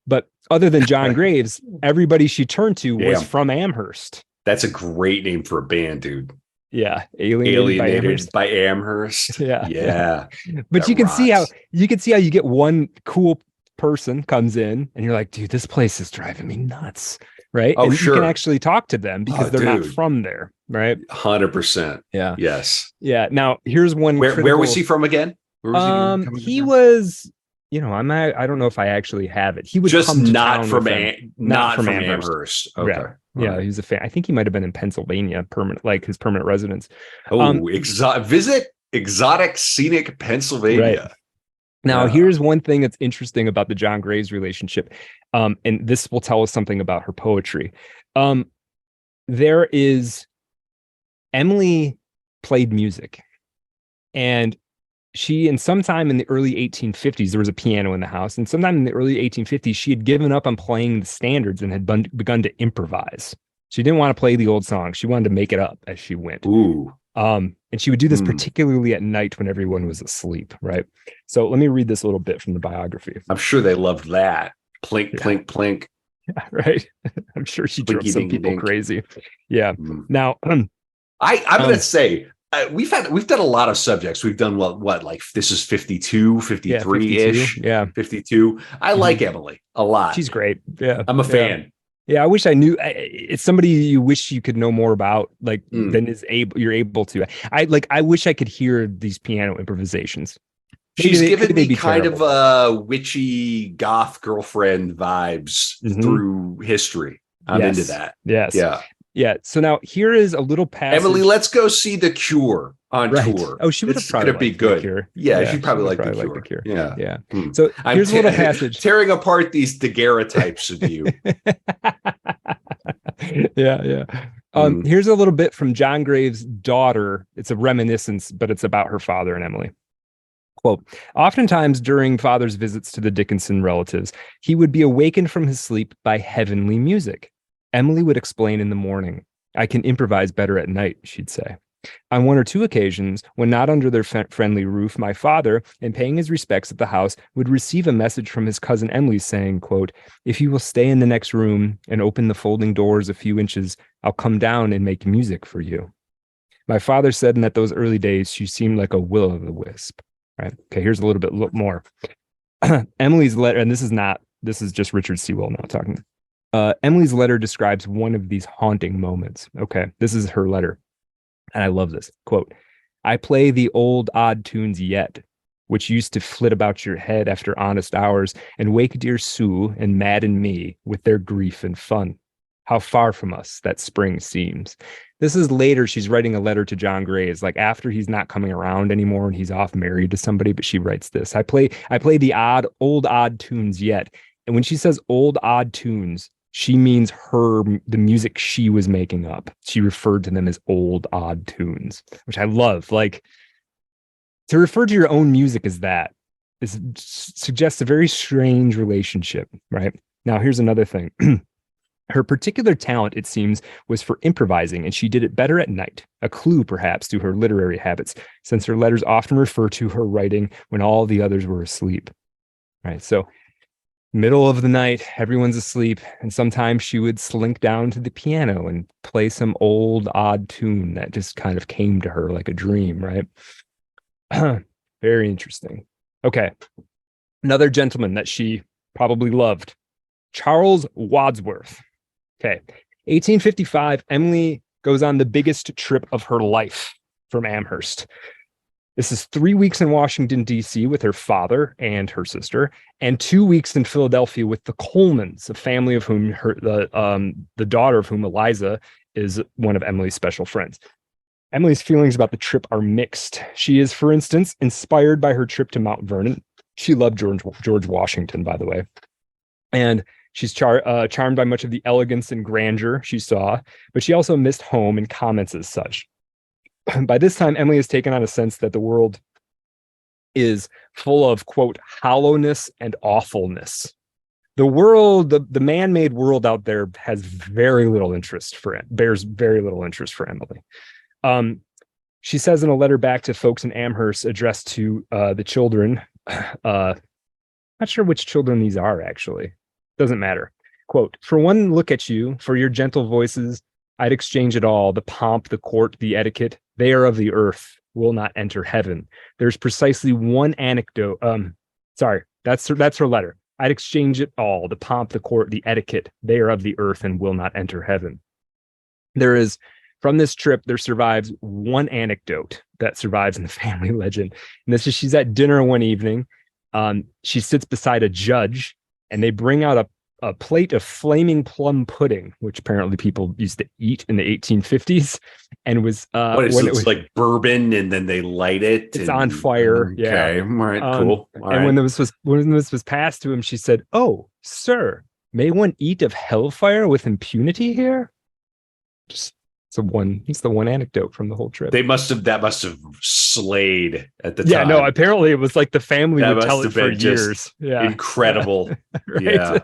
But other than John Graves, everybody she turned to was from Amherst. That's a great name for a band, dude. Yeah, alienated by Amherst. Yeah. But you can see how you get one cool person comes in and you're like, dude, this place is driving me nuts, right? Oh, and sure. You can actually talk to them because they're not from there, right? 100%. Yeah. Yes. Yeah. Now here's one. Where was he from again? Where was he was. I don't know if I actually have it. He would just come to not from Amherst. Okay. Yeah, he was a fan. I think he might have been in Pennsylvania, his permanent residence. Visit exotic scenic Pennsylvania. Right. Now, here's one thing that's interesting about the John Graves relationship, and this will tell us something about her poetry. Emily played music, and sometime in the early 1850s, there was a piano in the house. And sometime in the early 1850s, she had given up on playing the standards and had begun to improvise. She didn't want to play the old songs. She wanted to make it up as she went. Ooh. And she would do this particularly at night when everyone was asleep, right? So let me read this a little bit from the biography. I'm sure they loved that. Plink, plink, plink. Yeah, right. I'm sure she drove some people crazy. Yeah. Now, I'm going to say, we've done a lot of subjects. We've done what like this is 52, 53-ish. Yeah. 52. I like Emily a lot. She's great. Yeah. I'm a fan. Yeah. I wish I knew. It's somebody you wish you could know more about, like than you're able to. I wish I could hear these piano improvisations. She's given me kind of witchy goth girlfriend vibes through history. I'm into that. Yes. Yeah. Yeah. So now here is a little passage. Emily, let's go see The Cure on tour. Oh, she would have probably be good. Cure. Yeah, she'd probably like The Cure. Yeah. Yeah. So here's a little passage. Tearing apart these daguerreotypes of you. Yeah. Here's a little bit from John Graves' daughter. It's a reminiscence, but it's about her father and Emily. Quote, oftentimes during father's visits to the Dickinson relatives, he would be awakened from his sleep by heavenly music. Emily would explain in the morning. I can improvise better at night, she'd say. On one or two occasions, when not under their friendly roof, my father, in paying his respects at the house, would receive a message from his cousin Emily saying, quote, if you will stay in the next room and open the folding doors a few inches, I'll come down and make music for you. My father said in those early days, she seemed like a will-o'-the-wisp. Right. Okay, here's a little bit more. Emily's letter, and this is just Richard Sewell now talking. Emily's letter describes one of these haunting moments. Okay, this is her letter. And I love this. Quote, I play the old odd tunes yet, which used to flit about your head after honest hours and wake dear Sue and madden me with their grief and fun. How far from us that spring seems. This is later. She's writing a letter to John Graves, like after he's not coming around anymore and he's off married to somebody. But she writes this: I play the old odd tunes yet. And when she says old odd tunes, she means the music she was making up. She referred to them as old odd tunes, which I love. Like, to refer to your own music as that suggests a very strange relationship, right? Now, here's another thing. Her particular talent, it seems, was for improvising, and she did it better at night, a clue perhaps to her literary habits, since her letters often refer to her writing when all the others were asleep. Right, so middle of the night, everyone's asleep, and sometimes she would slink down to the piano and play some old odd tune that just kind of came to her like a dream, right? Very interesting. Okay, another gentleman that she probably loved, Charles Wadsworth. Okay. 1855, Emily goes on the biggest trip of her life from Amherst. This is 3 weeks in Washington, D.C. with her father and her sister, and 2 weeks in Philadelphia with the Colemans, a family of whom the daughter of whom, Eliza, is one of Emily's special friends. Emily's feelings about the trip are mixed. She is, for instance, inspired by her trip to Mount Vernon. She loved George Washington, by the way. And she's charmed by much of the elegance and grandeur she saw, but she also missed home and comments as such. By this time, Emily has taken on a sense that the world is full of, quote, hollowness and awfulness. The world, the man-made world out there has very little interest for it, bears very little interest for Emily. She says in a letter back to folks in Amherst addressed to the children, not sure which children these are, actually. Doesn't matter. Quote, for one look at you, for your gentle voices, I'd exchange it all, the pomp, the court, the etiquette. They are of the earth, will not enter heaven. There's precisely one anecdote. Sorry, that's her letter. I'd exchange it all, the pomp, the court, the etiquette. They are of the earth and will not enter heaven. From this trip, there survives one anecdote that survives in the family legend. And this is, she's at dinner one evening. She sits beside a judge, and they bring out a plate of flaming plum pudding, which apparently people used to eat in the 1850s. And was it was like bourbon, and then they light it. It's on fire. Okay. Yeah. All right. Cool. All and when this was passed to him, she said, "Oh, sir, may one eat of hellfire with impunity here?" It's the one anecdote from the whole trip. That must have slayed at the time. Yeah, no, apparently it was like the family would tell it for years. Yeah. Incredible. Right? Yeah.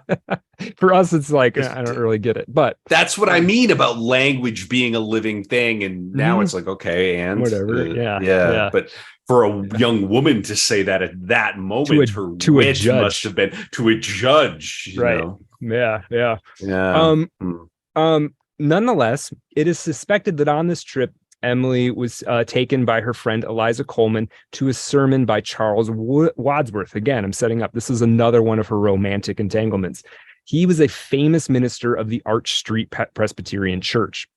For us, it's like, I don't really get it. But that's what I mean about language being a living thing. And now it's like, okay, and whatever. Yeah. But for a young woman to say that at that moment, her wit must have been to a judge. Right. You know? Yeah. Yeah. Nonetheless, it is suspected that on this trip, Emily was taken by her friend Eliza Coleman to a sermon by Charles Wadsworth. Again, I'm setting up. This is another one of her romantic entanglements. He was a famous minister of the Arch Street Presbyterian Church.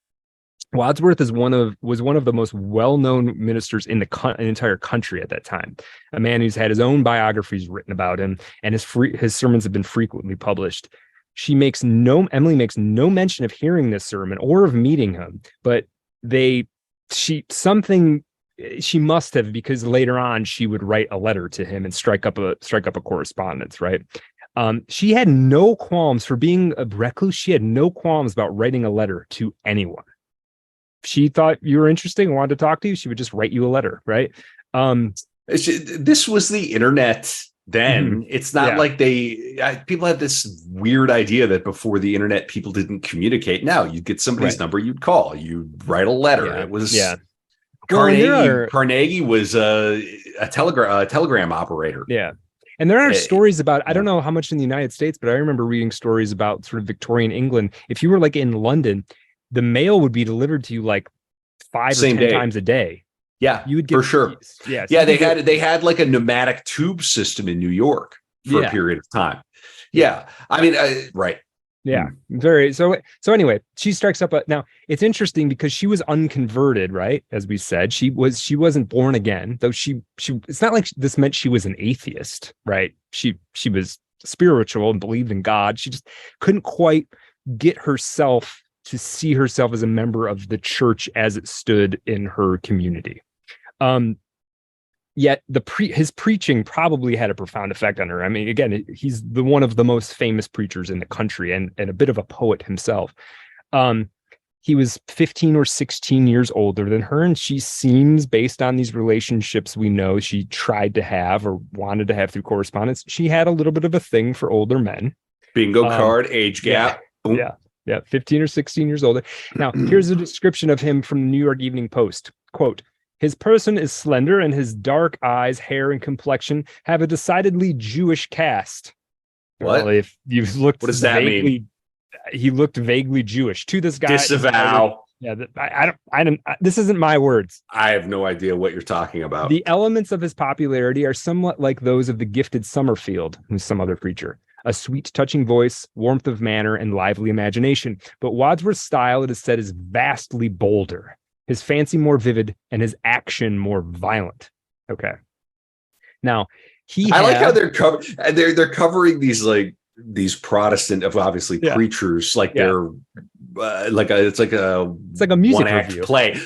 Wadsworth was one of the most well-known ministers in the entire country at that time. A man who's had his own biographies written about him, and his sermons have been frequently published. Emily makes no mention of hearing this sermon or of meeting him, but she must have, because later on she would write a letter to him and strike up a correspondence, right? She had no qualms for being a recluse. She had no qualms about writing a letter to anyone. If she thought you were interesting and wanted to talk to you, she would just write you a letter, right? This was the internet. Then it's not like people have this weird idea that before the internet, people didn't communicate. Now you'd get somebody's number, you'd call, you'd write a letter. Yeah. It was Carnegie was a telegram operator. Yeah. And there are stories about, I don't know how much in the United States, but I remember reading stories about sort of Victorian England. If you were like in London, the mail would be delivered to you like 5 or 10 times a day. Yeah, you would get for sure. Yeah, so they had like a pneumatic tube system in New York for a period of time. Yeah, I mean, right. Yeah, very. So anyway, she strikes up. Now it's interesting because she was unconverted, right? As we said, she wasn't born again, though. She. It's not like this meant she was an atheist, right? She was spiritual and believed in God. She just couldn't quite get herself to see herself as a member of the church as it stood in her community. Yet his preaching probably had a profound effect on her. I mean, again, he's one of the most famous preachers in the country and a bit of a poet himself. He was 15 or 16 years older than her, and she seems, based on these relationships we know she tried to have or wanted to have through correspondence, she had a little bit of a thing for older men. Bingo card, age gap. Yeah, 15 or 16 years older. Now, here's a description of him from the New York Evening Post. Quote, his person is slender and his dark eyes, hair, and complexion have a decidedly Jewish cast. What? Well, if you've looked, what does that mean? He looked vaguely Jewish to this guy. Disavow. Yeah, I don't. This isn't my words. I have no idea what you're talking about. The elements of his popularity are somewhat like those of the gifted Summerfield, who's some other preacher. a sweet, touching voice, warmth of manner, and lively imagination. But Wadsworth's style, it is said, is vastly bolder, his fancy more vivid, and his action more violent. Okay. Now, I like how they're covering these Protestant, obviously preachers, like they're it's like a music one-act review play,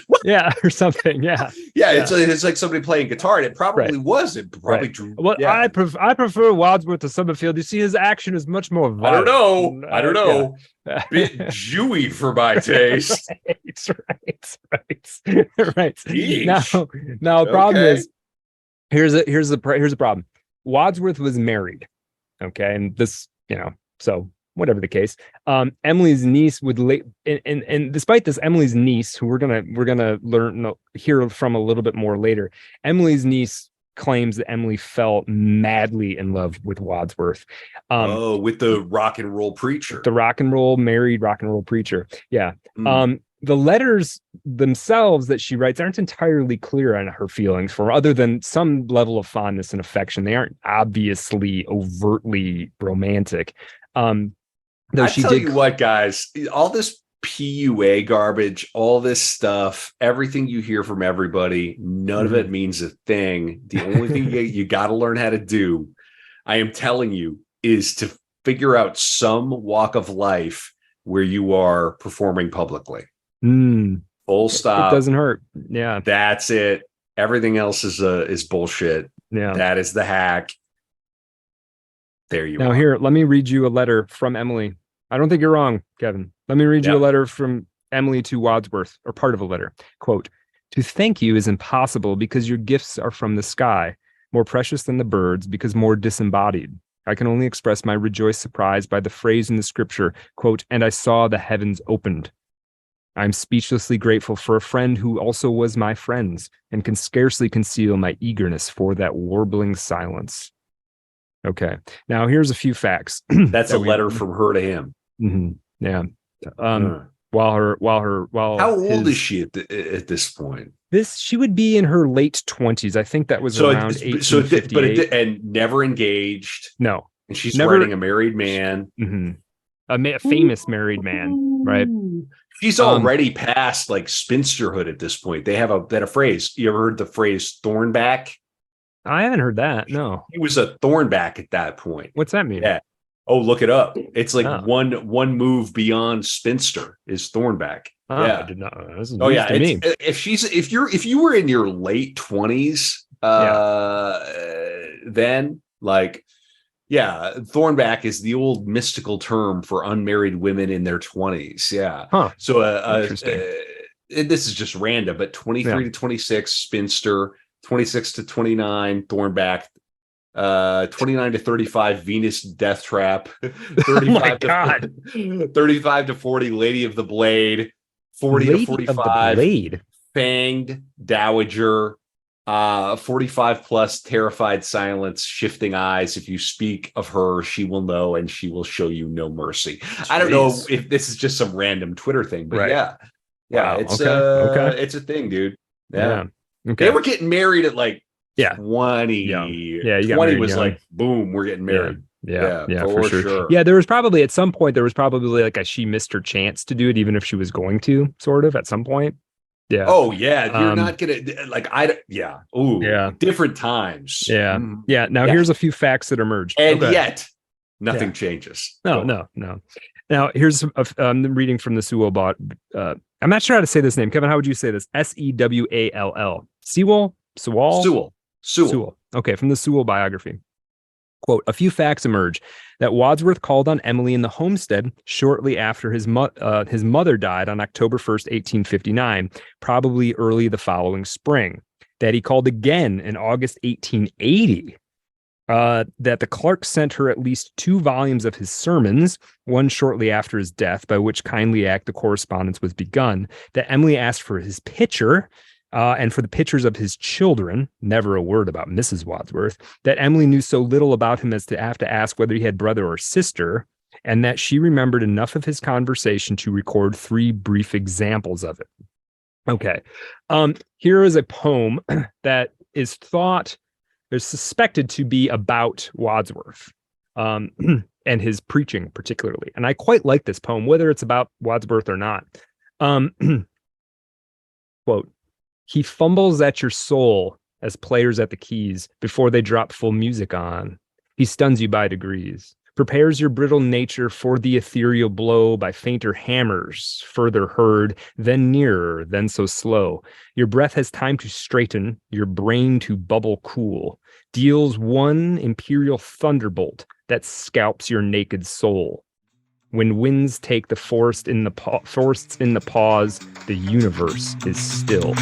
or something. Yeah. It's like somebody playing guitar, and it probably was. It probably drew. Well, I prefer Wadsworth to Summerfield. You see, his action is much more violent. I don't know. Bit Jewy for my taste. Right. Now, the problem is, here's the problem. Wadsworth was married. Okay, and this, so whatever the case, Emily's niece would and despite this, Emily's niece, who we're gonna hear from a little bit more later, Emily's niece claims that Emily fell madly in love with Wadsworth. With the rock and roll preacher, married rock and roll preacher. Yeah. The letters themselves that she writes aren't entirely clear on her feelings for, other than some level of fondness and affection. They aren't obviously overtly romantic. Though I tell you what, guys, all this PUA garbage, all this stuff, everything you hear from everybody, none of it means a thing. The only thing you got to learn how to do, I am telling you, is to figure out some walk of life where you are performing publicly. Full stop. It doesn't hurt. Yeah. That's it. Everything else is bullshit. Yeah. That is the hack. There you are. Now here, let me read you a letter from Emily. I don't think you're wrong, Kevin. Let me read you a letter from Emily to Wadsworth, or part of a letter. Quote, "To thank you is impossible because your gifts are from the sky, more precious than the birds because more disembodied. I can only express my rejoiced surprise by the phrase in the scripture, quote, 'and I saw the heavens opened.' I am speechlessly grateful for a friend who also was my friend's, and can scarcely conceal my eagerness for that warbling silence." Okay. Now here's a few facts. That's a letter from her to him. Yeah. How old is she at this point? She would be in her late 20s. I think that was around 1858. And never engaged. No. And she's writing a married man. A famous married man, right? She's already past like spinsterhood at this point. They have a phrase. You ever heard the phrase thornback? I haven't heard that. No. He was a thornback at that point. What's that mean? Yeah. Oh, look it up. It's like one move beyond spinster is thornback. I did not. This is news to me. If you were in your late 20s, then thornback is the old mystical term for unmarried women in their 20s. Yeah. Huh. So this is just random, but 23 to 26 spinster, 26 to 29 thornback, 29 to 35 Venus death trap, 35 to 40 Lady of the Blade, 40 to 45 fanged dowager, 45 plus terrified silence, shifting eyes. If you speak of her, she will know and she will show you no mercy. Jeez. I don't know if this is just some random Twitter thing, but it's a thing, dude. Yeah. Okay. They were getting married at like 20. Yeah, 20 was young. Like, boom, we're getting married. Yeah, for sure. Yeah, there was probably at some point, like she missed her chance to do it, even if she was going to, sort of, at some point. Yeah. Oh, yeah. You're not going to, Ooh, different times. Yeah. Yeah. Now, here's a few facts that emerged. And yet, nothing changes. No. Now, here's I'm reading from the Sewell bot. I'm not sure how to say this name. Kevin, how would you say this? Sewall? Sewell. Okay, from the Sewell biography. Quote, "A few facts emerge that Wadsworth called on Emily in the homestead shortly after his mother died on October 1st, 1859, probably early the following spring. That he called again in August 1880. That the clerk sent her at least 2 volumes of his sermons, one shortly after his death, by which kindly act the correspondence was begun. That Emily asked for his picture, and for the pictures of his children, never a word about Mrs. Wadsworth, that Emily knew so little about him as to have to ask whether he had brother or sister, and that she remembered enough of his conversation to record 3 brief examples of it." Okay. Here is a poem that is suspected to be about Wadsworth. and his preaching particularly. And I quite like this poem, whether it's about Wadsworth or not. Quote, he fumbles at your soul as players at the keys before they drop full music on. He stuns you by degrees, prepares your brittle nature for the ethereal blow by fainter hammers, further heard, then nearer, then so slow. Your breath has time to straighten, your brain to bubble cool, deals one imperial thunderbolt that scalps your naked soul. When winds take the forests in the pause, the universe is still.